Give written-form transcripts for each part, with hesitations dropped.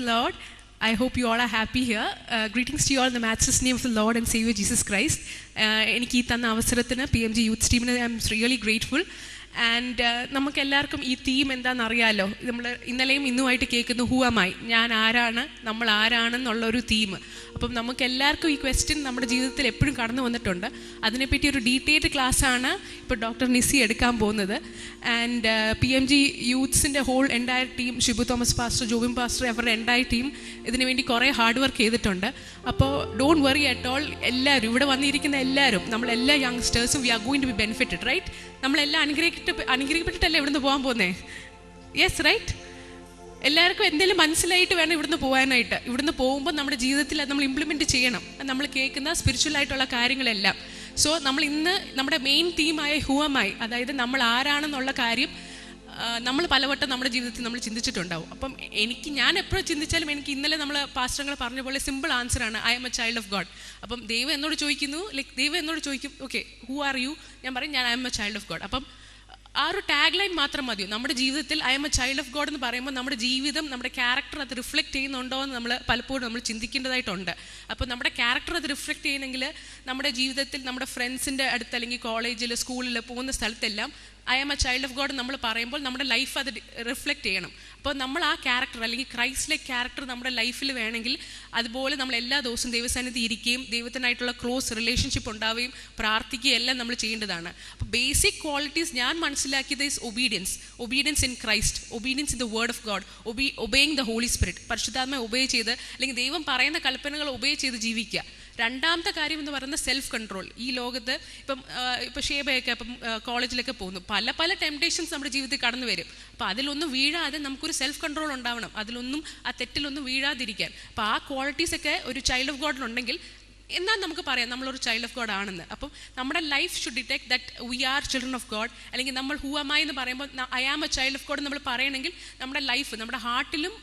Lord. I hope you all are happy here. Greetings to you all in the matchless name of the Lord and Savior Jesus Christ. എനിക്ക് ഈ തന്ന അവസരത്തിന് PMG youth ടീമിന് I am really grateful. And നമുക്ക് എല്ലാവർക്കും ഈ theme എന്താണെന്ന് അറിയാമല്ലോ. നമ്മൾ ഇന്നലെയും ഇന്നുമായിട്ട് കേൾക്കുന്നു ഹൂ ആം ഐ, ഞാൻ ആരാണ്, നമ്മൾ ആരാണെന്നുള്ളൊരു തീം. അപ്പം നമുക്ക് എല്ലാവർക്കും ഈ ക്വസ്റ്റ്യൻ നമ്മുടെ ജീവിതത്തിൽ എപ്പോഴും കടന്നു വന്നിട്ടുണ്ട്. അതിനെപ്പറ്റി ഒരു ഡീറ്റെയിൽഡ് ക്ലാസ്സാണ് ഇപ്പോൾ ഡോക്ടർ നിസി എടുക്കാൻ പോകുന്നത്. ആൻഡ് PMG യൂത്ത്സിൻ്റെ whole entire team, Shibu Thomas pastor, Jobin pastor, അവരുടെ എൻറ്റയർ ടീം ഇതിനു വേണ്ടി കുറേ ഹാർഡ് വർക്ക് ചെയ്തിട്ടുണ്ട്. അപ്പോൾ ഡോണ്ട് വറി അറ്റ് ഓൾ. എല്ലാവരും ഇവിടെ വന്നിരിക്കുന്ന എല്ലാവരും, നമ്മളെല്ലാ യങ്സ്റ്റേഴ്സും we are going to be benefited, right? നമ്മളെല്ലാം അനുഗ്രഹിക്കപ്പെട്ടിട്ടല്ലേ ഇവിടുന്ന് പോകാൻ പോകുന്നേ? Yes, right? എല്ലാവർക്കും എന്തെങ്കിലും മനസ്സിലായിട്ട് വേണം ഇവിടുന്ന് പോകാനായിട്ട്. ഇവിടുന്ന് പോകുമ്പോൾ നമ്മുടെ ജീവിതത്തിൽ അത് നമ്മൾ ഇംപ്ലിമെൻറ്റ് ചെയ്യണം, നമ്മൾ കേൾക്കുന്ന സ്പിരിച്വൽ ആയിട്ടുള്ള കാര്യങ്ങളെല്ലാം. സോ നമ്മൾ ഇന്ന് നമ്മുടെ മെയിൻ തീമായ ഹൂ ആം ഐ, അതായത് നമ്മൾ ആരാണെന്നുള്ള കാര്യം നമ്മൾ പലവട്ടം നമ്മുടെ ജീവിതത്തിൽ നമ്മൾ ചിന്തിച്ചിട്ടുണ്ടാവും. അപ്പം ഞാൻ എപ്പോഴും ചിന്തിച്ചാലും എനിക്ക് ഇന്നലെ നമ്മൾ പാസ്റ്ററുകൾ പറഞ്ഞ പോലെ സിമ്പിൾ ആൻസറാണ്, I am a child of God. അപ്പം ദൈവം എന്നോട് ചോദിക്കുന്നു, ദൈവം എന്നോട് ചോദിക്കും, ഓക്കെ ഹൂ ആർ യു? ഞാൻ പറയും ഞാൻ I am a child of God. അപ്പം ആ ഒരു ടാഗ് ലൈൻ മാത്രം മതിയോ നമ്മുടെ ജീവിതത്തിൽ? I am a child of God എന്ന് പറയുമ്പോൾ നമ്മുടെ ജീവിതം, നമ്മുടെ ക്യാരക്ടർ അത് റിഫ്ലക്റ്റ് ചെയ്യുന്നുണ്ടോ എന്ന് നമ്മൾ പലപ്പോഴും നമ്മൾ ചിന്തിക്കേണ്ടതായിട്ടുണ്ട്. അപ്പോൾ നമ്മുടെ ക്യാരക്ടർ അത് റിഫ്ലക്റ്റ് ചെയ്യണമെങ്കിൽ നമ്മുടെ ജീവിതത്തിൽ നമ്മുടെ ഫ്രണ്ട്സിൻ്റെ അടുത്ത് അല്ലെങ്കിൽ കോളേജിൽ, സ്കൂളിൽ പോകുന്ന സ്ഥലത്തെല്ലാം I am a child of God നമ്മൾ പറയുമ്പോൾ നമ്മുടെ ലൈഫ് അത് റിഫ്ലക്റ്റ് ചെയ്യണം. അപ്പോൾ നമ്മൾ ആ ക്യാരക്ടർ അല്ലെങ്കിൽ ക്രൈസ്റ്റിലെ ക്യാരക്ടർ നമ്മുടെ ലൈഫിൽ വേണമെങ്കിൽ അതുപോലെ നമ്മൾ എല്ലാ ദിവസവും ദൈവസന്നിധി ഇരിക്കുകയും ദൈവത്തിനായിട്ടുള്ള ക്ലോസ് റിലേഷൻഷിപ്പ് ഉണ്ടാവുകയും പ്രാർത്ഥിക്കുകയും എല്ലാം നമ്മൾ ചെയ്യേണ്ടതാണ്. അപ്പോൾ ബേസിക് ക്വാളിറ്റീസ് ഞാൻ മനസ്സിലാക്കിയത് is obedience in Christ, obedience in the word of God, obeying the Holy Spirit, പരിശുദ്ധാത്മ ഒബേ ചെയ്ത് അല്ലെങ്കിൽ ദൈവം പറയുന്ന കൽപ്പനകൾ ഒബേ ചെയ്ത് ജീവിക്കുക. രണ്ടാമത്തെ കാര്യം എന്ന് പറയുന്നത് സെൽഫ് കൺട്രോൾ. ഈ ലോകത്ത് ഇപ്പം ഷേബയൊക്കെ ഇപ്പം കോളേജിലൊക്കെ പോകുന്നു, പല ടെംപ്ടേഷൻസ് നമ്മുടെ ജീവിതത്തിൽ കടന്നു വരും. അപ്പോൾ അതിലൊന്നും വീഴാതെ നമുക്കൊരു സെൽഫ് കൺട്രോൾ ഉണ്ടാവണം, അതിലൊന്നും ആ തെറ്റിലൊന്നും വീഴാതിരിക്കാൻ. അപ്പോൾ ആ ക്വാളിറ്റീസൊക്കെ ഒരു ചൈൽഡ് ഓഫ് ഗോഡിലുണ്ടെങ്കിൽ എന്നാൽ നമുക്ക് പറയാം നമ്മളൊരു ചൈൽഡ് ഓഫ് ഗോഡ് ആണെന്ന്. അപ്പം നമ്മുടെ life should detect that we are children of God. അല്ലെങ്കിൽ നമ്മൾ ഹൂ ആം ഐ എന്ന് പറയുമ്പോൾ I am a child of God നമ്മൾ പറയണമെങ്കിൽ നമ്മുടെ ലൈഫ്, നമ്മുടെ ഹാർട്ടിലും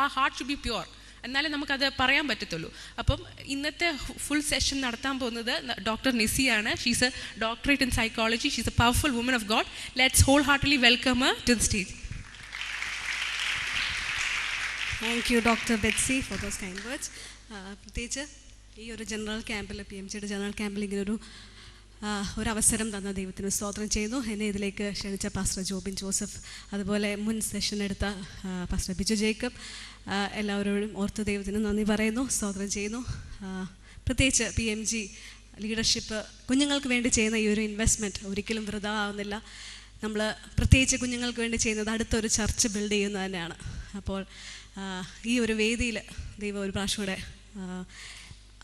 ആ ഹാർട്ട് ഷുഡ് ബി പ്യുവർ, എന്നാലേ നമുക്കത് പറയാൻ പറ്റത്തുള്ളൂ. അപ്പം ഇന്നത്തെ ഫുൾ സെഷൻ നടത്താൻ പോകുന്നത് ഡോക്ടർ നിസിയാണ്. She's a doctorate in psychology. She's a powerful woman of God. Let's whole heartly welcome her to the stage. Thank you doctor Betsy for those kind words. പ്രത്യേകിച്ച് ഈ ഒരു ജനറൽ ക്യാമ്പിൽ, PMGയുടെ general ക്യാമ്പിൽ ഇങ്ങനൊരു അവസരം തന്ന ദൈവത്തിന് സ്തോത്രം ചെയ്യുന്നു. എന്നെ ഇതിലേക്ക് ക്ഷണിച്ച പാസ്റ്റർ ജോബിൻ ജോസഫ്, അതുപോലെ മുൻ സെഷൻ എടുത്ത പാസ്റ്റർ ബിജു ജേക്കബ്, എല്ലാവരോടും ഓർത്ത് ദൈവത്തിന് നന്ദി പറയുന്നു, സ്തോത്രം ചെയ്യുന്നു. പ്രത്യേകിച്ച് PMG ലീഡർഷിപ്പ് കുഞ്ഞുങ്ങൾക്ക് വേണ്ടി ചെയ്യുന്ന ഈ ഒരു ഇൻവെസ്റ്റ്മെൻറ്റ് ഒരിക്കലും വൃഥാ ആവുന്നില്ല. നമ്മൾ പ്രത്യേകിച്ച് കുഞ്ഞുങ്ങൾക്ക് വേണ്ടി ചെയ്യുന്നത് അടുത്തൊരു ചർച്ച് ബിൽഡ് ചെയ്യുന്നത് തന്നെയാണ്. അപ്പോൾ ഈ ഒരു വേദിയിൽ ദൈവം ഒരു പ്രാവശ്യം കൂടെ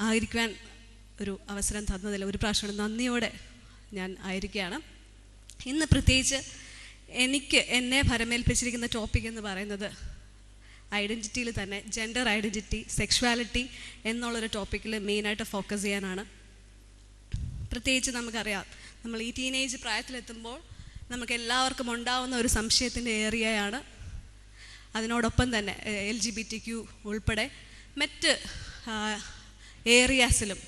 ആയിരിക്കാൻ ഒരു അവസരം തന്നതിൽ ഒരു പ്രാവശ്യം നന്ദിയോടെ ഞാൻ ആയിരിക്കുകയാണ്. ഇന്ന് പ്രത്യേകിച്ച് എന്നെ ഭരമേൽപ്പിച്ചിരിക്കുന്ന ടോപ്പിക് എന്ന് പറയുന്നത് ഐഡൻറ്റിറ്റിയിൽ തന്നെ ജെൻഡർ ഐഡൻറ്റിറ്റി, സെക്ഷുവാലിറ്റി എന്നുള്ളൊരു ടോപ്പിക്കിൽ മെയിനായിട്ട് ഫോക്കസ് ചെയ്യാനാണ്. പ്രത്യേകിച്ച് നമുക്കറിയാം, നമ്മൾ ഈ ടീനേജ് പ്രായത്തിലെത്തുമ്പോൾ നമുക്ക് എല്ലാവർക്കും ഉണ്ടാവുന്ന ഒരു സംശയത്തിൻ്റെ ഏരിയയാണ്. അതിനോടൊപ്പം തന്നെ LGBTQ ഉൾപ്പെടെ മറ്റ് ഏരിയാസിലും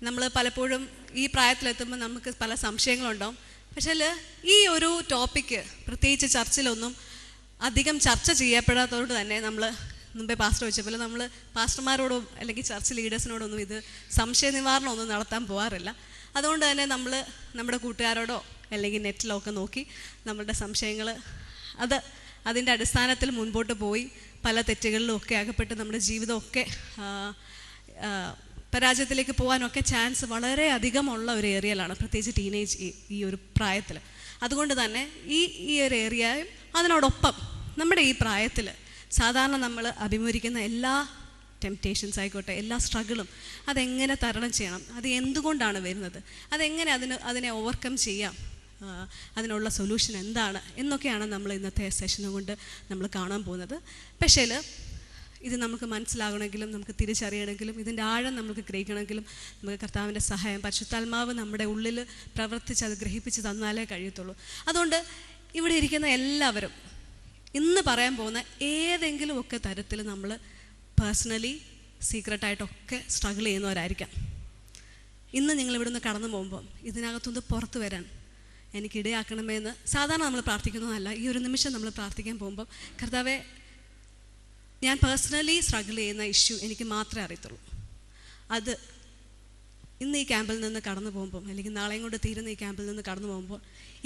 നമ്മൾ പലപ്പോഴും ഈ പ്രായത്തിലെത്തുമ്പോൾ നമുക്ക് പല സംശയങ്ങളുണ്ടാവും. പക്ഷേ ഈ ഒരു ടോപ്പിക്ക് പ്രത്യേകിച്ച് ചർച്ചിലൊന്നും അധികം ചർച്ച ചെയ്യപ്പെടാത്തതുകൊണ്ട് തന്നെ നമ്മൾ മുമ്പേ പാസ്റ്റർ വെച്ചപ്പോൾ നമ്മൾ പാസ്റ്റർമാരോടും അല്ലെങ്കിൽ ചർച്ച് ലീഡേഴ്സിനോടൊന്നും ഇത് സംശയ നിവാരണമൊന്നും നടത്താൻ പോകാറില്ല. അതുകൊണ്ട് തന്നെ നമ്മൾ നമ്മുടെ കൂട്ടുകാരോടോ അല്ലെങ്കിൽ നെറ്റിലോ ഒക്കെ നോക്കി നമ്മളുടെ സംശയങ്ങൾ അതിൻ്റെ അടിസ്ഥാനത്തിൽ മുൻപോട്ട് പോയി പല തെറ്റുകളിലും ഒക്കെ അകപ്പെട്ട് നമ്മുടെ ജീവിതമൊക്കെ പരാജയത്തിലേക്ക് പോകാനൊക്കെ ചാൻസ് വളരെ അധികമുള്ള ഒരു ഏരിയയിലാണ്, പ്രത്യേകിച്ച് ടീനേജ് ഈ ഒരു പ്രായത്തിൽ. അതുകൊണ്ട് തന്നെ ഈ ഒരു ഏരിയയും അതിനോടൊപ്പം നമ്മുടെ ഈ പ്രായത്തിൽ സാധാരണ നമ്മൾ അഭിമുഖീകരിക്കുന്ന എല്ലാ ടെംപ്റ്റേഷൻസ് ആയിക്കോട്ടെ, എല്ലാ സ്ട്രഗിളും അതെങ്ങനെ തരണം ചെയ്യണം, അത് എന്തുകൊണ്ടാണ് വരുന്നത്, അതെങ്ങനെ അതിനെ ഓവർകം ചെയ്യാം, അതിനുള്ള സൊല്യൂഷൻ എന്താണ് എന്നൊക്കെയാണ് നമ്മൾ ഇന്നത്തെ സെഷനും കൊണ്ട് നമ്മൾ കാണാൻ പോകുന്നത്. പക്ഷേ ഇത് നമുക്ക് മനസ്സിലാകണമെങ്കിലും നമുക്ക് തിരിച്ചറിയണമെങ്കിലും ഇതിൻ്റെ ആഴം നമുക്ക് ഗ്രഹിക്കണമെങ്കിലും നമുക്ക് കർത്താവിൻ്റെ സഹായം, പരിശുദ്ധാത്മാവ് നമ്മുടെ ഉള്ളിൽ പ്രവർത്തിച്ച് അത് ഗ്രഹിപ്പിച്ച് തന്നാലേ കഴിയത്തുള്ളൂ. അതുകൊണ്ട് ഇവിടെ ഇരിക്കുന്ന എല്ലാവരും ഇന്ന് പറയാൻ പോകുന്ന ഏതെങ്കിലും ഒക്കെ തരത്തിൽ നമ്മൾ പേഴ്സണലി സീക്രട്ടായിട്ടൊക്കെ സ്ട്രഗിൾ ചെയ്യുന്നവരായിരിക്കാം. ഇന്ന് നിങ്ങളിവിടുന്ന് കടന്നു പോകുമ്പോൾ ഇതിനകത്തുനിന്ന് പുറത്ത് വരാൻ എനിക്കിടയാക്കണമെന്ന് സാധാരണ നമ്മൾ പ്രാർത്ഥിക്കുന്നതല്ല. ഈ ഒരു നിമിഷം നമ്മൾ പ്രാർത്ഥിക്കാൻ പോകുമ്പോൾ, കർത്താവെ ഞാൻ പേഴ്സണലി സ്ട്രഗിൾ ചെയ്യുന്ന ഇഷ്യൂ എനിക്ക് മാത്രമേ അറിയത്തുള്ളൂ. അത് ഇന്ന് ഈ ക്യാമ്പിൽ നിന്ന് കടന്നു പോകുമ്പോൾ, അല്ലെങ്കിൽ നാളെയും കൊണ്ട് തീരുന്ന ഈ ക്യാമ്പിൽ നിന്ന് കടന്നു പോകുമ്പോൾ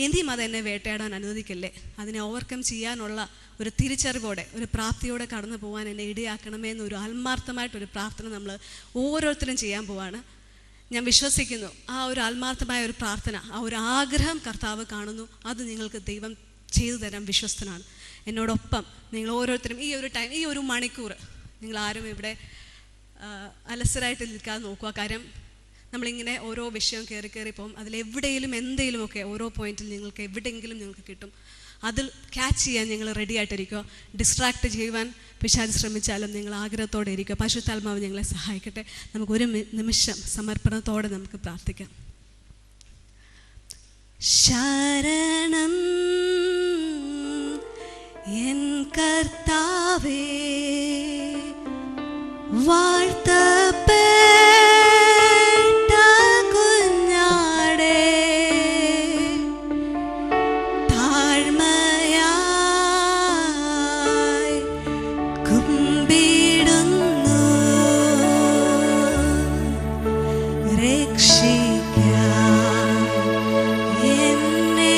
ഇനിയും അതെന്നെ വേട്ടയാടാൻ അനുവദിക്കല്ലേ, അതിനെ ഓവർകം ചെയ്യാനുള്ള ഒരു തിരിച്ചറിവോടെ, ഒരു പ്രാപ്തിയോടെ കടന്നു പോകാൻ എന്നെ ഇടയാക്കണമേ എന്നൊരു ആത്മാർത്ഥമായിട്ടൊരു പ്രാർത്ഥന നമ്മൾ ഓരോരുത്തരും ചെയ്യാൻ പോവാണ്. ഞാൻ വിശ്വസിക്കുന്നു ആ ഒരു ആത്മാർത്ഥമായ ഒരു പ്രാർത്ഥന, ആ ഒരു ആഗ്രഹം കർത്താവ് കാണുന്നു. അത് നിങ്ങൾക്ക് ദൈവം ചെയ്തു തരാൻ വിശ്വസ്തനാണ്. എന്നോടൊപ്പം നിങ്ങൾ ഓരോരുത്തരും ഈ ഒരു ടൈം, ഈ ഒരു മണിക്കൂർ നിങ്ങളാരും ഇവിടെ അലസരായിട്ട് നിൽക്കാതെ നോക്കുക. കാര്യം നമ്മളിങ്ങനെ ഓരോ വിഷയം കയറി പോകും. അതിലെവിടെയെങ്കിലും എന്തെങ്കിലുമൊക്കെ ഓരോ പോയിന്റിൽ നിങ്ങൾക്ക് എവിടെയെങ്കിലും നിങ്ങൾക്ക് കിട്ടും. അതിൽ ക്യാച്ച് ചെയ്യാൻ നിങ്ങൾ റെഡി ആയിട്ടിരിക്കുക. ഡിസ്ട്രാക്ട് ചെയ്യുവാൻ പിശാച് ശ്രമിച്ചാലും നിങ്ങൾ ആഗ്രഹത്തോടെ ഇരിക്കുക. പരിശുദ്ധാത്മാവ് ഞങ്ങളെ സഹായിക്കട്ടെ. നമുക്കൊരു നിമിഷം സമർപ്പണത്തോടെ നമുക്ക് പ്രാർത്ഥിക്കാം. ശരണം എൻ കർത്താവേ, വാഴ്ത്തപ്പെട്ട കുഞ്ഞാടേ, താഴ്മയായി കുമ്പിടുന്നു, രക്ഷിക്കാൻ എന്നെ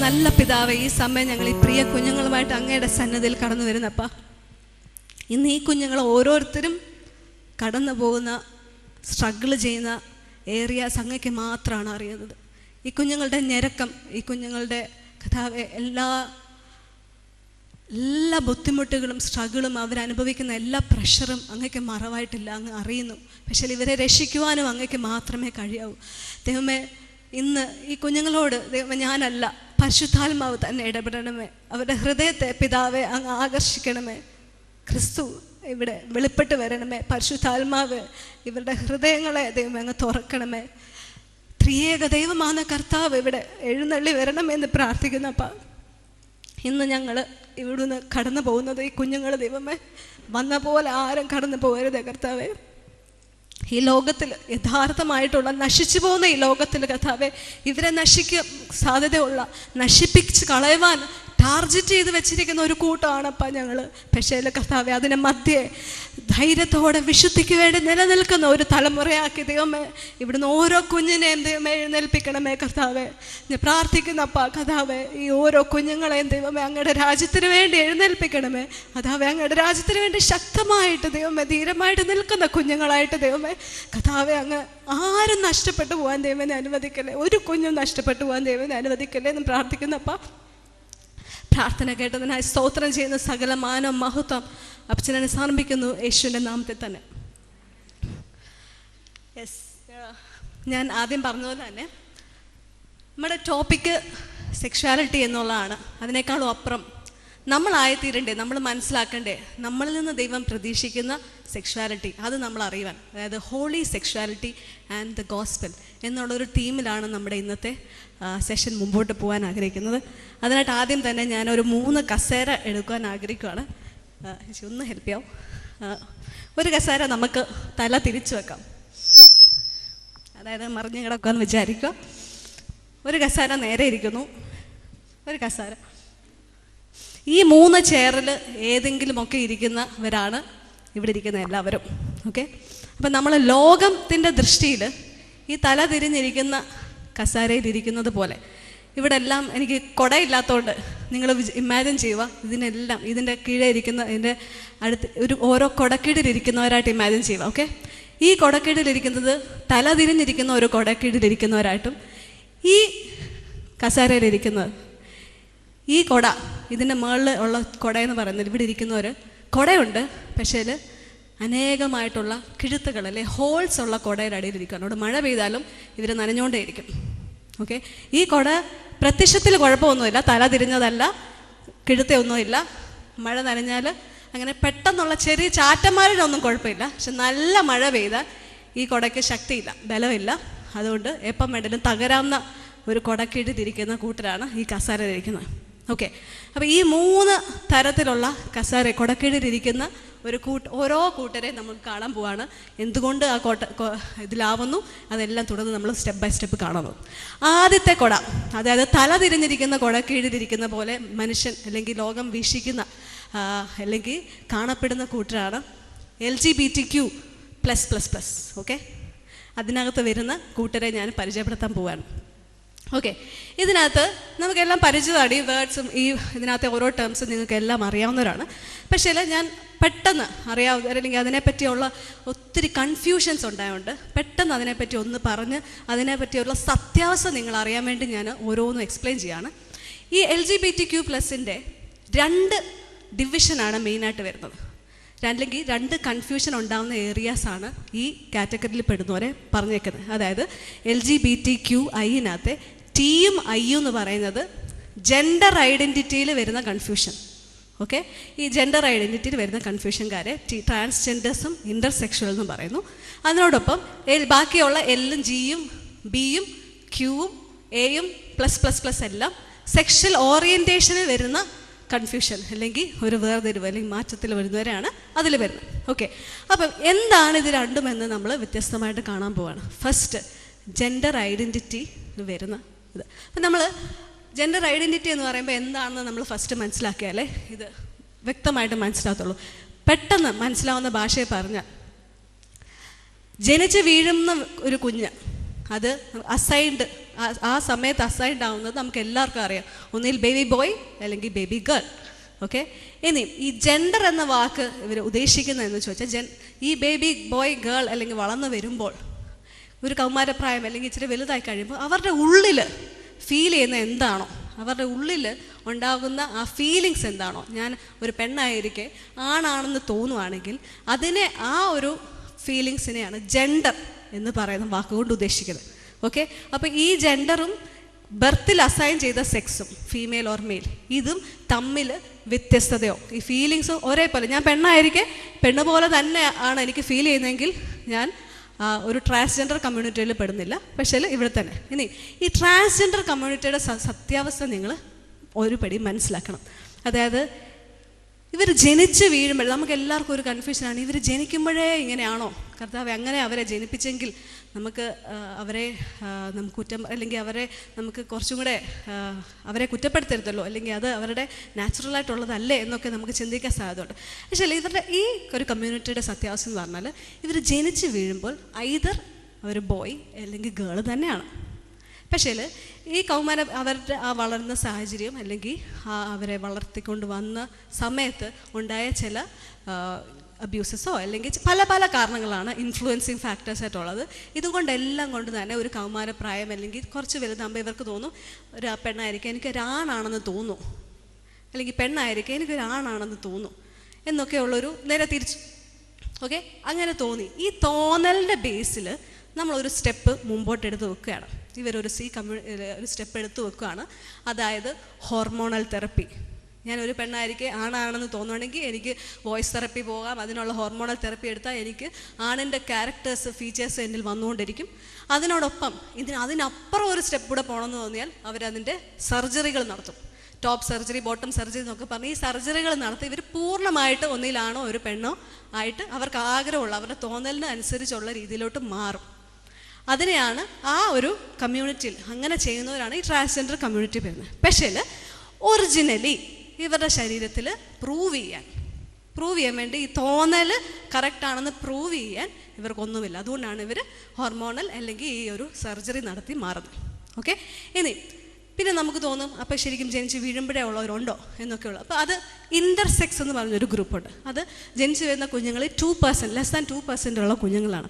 നല്ല പിതാവേ, ഈ സമയം ഞങ്ങൾ ഈ പ്രിയ കുഞ്ഞുങ്ങളുമായിട്ട് അങ്ങയുടെ സന്നദ്ധയിൽ കടന്നു വരുന്നപ്പ, ഇന്ന് ഈ കുഞ്ഞുങ്ങൾ ഓരോരുത്തരും കടന്നു പോകുന്ന, സ്ട്രഗിൾ ചെയ്യുന്ന ഏരിയാസ് അങ്ങയ്ക്ക് മാത്രമാണ് അറിയുന്നത്. ഈ കുഞ്ഞുങ്ങളുടെ ഞെരക്കം, ഈ കുഞ്ഞുങ്ങളുടെ കഥാവെ എല്ലാ ബുദ്ധിമുട്ടുകളും സ്ട്രഗിളും അവരനുഭവിക്കുന്ന എല്ലാ പ്രഷറും അങ്ങയ്ക്ക് മറവായിട്ടില്ല, അങ്ങ് അറിയുന്നു. പക്ഷേ ഇവരെ രക്ഷിക്കുവാനും അങ്ങയ്ക്ക് മാത്രമേ കഴിയാവൂ. ദൈവമേ, ഇന്ന് ഈ കുഞ്ഞുങ്ങളോട് ദൈവമേ ഞാനല്ല, പരിശുദ്ധാത്മാവ് തന്നെ ഇടപെടണമേ. അവരുടെ ഹൃദയത്തെ പിതാവെ അങ്ങ് ആകർഷിക്കണമേ. ക്രിസ്തു ഇവിടെ വെളിപ്പെട്ട് വരണമേ. പരിശുദ്ധാത്മാവ് ഇവരുടെ ഹൃദയങ്ങളെ ദൈവമേ അങ്ങ് തുറക്കണമേ. ത്രിയേക ദൈവമാണ് കർത്താവ് ഇവിടെ എഴുന്നള്ളി വരണമെന്ന് പ്രാർത്ഥിക്കുന്നപ്പ, ഇന്ന് ഞങ്ങൾ ഇവിടുന്ന് കടന്നു പോകുന്നത് ഈ കുഞ്ഞുങ്ങൾ ദൈവമേ വന്ന പോലെ ആരും കടന്നു പോകരുതേ കർത്താവേ. ഈ ലോകത്തിൽ യഥാർത്ഥമായിട്ടുള്ള നശിച്ചു പോകുന്ന ഈ ലോകത്തിൽ കർത്താവേ, ഇവരെ നശിക്കാൻ സാധ്യതയുള്ള, നശിപ്പിച്ച് കളയുവാൻ ടാർഗറ്റ് ചെയ്ത് വെച്ചിരിക്കുന്ന ഒരു കൂട്ടമാണപ്പാ ഞങ്ങൾ. പക്ഷേ കർത്താവേ, അതിനെ മധ്യേ ധൈര്യത്തോടെ വിശുദ്ധിക്ക് വേണ്ടി നിലനിൽക്കുന്ന ഒരു തലമുറയാക്കി ദൈവമേ ഇവിടുന്ന് ഓരോ കുഞ്ഞിനെയും ദൈവമേ എഴുന്നേൽപ്പിക്കണമേ കർത്താവേ. ഞാൻ പ്രാർത്ഥിക്കുന്നപ്പാ കർത്താവേ, ഈ ഓരോ കുഞ്ഞുങ്ങളെയും ദൈവമേ അങ്ങയുടെ രാജ്യത്തിന് വേണ്ടി എഴുന്നേൽപ്പിക്കണമേ. കർത്താവേ, അങ്ങയുടെ രാജ്യത്തിന് വേണ്ടി ശക്തമായിട്ട് ദൈവമേ ധീരമായിട്ട് നിൽക്കുന്ന കുഞ്ഞുങ്ങളായിട്ട് ദൈവമേ കർത്താവേ അങ്ങ് ആരും നഷ്ടപ്പെട്ടു പോകാൻ ദൈവനെ അനുവദിക്കല്ലേ, ഒരു കുഞ്ഞും നഷ്ടപ്പെട്ടു പോകാൻ ദൈവനെ അനുവദിക്കല്ലേ എന്ന് പ്രാർത്ഥിക്കുന്നപ്പാ. പ്രാർത്ഥന കേട്ടതിനായി സ്തോത്രം ചെയ്യുന്ന സകല മാനവും മഹത്വം അപ്പച്ചനെ സമർപ്പിക്കുന്നു യേശുവിൻ്റെ നാമത്തിൽ തന്നെ. യെസ്, ഞാൻ ആദ്യം പറഞ്ഞതുപോലെ തന്നെ നമ്മുടെ ടോപ്പിക്ക് സെക്ഷുവാലിറ്റി എന്നുള്ളതാണ്. അതിനേക്കാളും അപ്പുറം നമ്മളായിത്തീരണ്ടേ, നമ്മൾ മനസ്സിലാക്കണ്ടേ നമ്മളിൽ നിന്ന് ദൈവം പ്രതീക്ഷിക്കുന്ന സെക്ഷുവാലിറ്റി, അത് നമ്മൾ അറിയുവാൻ, അതായത് holy sexuality and the gospel എന്നുള്ളൊരു തീമിലാണ് നമ്മുടെ ഇന്നത്തെ സെഷൻ മുമ്പോട്ട് പോകാൻ ആഗ്രഹിക്കുന്നത്. അതിനായിട്ട് ആദ്യം തന്നെ ഞാനൊരു 3 കസേര എടുക്കുവാൻ ആഗ്രഹിക്കുകയാണ്. ഒന്ന് ഹെൽപ്പ് ചെയ്യാം. ഒരു കസേര നമുക്ക് തല തിരിച്ചു വെക്കാം, അതായത് മറിഞ്ഞു കിടക്കാമെന്ന് വിചാരിക്കുക. ഒരു കസാര നേരെ ഇരിക്കുന്നു, ഒരു കസാര. ഈ 3 ചെയറിൽ ഏതെങ്കിലുമൊക്കെ ഇരിക്കുന്നവരാണ് ഇവിടെ ഇരിക്കുന്ന എല്ലാവരും. ഓക്കെ, അപ്പം നമ്മൾ ലോകത്തിൻ്റെ ദൃഷ്ടിയിൽ ഈ തല തിരിഞ്ഞിരിക്കുന്ന കസാരയിൽ ഇരിക്കുന്നത് പോലെ ഇവിടെ എല്ലാം എനിക്ക് കുടയില്ലാത്തതുകൊണ്ട് നിങ്ങൾ ഇമാജിൻ ചെയ്യുക, ഇതിനെല്ലാം ഇതിൻ്റെ കീഴേ ഇരിക്കുന്ന ഇതിൻ്റെ അടുത്ത് ഓരോ കുടക്കീഴിലിരിക്കുന്നവരായിട്ട് ഇമാജിൻ ചെയ്യുക. ഓക്കെ, ഈ കുടക്കീഴിലിരിക്കുന്നത് തല തിരിഞ്ഞിരിക്കുന്ന ഒരു കുടക്കീഴിലിരിക്കുന്നവരായിട്ടും ഈ കസാരയിലിരിക്കുന്നത് ഈ കുട ഇതിൻ്റെ മുകളിൽ ഉള്ള കുടയെന്ന് പറയുന്നത് ഇവിടെ ഇരിക്കുന്നവർ കുടയുണ്ട്, പക്ഷേ അനേകമായിട്ടുള്ള കിഴുത്തുകൾ അല്ലെ ഹോൾസ് ഉള്ള കുടയുടെ അടിയിൽ ഇരിക്കുകയാണ്. അവിടെ മഴ പെയ്താലും ഇവർ നനഞ്ഞുകൊണ്ടേയിരിക്കും. ഓക്കെ, ഈ കുട പ്രത്യക്ഷത്തിൽ കുഴപ്പമൊന്നുമില്ല, തല തിരിഞ്ഞതല്ല, കിഴുത്തൊന്നുമില്ല, മഴ നനഞ്ഞാൽ അങ്ങനെ പെട്ടെന്നുള്ള ചെറിയ ചാറ്റന്മാരിനൊന്നും കുഴപ്പമില്ല. പക്ഷെ നല്ല മഴ പെയ്താൽ ഈ കുടയ്ക്ക് ശക്തിയില്ല, ബലമില്ല. അതുകൊണ്ട് എപ്പം വേണ്ടലും തകരാവുന്ന ഒരു കുടക്കീഴിലിരിക്കുന്ന കൂട്ടരാണ് ഈ കസാരയിലിരിക്കുന്നത്. ഓക്കെ, അപ്പോൾ ഈ 3 തരത്തിലുള്ള കസാര കുടക്കീഴിലിരിക്കുന്ന ഓരോ കൂട്ടരെ നമുക്ക് കാണാൻ പോവാണ്. എന്തുകൊണ്ട് ആ ഇതിലാവുന്നു അതെല്ലാം തുടർന്ന് നമ്മൾ സ്റ്റെപ്പ് ബൈ സ്റ്റെപ്പ് കാണുന്നു. ആദ്യത്തെ കുട, അതായത് തല തിരിഞ്ഞിരിക്കുന്ന കുട കീഴിലിരിക്കുന്ന പോലെ മനുഷ്യൻ അല്ലെങ്കിൽ ലോകം വീക്ഷിക്കുന്ന അല്ലെങ്കിൽ കാണപ്പെടുന്ന കൂട്ടരാണ് LGBTQ+++. ഓക്കെ, അതിനകത്ത് വരുന്ന കൂട്ടരെ ഞാൻ പരിചയപ്പെടുത്താൻ പോവാണ്. ഓക്കെ, ഇതിനകത്ത് നമുക്കെല്ലാം പരിചിതമാണ്. ഈ വേർഡ്സും ഇതിനകത്തെ ഓരോ ടേംസും നിങ്ങൾക്ക് എല്ലാം അറിയാവുന്നവരാണ്. പക്ഷേ ഞാൻ പെട്ടെന്ന് അറിയാവുന്ന അല്ലെങ്കിൽ അതിനെപ്പറ്റിയുള്ള ഒത്തിരി കൺഫ്യൂഷൻസ് ഉണ്ടായതുകൊണ്ട് പെട്ടെന്ന് അതിനെപ്പറ്റി ഒന്ന് പറഞ്ഞ് അതിനെപ്പറ്റിയുള്ള സത്യാവസ്ഥ നിങ്ങൾ അറിയാൻ വേണ്ടി ഞാൻ ഓരോന്നും എക്സ്പ്ലെയിൻ ചെയ്യാണ്. ഈ LGBTQ+ൻ്റെ 2 ഡിവിഷനാണ് മെയിനായിട്ട് വരുന്നത്. അല്ലെങ്കിൽ 2 കൺഫ്യൂഷൻ ഉണ്ടാകുന്ന ഏരിയാസാണ് ഈ കാറ്റഗറിയിൽ പെടുന്നവരെ പറഞ്ഞേക്കുന്നത്. അതായത് LGBTQIനകത്തെ Tയും Iയും എന്ന് പറയുന്നത് ജെൻഡർ ഐഡൻറ്റിറ്റിയിൽ വരുന്ന കൺഫ്യൂഷൻ. ഓക്കെ, ഈ ജെൻഡർ ഐഡൻറ്റിറ്റിയിൽ വരുന്ന കൺഫ്യൂഷൻകാരെ ട്രാൻസ്ജെൻഡേഴ്സും ഇൻ്റർസെക്ഷൽ എന്നും പറയുന്നു. അതിനോടൊപ്പം ബാക്കിയുള്ള Lഉം Gയും Bയും Qയും Aയും +++ എല്ലാം സെക്ഷൽ ഓറിയൻറ്റേഷനിൽ വരുന്ന കൺഫ്യൂഷൻ അല്ലെങ്കിൽ ഒരു വേർതിരിവ് അല്ലെങ്കിൽ മാറ്റത്തിൽ വരുന്നവരെയാണ് അതിൽ വരുന്നത്. ഓക്കെ, അപ്പം എന്താണ് ഇത് രണ്ടുമെന്ന് നമ്മൾ വ്യത്യസ്തമായിട്ട് കാണാൻ പോവാണ്. ഫസ്റ്റ്, ജെൻഡർ ഐഡൻറ്റിറ്റി വരുന്ന ഇത്. അപ്പം നമ്മൾ ജെൻഡർ ഐഡൻറ്റിറ്റി എന്ന് പറയുമ്പോൾ എന്താണെന്ന് നമ്മൾ ഫസ്റ്റ് മനസ്സിലാക്കിയാലേ ഇത് വ്യക്തമായിട്ട് മനസ്സിലാകത്തുള്ളൂ. പെട്ടെന്ന് മനസ്സിലാവുന്ന ഭാഷയെ പറഞ്ഞാൽ, ജനിച്ച് വീഴുന്ന ഒരു കുഞ്ഞ് അത് അസൈൻഡ് ആ സമയത്ത് അസൈൻഡ് ആവുന്നത് നമുക്ക് എല്ലാവർക്കും അറിയാം. ഒന്നിൽ ബേബി ബോയ് അല്ലെങ്കിൽ ബേബി ഗേൾ. ഓക്കെ, ഇനി ഈ ജെൻഡർ എന്ന വാക്ക് ഇവർ ഉദ്ദേശിക്കുന്നതെന്ന് ചോദിച്ചാൽ ഈ ബേബി ബോയ് ഗേൾ അല്ലെങ്കിൽ വളർന്നു വരുമ്പോൾ ഒരു കൗമാരപ്രായം അല്ലെങ്കിൽ ഇച്ചിരി വലുതായി കഴിയുമ്പോൾ അവരുടെ ഉള്ളിൽ ഫീൽ ചെയ്യുന്ന എന്താണോ, അവരുടെ ഉള്ളിൽ ഉണ്ടാകുന്ന ആ ഫീലിങ്സ് എന്താണോ, ഞാൻ ഒരു പെണ്ണായിരിക്കെ ആണാണെന്ന് തോന്നുവാണെങ്കിൽ അതിനെ ആ ഒരു ഫീലിങ്സിനെയാണ് ജെൻഡർ എന്ന് പറയുന്ന വാക്കുകൊണ്ട് ഉദ്ദേശിക്കുന്നത്. ഓക്കെ, അപ്പോൾ ഈ ജെൻഡറും ബർത്തിൽ അസൈൻ ചെയ്ത സെക്സും ഫീമെയിൽ ഓർ മെയിൽ ഇതും തമ്മിൽ വ്യത്യസ്തതയോ ഈ ഫീലിങ്സോ ഒരേപോലെ, ഞാൻ പെണ്ണായിരിക്കെ പെണ്ണ് പോലെ തന്നെ ആണ് എനിക്ക് ഫീൽ ചെയ്യുന്നതെങ്കിൽ ഞാൻ ഒരു ട്രാൻസ്ജെൻഡർ കമ്മ്യൂണിറ്റിയിൽ പെടുന്നില്ല. പക്ഷേ ഇവിടെ തന്നെ ഇനി ഈ ട്രാൻസ്ജെൻഡർ കമ്മ്യൂണിറ്റിയുടെ സത്യാവസ്ഥ നിങ്ങൾ ഒരു പടി മനസ്സിലാക്കണം. അതായത് ഇവർ ജനിച്ച് വീഴുമ്പോൾ നമുക്ക് എല്ലാവർക്കും ഒരു കൺഫ്യൂഷനാണ്, ഇവർ ജനിക്കുമ്പോഴേ ഇങ്ങനെയാണോ കർത്താവ്, അങ്ങനെ അവരെ ജനിപ്പിച്ചെങ്കിൽ നമുക്ക് അവരെ നമുക്ക് അല്ലെങ്കിൽ അവരെ നമുക്ക് കുറച്ചും കൂടെ അവരെ കുറ്റപ്പെടുത്തരുതല്ലോ, അല്ലെങ്കിൽ അത് അവരുടെ നാച്ചുറലായിട്ടുള്ളതല്ലേ എന്നൊക്കെ നമുക്ക് ചിന്തിക്കാൻ സാധ്യതയുണ്ട്. പക്ഷേ ഇവരുടെ ഈ ഒരു കമ്മ്യൂണിറ്റിയുടെ സത്യാവസ്ഥ എന്ന് പറഞ്ഞാൽ ഇവർ ജനിച്ച് വീഴുമ്പോൾ ഐദർ അവർ ബോയ് അല്ലെങ്കിൽ ഗേൾ തന്നെയാണ്. പക്ഷേ ഈ കൗമാരം അവരുടെ ആ വളർന്ന സാഹചര്യം അല്ലെങ്കിൽ അവരെ വളർത്തിക്കൊണ്ട് വന്ന സമയത്ത് ഉണ്ടായ ചില അബ്യൂസസോ അല്ലെങ്കിൽ പല പല കാരണങ്ങളാണ് ഇൻഫ്ലുവൻസിങ് ഫാക്ടേഴ്സ് ആയിട്ടുള്ളത്. ഇതുകൊണ്ടെല്ലാം കൊണ്ട് തന്നെ ഒരു കൗമാരപ്രായം അല്ലെങ്കിൽ കുറച്ച് വലുതാകുമ്പോൾ ഇവർക്ക് തോന്നും ഒരു പെണ്ണായിരിക്കും എനിക്കൊരാണാണെന്ന് തോന്നും, അല്ലെങ്കിൽ പെണ്ണായിരിക്കും എനിക്കൊരാണാണെന്ന് തോന്നും എന്നൊക്കെയുള്ളൊരു നേരെ തിരിച്ചു. ഓക്കെ, അങ്ങനെ തോന്നി. ഈ തോന്നലിൻ്റെ ബേസിൽ നമ്മളൊരു സ്റ്റെപ്പ് മുമ്പോട്ടെടുത്ത് വെക്കുകയാണ്. ഇവരൊരു ഒരു സ്റ്റെപ്പ് എടുത്ത് വെക്കുകയാണ്. അതായത് ഹോർമോണൽ തെറപ്പി. ഞാനൊരു പെണ്ണായിരിക്കെ ആണാണെന്ന് തോന്നുകയാണെങ്കിൽ എനിക്ക് വോയിസ് തെറപ്പി പോകാം. അതിനുള്ള ഹോർമോണൽ തെറപ്പി എടുത്താൽ എനിക്ക് ആണിൻ്റെ ക്യാരക്ടേഴ്സ് ഫീച്ചേഴ്സ് എന്നിൽ വന്നുകൊണ്ടിരിക്കും. അതിനോടൊപ്പം അതിനപ്പുറം ഒരു സ്റ്റെപ്പ് കൂടെ പോകണമെന്ന് തോന്നിയാൽ അവരതിൻ്റെ സർജറികൾ നടത്തും. ടോപ്പ് സർജറി, ബോട്ടം സർജറി എന്നൊക്കെ പറഞ്ഞ് ഈ സർജറികൾ നടത്തി ഇവർ പൂർണ്ണമായിട്ട് ഒന്നിലാണോ ഒരു പെണ്ണോ ആയിട്ട് അവർക്ക് ആഗ്രഹമുള്ള അവരുടെ തോന്നലിന് അനുസരിച്ചുള്ള രീതിയിലോട്ട് മാറും. അതിനെയാണ് ആ ഒരു കമ്മ്യൂണിറ്റിയിൽ അങ്ങനെ ചെയ്യുന്നവരാണ് ഈ ട്രാൻസ്ജെൻഡർ കമ്മ്യൂണിറ്റി വരുന്നത്. പക്ഷേ ഒറിജിനലി ഇവരുടെ ശരീരത്തിൽ പ്രൂവ് ചെയ്യാൻ വേണ്ടി ഈ തോന്നൽ കറക്റ്റാണെന്ന് പ്രൂവ് ചെയ്യാൻ ഇവർക്കൊന്നുമില്ല. അതുകൊണ്ടാണ് ഇവർ ഹോർമോണൽ അല്ലെങ്കിൽ ഈ ഒരു സർജറി നടത്തി മാറുന്നത്. ഓക്കെ, ഇനി പിന്നെ നമുക്ക് തോന്നും അപ്പോൾ ശരിക്കും ജനിച്ച് വീഴുമ്പോഴേ ഉള്ളവരുണ്ടോ എന്നൊക്കെയുള്ള. അപ്പോൾ അത് ഇൻ്റർസെക്സ് എന്ന് പറഞ്ഞൊരു ഗ്രൂപ്പുണ്ട്. അത് ജനിച്ച് വരുന്ന കുഞ്ഞുങ്ങളിൽ 2%, ലെസ് ദാൻ 2% ഉള്ള കുഞ്ഞുങ്ങളാണ്.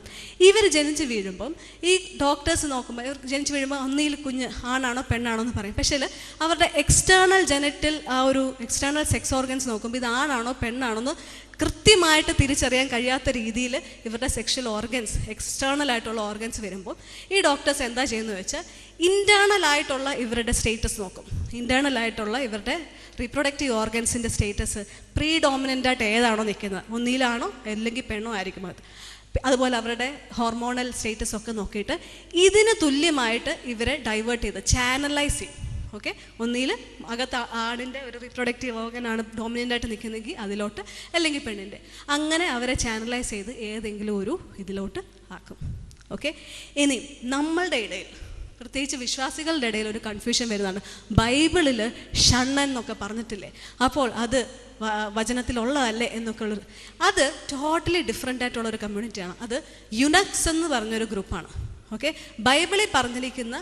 ഇവർ ജനിച്ച് വീഴുമ്പം ഈ ഡോക്ടേഴ്സ് നോക്കുമ്പോൾ ഇവർ ജനിച്ച് വീഴുമ്പോൾ ഒന്നിൽ കുഞ്ഞ് ആണാണോ പെണ്ണാണോ എന്ന് പറയും. പക്ഷേ അവരുടെ എക്സ്റ്റേണൽ ജെനറ്റിൽ ആ ഒരു എക്സ്റ്റേണൽ സെക്സ് ഓർഗൻസ് നോക്കുമ്പോൾ ഇത് ആണാണോ പെണ്ണാണോ എന്ന് കൃത്യമായിട്ട് തിരിച്ചറിയാൻ കഴിയാത്ത രീതിയിൽ ഇവരുടെ സെക്ഷൽ ഓർഗൻസ്, എക്സ്റ്റേണൽ ആയിട്ടുള്ള ഓർഗൻസ് വരുമ്പോൾ ഈ ഡോക്ടേഴ്സ് എന്താ ചെയ്യുന്നത് വെച്ചാൽ ഇൻറ്റേർണൽ ആയിട്ടുള്ള ഇവരുടെ സ്റ്റേറ്റസ് നോക്കും. ഇൻറ്റേർണൽ ആയിട്ടുള്ള ഇവരുടെ റീപ്രൊഡക്റ്റീവ് ഓർഗൻസിൻ്റെ സ്റ്റേറ്റസ് പ്രീഡോമിനൻ്റായിട്ട് ഏതാണോ നിൽക്കുന്നത്, ഒന്നിലാണോ അല്ലെങ്കിൽ പെണ്ണോ ആയിരിക്കും അത്. അതുപോലെ അവരുടെ ഹോർമോണൽ സ്റ്റേറ്റസ് ഒക്കെ നോക്കിയിട്ട് ഇതിന് തുല്യമായിട്ട് ഇവരെ ഡൈവേർട്ട് ചെയ്ത് ചാനലൈസ് ചെയ്യും. ഓക്കെ, ഒന്നിൽ അകത്ത് ആടിൻ്റെ ഒരു റീപ്രൊഡക്റ്റീവ് ഓർഗനാണ് ഡോമിനൻ്റായിട്ട് നിൽക്കുന്നതെങ്കിൽ അതിലോട്ട്, അല്ലെങ്കിൽ പെണ്ണിൻ്റെ, അങ്ങനെ അവരെ ചാനലൈസ് ചെയ്ത് ഏതെങ്കിലും ഒരു ഇതിലോട്ട് ആക്കും. ഓക്കെ, ഇനി നമ്മളുടെ ഇടയിൽ, പ്രത്യേകിച്ച് വിശ്വാസികളുടെ ഇടയിൽ ഒരു കൺഫ്യൂഷൻ വരുന്നതാണ്. ബൈബിളിൽ ഷണ്ണൻ എന്നൊക്കെ പറഞ്ഞിട്ടില്ലേ, അപ്പോൾ അത് വചനത്തിലുള്ളതല്ലേ എന്നൊക്കെ ഉള്ളത്. അത് ടോട്ടലി ഡിഫറെൻ്റ് ആയിട്ടുള്ളൊരു കമ്മ്യൂണിറ്റിയാണ്. അത് യുനക്സ് എന്ന് പറഞ്ഞൊരു ഗ്രൂപ്പാണ്. ഓക്കെ, ബൈബിളിൽ പറഞ്ഞിരിക്കുന്ന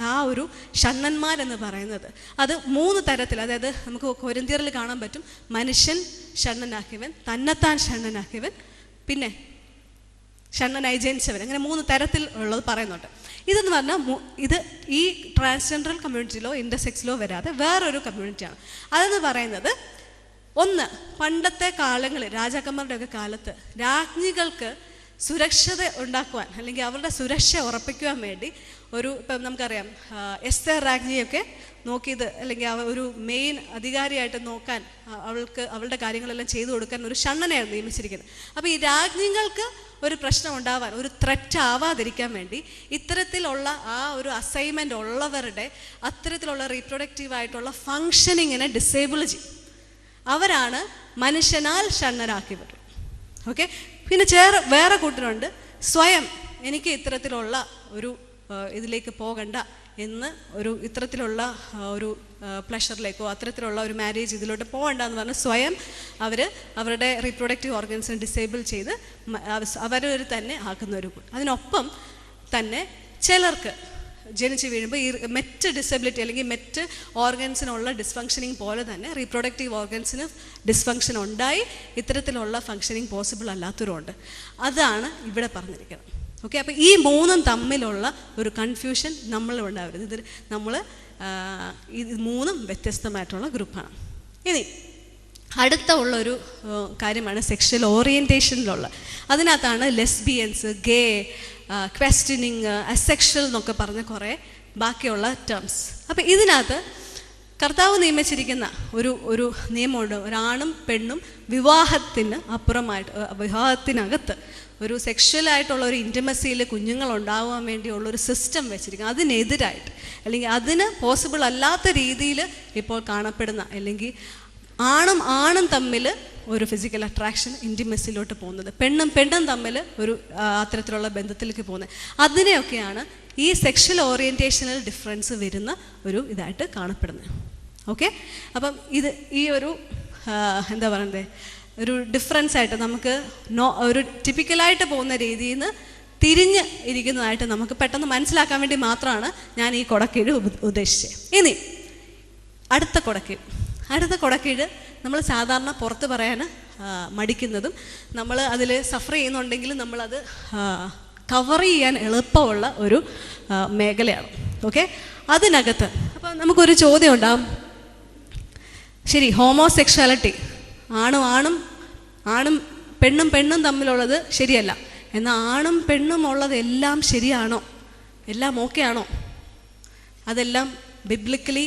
ആ ഒരു ഷണ്ണന്മാരെന്ന് പറയുന്നത് അത് 3 തരത്തിൽ, അതായത് നമുക്ക് കൊരിന്ത്യരിൽ കാണാൻ പറ്റും. മനുഷ്യൻ ഷണ്ണനാക്കിയവൻ, തന്നെത്താൻ ഷണ്ണനാക്കിയവൻ, പിന്നെ ഷണ്ണനായി ജനിച്ചവൻ, അങ്ങനെ 3 തരത്തിൽ ഉള്ളത് പറയുന്നുണ്ട്. ഇതെന്ന് പറഞ്ഞാൽ ഇത് ഈ ട്രാൻസ്ജെൻഡർ കമ്മ്യൂണിറ്റിയിലോ ഇൻ്റർസെക്സിലോ വരാതെ വേറൊരു കമ്മ്യൂണിറ്റിയാണ്. അതെന്ന് പറയുന്നത്, ഒന്ന്, പണ്ടത്തെ കാലങ്ങളിൽ രാജാക്കന്മാരുടെയൊക്കെ കാലത്ത് രാജ്ഞികൾക്ക് സുരക്ഷത ഉണ്ടാക്കുവാൻ അല്ലെങ്കിൽ അവരുടെ സുരക്ഷ ഉറപ്പിക്കുവാൻ വേണ്ടി ഇപ്പം നമുക്കറിയാം എസ്തേർ രാജ്ഞിയൊക്കെ നോക്കിയത്, അല്ലെങ്കിൽ ഒരു മെയിൻ അധികാരിയായിട്ട് നോക്കാൻ, അവളുടെ കാര്യങ്ങളെല്ലാം ചെയ്തു കൊടുക്കാൻ ഒരു ഷണ്ണനെയാണ് നിയമിച്ചിരിക്കുന്നത്. അപ്പോൾ ഈ രാജ്ഞികൾക്ക് ഒരു പ്രശ്നം ഉണ്ടാവാൻ, ഒരു ത്രെറ്റ് ആവാതിരിക്കാൻ വേണ്ടി ഇത്തരത്തിലുള്ള ആ ഒരു അസൈൻമെൻ്റ് ഉള്ളവരുടെ അത്തരത്തിലുള്ള റീപ്രൊഡക്റ്റീവായിട്ടുള്ള ഫങ്ഷനിങ്ങിനെ ഡിസേബിൾ ചെയ്യും. അവരാണ് മനുഷ്യനാൽ ഷണ്ണരാക്കിയവർ. ഓക്കെ, പിന്നെ വേറെ കൂട്ടരുണ്ട്, സ്വയം എനിക്ക് ഇത്തരത്തിലുള്ള ഒരു ഇതിലേക്ക് പോകണ്ട എന്ന്, ഇത്തരത്തിലുള്ള ഒരു പ്ലഷറിലേക്കോ അത്തരത്തിലുള്ള ഒരു മാരേജ് ഇതിലോട്ട് പോകണ്ട എന്ന് പറഞ്ഞ് സ്വയം അവരുടെ റീപ്രൊഡക്റ്റീവ് ഓർഗൻസിനെ ഡിസേബിൾ ചെയ്ത് അവർ തന്നെ ആക്കുന്നൊരു. അതിനൊപ്പം തന്നെ ചിലർക്ക് ജനിച്ച് വീഴുമ്പോൾ ഈ മെറ്റ് ഡിസബിലിറ്റി അല്ലെങ്കിൽ മെറ്റ് ഓർഗൻസിനുള്ള ഡിസ്ഫങ്ഷനിങ് പോലെ തന്നെ റീപ്രൊഡക്റ്റീവ് ഓർഗൻസിന് ഡിസ്ഫങ്ഷൻ ഉണ്ടായി ഇത്തരത്തിലുള്ള ഫങ്ഷനിങ് പോസിബിൾ അല്ലാത്തവരുണ്ട്. അതാണ് ഇവിടെ പറഞ്ഞിരിക്കുന്നത്. ഓക്കെ, അപ്പോൾ ഈ 3 തമ്മിലുള്ള ഒരു കൺഫ്യൂഷൻ നമ്മളുണ്ടാവരുത്. ഇത് ഇത് 3 വ്യത്യസ്തമായിട്ടുള്ള ഗ്രൂപ്പാണ്. ഇനി അടുത്ത ഉള്ളൊരു കാര്യമാണ് സെക്ഷൽ ഓറിയൻറ്റേഷനിലുള്ള. അതിനകത്താണ് ലെസ്ബിയൻസ്, ഗേ, ക്വസ്റ്റ്യനിങ്, അസെക്ഷൽ എന്നൊക്കെ പറഞ്ഞ കുറേ ബാക്കിയുള്ള ടേംസ്. അപ്പം ഇതിനകത്ത് കർത്താവ് നിയമിച്ചിരിക്കുന്ന ഒരു നിയമമുണ്ട്. ഒരാണും പെണ്ണും വിവാഹത്തിന് അപ്പുറമായിട്ട്, വിവാഹത്തിനകത്ത് ഒരു സെക്ഷലായിട്ടുള്ള ഒരു ഇൻറ്റിമസിയിൽ കുഞ്ഞുങ്ങൾ ഉണ്ടാവാൻ വേണ്ടിയുള്ളൊരു സിസ്റ്റം വെച്ചിരിക്കുന്നത്. അതിനെതിരായിട്ട് അല്ലെങ്കിൽ അതിന് പോസിബിൾ അല്ലാത്ത രീതിയിൽ ഇപ്പോൾ കാണപ്പെടുന്ന, അല്ലെങ്കിൽ ആണും തമ്മിൽ ഒരു ഫിസിക്കൽ അട്രാക്ഷൻ ഇൻറ്റിമസിയിലോട്ട് പോകുന്നത്, പെണ്ണും തമ്മിൽ ഒരു അത്തരത്തിലുള്ള ബന്ധത്തിലേക്ക് പോകുന്നത്, അതിനെയൊക്കെയാണ് ഈ സെക്ഷൽ ഓറിയൻറ്റേഷണൽ ഡിഫറൻസ് വരുന്ന ഒരു ഇതായിട്ട് കാണപ്പെടുന്നത്. ഓക്കെ, അപ്പം ഈ ഒരു എന്താ പറയുന്നത്, ഒരു ഡിഫറൻസ് ആയിട്ട് നമുക്ക് ഒരു ടിപ്പിക്കലായിട്ട് പോകുന്ന രീതിയിൽ നിന്ന് തിരിഞ്ഞ് ഇരിക്കുന്നതായിട്ട് നമുക്ക് പെട്ടെന്ന് മനസ്സിലാക്കാൻ വേണ്ടി മാത്രമാണ് ഞാൻ ഈ കൊടക്കീഴ് ഉദ്ദേശിച്ചത്. ഇനി അടുത്ത കൊടക്കീഴ് നമ്മൾ സാധാരണ പുറത്ത് പറയാൻ മടിക്കുന്നതും നമ്മൾ അതിൽ സഫർ ചെയ്യുന്നുണ്ടെങ്കിലും നമ്മളത് കവർ ചെയ്യാൻ എളുപ്പമുള്ള ഒരു മേഖലയാണ്. ഓക്കെ, അതിനകത്ത് അപ്പം നമുക്കൊരു ചോദ്യം ഉണ്ടാകും, ശരി, ഹോമോസെക്ഷാലിറ്റി, ആണും പെണ്ണും തമ്മിലുള്ളത് ശരിയല്ല, എന്നാൽ ആണും പെണ്ണും ഉള്ളത് എല്ലാം ശരിയാണോ, എല്ലാം ഓക്കെ ആണോ, അതെല്ലാം ബിബ്ലിക്കലി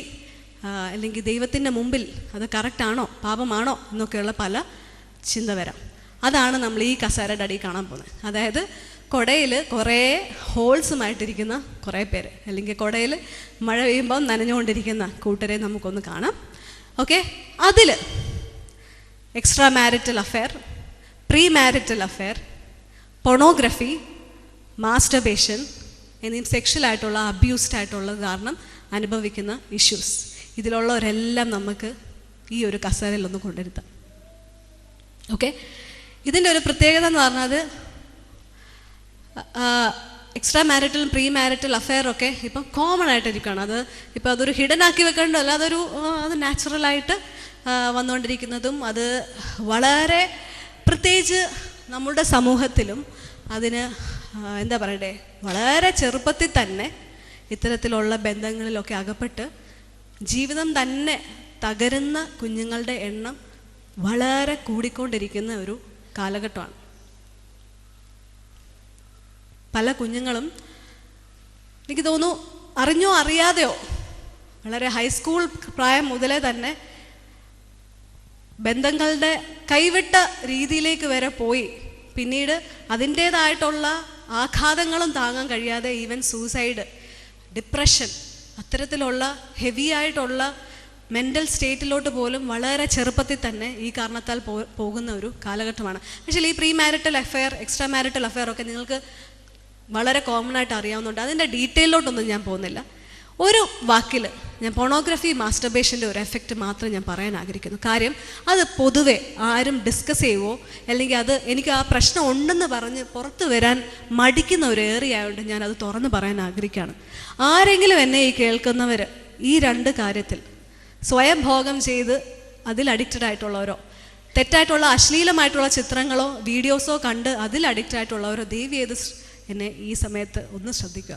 അല്ലെങ്കിൽ ദൈവത്തിൻ്റെ മുമ്പിൽ അത് കറക്റ്റാണോ, പാപമാണോ എന്നൊക്കെയുള്ള പല ചിന്ത വരാം. അതാണ് നമ്മൾ ഈ കസേരയുടെ അടിയിൽ കാണാൻ പോകുന്നത്. അതായത് കുടയിൽ കുറേ ഹോൾസുമായിട്ടിരിക്കുന്ന കുറേ പേര്, അല്ലെങ്കിൽ കുടയിൽ മഴ പെയ്യുമ്പോൾ നനഞ്ഞുകൊണ്ടിരിക്കുന്ന കൂട്ടരെ നമുക്കൊന്ന് കാണാം. ഓക്കെ, അതിൽ extra marital affair, pre marital affair, pornography, masturbation ഇനിയും സെക്ഷലായിട്ടുള്ള അബ്യൂസ്ഡ് ആയിട്ടുള്ളത് കാരണം അനുഭവിക്കുന്ന ഇഷ്യൂസ്. ഇതിലുള്ളവരെല്ലാം നമുക്ക് ഈ ഒരു കസേരയിലൊന്ന് കൊണ്ടിരുത്താം. ഓക്കെ, ഇതിൻ്റെ ഒരു പ്രത്യേകത എന്ന് പറഞ്ഞത് എക്സ്ട്രാ മാരിറ്റലും പ്രീ മാരിറ്റൽ അഫെയറൊക്കെ ഇപ്പം കോമൺ ആയിട്ടിരിക്കുകയാണ്. അത് ഇപ്പം അതൊരു ഹിഡൻ ആക്കി വെക്കേണ്ടതല്ല, അത് നാച്ചുറലായിട്ട് വന്നുകൊണ്ടിരിക്കുന്നതും അത് വളരെ പ്രത്യേകിച്ച് നമ്മളുടെ സമൂഹത്തിലും അതിന് എന്താ പറയണ്ടേ, വളരെ ചെറുപ്പത്തിൽ തന്നെ ഇത്തരത്തിലുള്ള ബന്ധങ്ങളിലൊക്കെ അകപ്പെട്ട് ജീവിതം തന്നെ തകരുന്ന കുഞ്ഞുങ്ങളുടെ എണ്ണം വളരെ കൂടിക്കൊണ്ടിരിക്കുന്ന ഒരു കാലഘട്ടമാണ്. പല കുഞ്ഞുങ്ങളും എനിക്ക് തോന്നുന്നു അറിഞ്ഞോ അറിയാതെയോ വളരെ ഹൈസ്കൂൾ പ്രായം മുതലേ തന്നെ ബന്ധങ്ങളുടെ കൈവിട്ട രീതിയിലേക്ക് വരെ പോയി പിന്നീട് അതിൻ്റേതായിട്ടുള്ള ആഘാതങ്ങളും താങ്ങാൻ കഴിയാതെ ഈവൻ സൂസൈഡ്, ഡിപ്രഷൻ, അത്തരത്തിലുള്ള ഹെവി ആയിട്ടുള്ള മെൻ്റൽ സ്റ്റേറ്റിലോട്ട് പോലും വളരെ ചെറുപ്പത്തിൽ തന്നെ ഈ കാരണത്താൽ പോകുന്ന ഒരു കാലഘട്ടമാണ്. പക്ഷേ ഈ pre marital affair, extra marital affair ഒക്കെ നിങ്ങൾക്ക് വളരെ കോമൺ ആയിട്ട് അറിയാവുന്നുണ്ട്. അതിൻ്റെ ഡീറ്റെയിലോട്ടൊന്നും ഞാൻ പോകുന്നില്ല. ഒരു വാക്കിൽ ഞാൻ പോണോഗ്രഫി, മാസ്റ്റർബേഷൻ്റെ ഒരു എഫക്റ്റ് മാത്രം ഞാൻ പറയാൻ ആഗ്രഹിക്കുന്നു. കാര്യം അത് പൊതുവെ ആരും ഡിസ്കസ് ചെയ്യുവോ അല്ലെങ്കിൽ അത് എനിക്ക് ആ പ്രശ്നം ഉണ്ടെന്ന് പറഞ്ഞ് പുറത്ത് വരാൻ മടിക്കുന്ന ഒരു ഏരിയ ആയതുകൊണ്ട് ഞാൻ അത് തുറന്ന് പറയാൻ ആഗ്രഹിക്കുകയാണ്. ആരെങ്കിലും എന്നെ ഈ കേൾക്കുന്നവർ ഈ രണ്ട് കാര്യത്തിൽ സ്വയം ഭോഗം ചെയ്ത് അതിൽ അഡിക്റ്റഡ് ആയിട്ടുള്ളവരോ തെറ്റായിട്ടുള്ള അശ്ലീലമായിട്ടുള്ള ചിത്രങ്ങളോ വീഡിയോസോ കണ്ട് അതിൽ അഡിക്റ്റ് ആയിട്ടുള്ളവരോ ദയവ് ചെയ്ത് എന്നെ ഈ സമയത്ത് ഒന്ന് ശ്രദ്ധിക്കുക.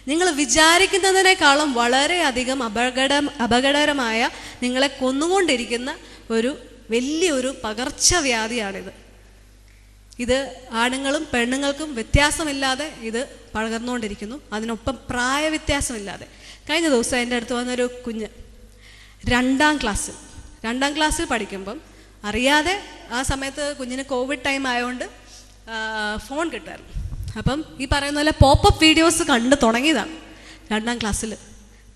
നിങ്ങൾ വിചാരിക്കുന്നതിനേക്കാളും വളരെയധികം അപകടകരമായ നിങ്ങളെ കൊന്നുകൊണ്ടിരിക്കുന്ന ഒരു വലിയൊരു പകർച്ചവ്യാധിയാണിത്. ഇത് ആണുങ്ങളും പെണ്ണുങ്ങൾക്കും വ്യത്യാസമില്ലാതെ ഇത് പകർന്നുകൊണ്ടിരിക്കുന്നു. അതിനൊപ്പം പ്രായവ്യത്യാസമില്ലാതെ. കഴിഞ്ഞ ദിവസം എൻ്റെ അടുത്ത് വന്നൊരു കുഞ്ഞ് രണ്ടാം ക്ലാസ്സിൽ പഠിക്കുമ്പം അറിയാതെ ആ സമയത്ത് കുഞ്ഞിന് കോവിഡ് ടൈം ആയതുകൊണ്ട് ഫോൺ കിട്ടുമായിരുന്നു. അപ്പം ഈ പറയുന്ന പോലെ പോപ്പപ്പ് വീഡിയോസ് കണ്ട് തുടങ്ങിയതാണ് രണ്ടാം ക്ലാസ്സിൽ.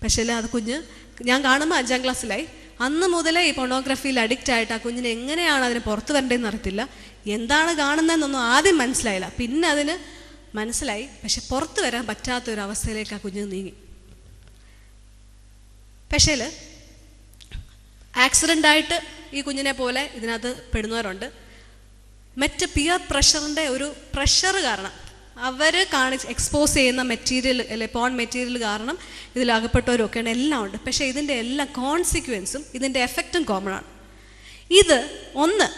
പക്ഷേ അത് കുഞ്ഞ് ഞാൻ കാണുമ്പോൾ 5ാം ക്ലാസ്സിലായി. അന്ന് മുതലേ ഈ പൊണോഗ്രഫിയിൽ അഡിക്റ്റ് ആയിട്ട് ആ കുഞ്ഞിന് എങ്ങനെയാണ് അതിന് പുറത്ത് വരേണ്ടതെന്ന് അറിയത്തില്ല, എന്താണ് കാണുന്നതെന്നൊന്നും ആദ്യം മനസ്സിലായില്ല, പിന്നെ അതിന് മനസ്സിലായി. പക്ഷെ പുറത്ത് വരാൻ പറ്റാത്തൊരവസ്ഥയിലേക്ക് ആ കുഞ്ഞ് നീങ്ങി. പക്ഷേ ആക്സിഡൻ്റായിട്ട് ഈ കുഞ്ഞിനെ പോലെ ഇതിനകത്ത് പെടുന്നവരുണ്ട്. മറ്റ് പിയർ പ്രഷറിൻ്റെ ഒരു പ്രഷർ കാരണം അവർ എക്സ്പോസ് ചെയ്യുന്ന മെറ്റീരിയൽ അല്ലെ പോൺ മെറ്റീരിയൽ കാരണം ഇതിലകപ്പെട്ടവരൊക്കെയാണ്, എല്ലാം ഉണ്ട്. പക്ഷേ ഇതിൻ്റെ എല്ലാ കോൺസിക്വൻസും ഇതിൻ്റെ എഫക്റ്റും കോമൺ ആണ്. ഇത് ഒന്ന്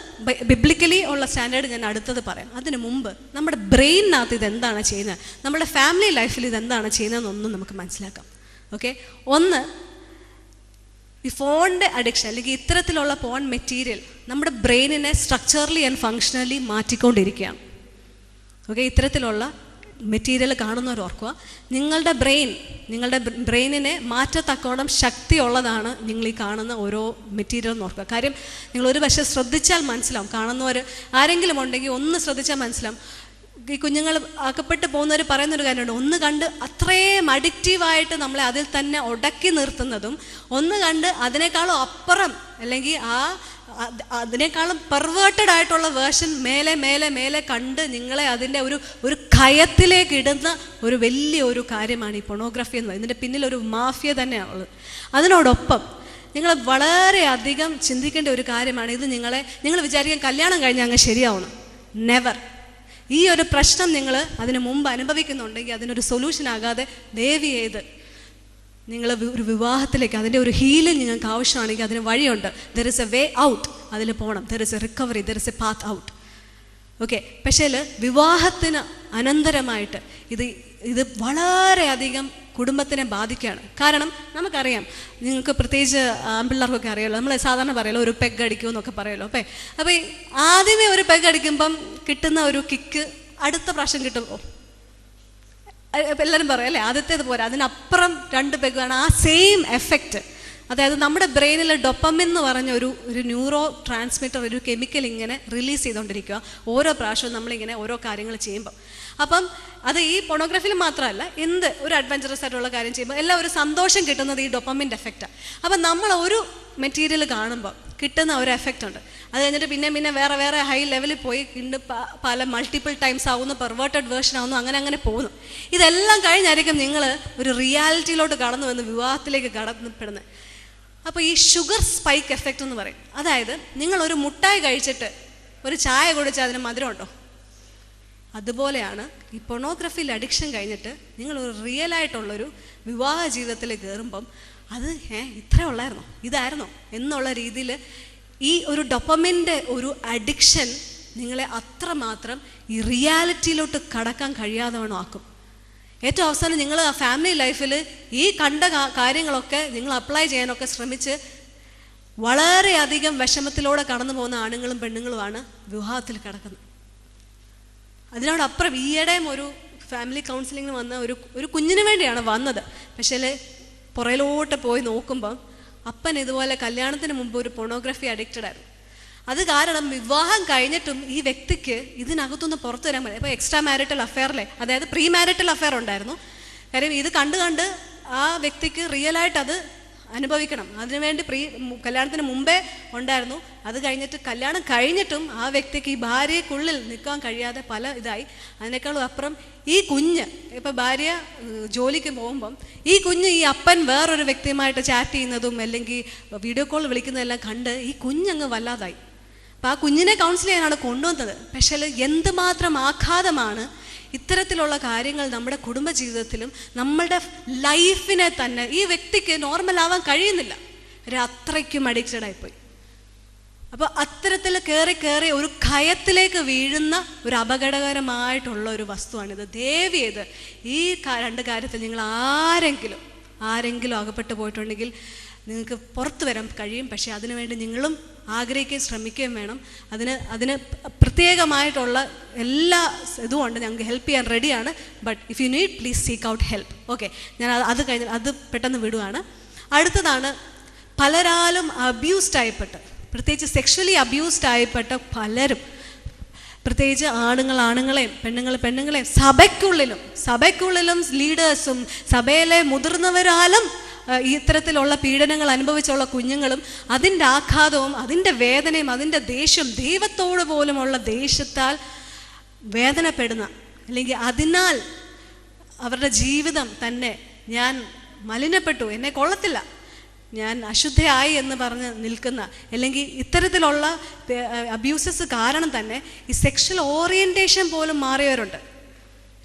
ബിബ്ലിക്കലി ഉള്ള സ്റ്റാൻഡേർഡ് ഞാൻ അടുത്തത് പറയാം. അതിന് മുമ്പ് നമ്മുടെ ബ്രെയിനിനകത്ത് ഇതെന്താണ് ചെയ്യുന്നത്, നമ്മുടെ ഫാമിലി ലൈഫിൽ ഇതെന്താണ് ചെയ്യുന്നതെന്നൊന്നും നമുക്ക് മനസ്സിലാക്കാം. ഓക്കെ, ഒന്ന് ഈ ഫോണിൻ്റെ അഡിക്ഷൻ അല്ലെങ്കിൽ ഇത്തരത്തിലുള്ള പോൺ മെറ്റീരിയൽ നമ്മുടെ ബ്രെയിനിനെ സ്ട്രക്ചറലി ആൻഡ് ഫങ്ഷണലി മാറ്റിക്കൊണ്ടിരിക്കുകയാണ്. ഓക്കെ, ഇത്തരത്തിലുള്ള മെറ്റീരിയൽ കാണുന്നവർ ഓർക്കുക, നിങ്ങളുടെ ബ്രെയിനിനെ മാറ്റത്തക്കോണം ശക്തിയുള്ളതാണ് നിങ്ങൾ ഈ കാണുന്ന ഓരോ മെറ്റീരിയൽ എന്ന് ഓർക്കുക. കാര്യം നിങ്ങൾ ഒരു പക്ഷേ ശ്രദ്ധിച്ചാൽ മനസ്സിലാവും, കാണുന്നവർ ആരെങ്കിലും ഉണ്ടെങ്കിൽ ഒന്ന് ശ്രദ്ധിച്ചാൽ മനസ്സിലാവും. ഈ കുഞ്ഞുങ്ങൾ അകപ്പെട്ട് പോകുന്നവർ പറയുന്നൊരു കാര്യമുണ്ട്, ഒന്ന് കണ്ട് അത്രയും അഡിക്റ്റീവായിട്ട് നമ്മളെ അതിൽ തന്നെ ഉടക്കി നിർത്തുന്നതും ഒന്ന് കണ്ട് അതിനേക്കാളും അപ്പുറം അല്ലെങ്കിൽ അതിനേക്കാളും പെർവേർട്ടഡ് ആയിട്ടുള്ള വേർഷൻ മേലെ കണ്ട് നിങ്ങളെ അതിൻ്റെ ഒരു കയത്തിലേക്ക് ഇടുന്ന ഒരു വലിയൊരു കാര്യമാണ് ഈ പൊണോഗ്രഫി എന്ന് പറയുന്നത്. ഇതിൻ്റെ പിന്നിലൊരു മാഫിയ തന്നെയാണുള്ളത്. അതിനോടൊപ്പം നിങ്ങൾ വളരെയധികം ചിന്തിക്കേണ്ട ഒരു കാര്യമാണ് ഇത്. നിങ്ങൾ വിചാരിക്കാൻ കല്യാണം കഴിഞ്ഞാൽ അങ്ങ് ശരിയാവണം. നെവർ. ഈ ഒരു പ്രശ്നം നിങ്ങൾ അതിന് മുമ്പ് അനുഭവിക്കുന്നുണ്ടെങ്കിൽ അതിനൊരു സൊല്യൂഷൻ ആകാതെ ദയവ് ചെയ്ത് നിങ്ങൾ ഒരു വിവാഹത്തിലേക്ക് അതിൻ്റെ ഒരു ഹീലിംഗ് നിങ്ങൾക്ക് ആവശ്യമാണെങ്കിൽ അതിന് വഴിയുണ്ട്. There is a way out. അതിൽ പോകണം. There is A recovery, there is A path out. Okay, പക്ഷേ വിവാഹത്തിന് അനന്തരമായിട്ട് ഇത് വളരെയധികം കുടുംബത്തിനെ ബാധിക്കുകയാണ്. കാരണം നമുക്കറിയാം, നിങ്ങൾക്ക് പ്രത്യേകിച്ച് ആൺപിള്ളേർക്കൊക്കെ അറിയാമല്ലോ, നമ്മൾ സാധാരണ പറയുമല്ലോ ഒരു പെഗ് അടിക്കുമെന്നൊക്കെ പറയുമല്ലോ. അപ്പോൾ ആദ്യമേ ഒരു പെഗ് അടിക്കുമ്പം കിട്ടുന്ന ഒരു കിക്ക് അടുത്ത പ്രാവശ്യം കിട്ടുമോ? എല്ലാവരും പറയും അല്ലേ, ആദ്യത്തേത് പോരാ, അതിനപ്പുറം 2 പെഗ്ഗാണ്. ആ സെയിം എഫക്റ്റ്, അതായത് നമ്മുടെ ബ്രെയിനിൽ ഡൊപ്പമിൻ എന്ന് പറഞ്ഞ ഒരു ന്യൂറോ ട്രാൻസ്മിറ്റർ, ഒരു കെമിക്കൽ ഇങ്ങനെ റിലീസ് ചെയ്തുകൊണ്ടിരിക്കുക ഓരോ പ്രാവശ്യവും നമ്മളിങ്ങനെ ഓരോ കാര്യങ്ങൾ ചെയ്യുമ്പോൾ. അപ്പം അത് ഈ പൊണോഗ്രഫിയിൽ മാത്രമല്ല, എന്ത് ഒരു അഡ്വഞ്ചറസ് ആയിട്ടുള്ള കാര്യം ചെയ്യുമ്പോൾ എല്ലാം ഒരു സന്തോഷം കിട്ടുന്നത് ഈ ഡൊപ്പമിൻ്റെ എഫക്റ്റാണ്. അപ്പം നമ്മൾ ഒരു മെറ്റീരിയൽ കാണുമ്പോൾ കിട്ടുന്ന ഒരു എഫക്റ്റ് ഉണ്ട്. അത് കഴിഞ്ഞിട്ട് പിന്നെ വേറെ വേറെ ഹൈ ലെവലിൽ പോയി പല മൾട്ടിപ്പിൾ ടൈംസ് ആവുന്നു, പെർവേർട്ടഡ് വേർഷൻ ആവുന്നു, അങ്ങനെ പോകുന്നു. ഇതെല്ലാം കഴിഞ്ഞായിരിക്കും നിങ്ങൾ ഒരു റിയാലിറ്റിയിലോട്ട് കടന്നു വന്ന് വിവാഹത്തിലേക്ക് കടന്നപ്പെടുന്നത്. അപ്പോൾ ഈ ഷുഗർ സ്പൈക്ക് എഫക്റ്റ് എന്ന് പറയും. അതായത് നിങ്ങളൊരു മുട്ടായി കഴിച്ചിട്ട് ഒരു ചായ കുടിച്ചാൽ അതിന് മധുരമുണ്ടോ? അതുപോലെയാണ് ഈ പൊർണോഗ്രഫിയിൽ അഡിക്ഷൻ കഴിഞ്ഞിട്ട് നിങ്ങളൊരു റിയലായിട്ടുള്ളൊരു വിവാഹ ജീവിതത്തിൽ കയറുമ്പം അത് ഇത്ര ഉള്ളായിരുന്നോ, ഇതായിരുന്നോ എന്നുള്ള രീതിയിൽ ഈ ഒരു ഡൊപ്പമിൻ്റെ ഒരു അഡിക്ഷൻ നിങ്ങളെ അത്രമാത്രം ഈ റിയാലിറ്റിയിലോട്ട് കടക്കാൻ കഴിയാതെ ആക്കും. ഏറ്റവും അവസാനം നിങ്ങൾ ആ ഫാമിലി ലൈഫിൽ ഈ കണ്ട കാര്യങ്ങളൊക്കെ നിങ്ങൾ അപ്ലൈ ചെയ്യാനൊക്കെ ശ്രമിച്ച് വളരെയധികം വിഷമത്തിലൂടെ കടന്നു പോകുന്ന ആണുങ്ങളും പെണ്ണുങ്ങളുമാണ് വിവാഹത്തിൽ കിടക്കുന്നത്. അതിനോടപ്പുറം ഈയിടെയും ഒരു ഫാമിലി കൗൺസിലിങ്ങിന് വന്ന ഒരു കുഞ്ഞിന് വേണ്ടിയാണ് വന്നത്. പക്ഷേ പുറയിലോട്ട് പോയി നോക്കുമ്പം അപ്പൻ ഇതുപോലെ കല്യാണത്തിന് മുമ്പ് ഒരു പൊർണോഗ്രഫി അഡിക്റ്റഡ് ആയിരുന്നു. അത് കാരണം വിവാഹം കഴിഞ്ഞിട്ടും ഈ വ്യക്തിക്ക് ഇതിനകത്തുനിന്ന് പുറത്തു വരാൻ പറ്റില്ല. ഇപ്പോൾ എക്സ്ട്രാ മാരിറ്റൽ അഫെയറിലെ, അതായത് പ്രീ മാരിറ്റൽ അഫെയർ ഉണ്ടായിരുന്നു. കാര്യം ഇത് കണ്ട് ആ വ്യക്തിക്ക് റിയലായിട്ട് അത് അനുഭവിക്കണം. അതിനുവേണ്ടി കല്യാണത്തിന് മുമ്പേ ഉണ്ടായിരുന്നു. അത് കഴിഞ്ഞിട്ട് കല്യാണം കഴിഞ്ഞിട്ടും ആ വ്യക്തിക്ക് ഈ ഭാര്യയ്ക്കുള്ളിൽ നിൽക്കാൻ കഴിയാതെ പല ഇതായി. അതിനേക്കാളും അപ്പുറം ഈ കുഞ്ഞ്, ഇപ്പം ഭാര്യ ജോലിക്ക് പോകുമ്പം ഈ കുഞ്ഞ് ഈ അപ്പൻ വേറൊരു വ്യക്തിയുമായിട്ട് ചാറ്റ് ചെയ്യുന്നതും അല്ലെങ്കിൽ വീഡിയോ കോൾ വിളിക്കുന്നതെല്ലാം കണ്ട് ഈ കുഞ്ഞങ്ങ് വല്ലാതായി. അപ്പം ആ കുഞ്ഞിനെ കൗൺസിൽ ചെയ്യാനാണ് കൊണ്ടുവന്നത്. പക്ഷേ എന്തുമാത്രം ആഘാതമാണ് ഇത്തരത്തിലുള്ള കാര്യങ്ങൾ നമ്മുടെ കുടുംബജീവിതത്തിലും നമ്മളുടെ ലൈഫിനെ തന്നെ ഈ വ്യക്തിക്ക് നോർമലാവാൻ കഴിയുന്നില്ല. അത്രയ്ക്കും അഡിക്റ്റഡ് ആയിപ്പോയി. അപ്പോൾ അത്തരത്തിൽ കയറി ഒരു ഭയത്തിലേക്ക് വീഴുന്ന ഒരു അപകടകരമായിട്ടുള്ള ഒരു വസ്തുവാണിത്. ദയവേത് ഈ രണ്ട് കാര്യത്തിൽ നിങ്ങൾ ആരെങ്കിലും അകപ്പെട്ടു പോയിട്ടുണ്ടെങ്കിൽ നിങ്ങൾക്ക് പുറത്തു വരാൻ കഴിയും. പക്ഷേ അതിനുവേണ്ടി നിങ്ങളും ആഗ്രഹിക്കുകയും ശ്രമിക്കുകയും വേണം. അതിന് പ്രത്യേകമായിട്ടുള്ള എല്ലാ ഇതുമുണ്ട്. ഞങ്ങൾക്ക് ഹെൽപ്പ് ചെയ്യാൻ റെഡിയാണ്. But if you need please seek out help. Okay, ഞാൻ അത് കഴിഞ്ഞ് അത് പെട്ടെന്ന് വിടുവാണ്. അടുത്തതാണ് പലരാലും അബ്യൂസ്ഡ് ആയിപ്പെട്ട്, പ്രത്യേകിച്ച് സെക്ഷലി അബ്യൂസ്ഡ് ആയിപ്പെട്ട പലരും, പ്രത്യേകിച്ച് ആണുങ്ങളെയും പെണ്ണുങ്ങളെയും സഭയ്ക്കുള്ളിലും ലീഡേഴ്സും സഭയിലെ മുതിർന്നവരാലും ഇത്തരത്തിലുള്ള പീഡനങ്ങൾ അനുഭവിച്ചുള്ള കുഞ്ഞുങ്ങളും അതിൻ്റെ ആഘാതവും അതിൻ്റെ വേദനയും അതിൻ്റെ ദേഷ്യം, ദൈവത്തോട് പോലുമുള്ള ദേഷ്യത്താൽ വേദനപ്പെടുന്ന, അല്ലെങ്കിൽ അതിനാൽ അവരുടെ ജീവിതം തന്നെ ഞാൻ മലിനപ്പെട്ടു, എന്നെ കൊള്ളത്തില്ല, ഞാൻ അശുദ്ധയായി എന്ന് പറഞ്ഞ് നിൽക്കുന്ന, അല്ലെങ്കിൽ ഇത്തരത്തിലുള്ള അബ്യൂസസ് കാരണം തന്നെ ഈ സെക്ഷൽ ഓറിയൻറ്റേഷൻ പോലും മാറിയവരുണ്ട്.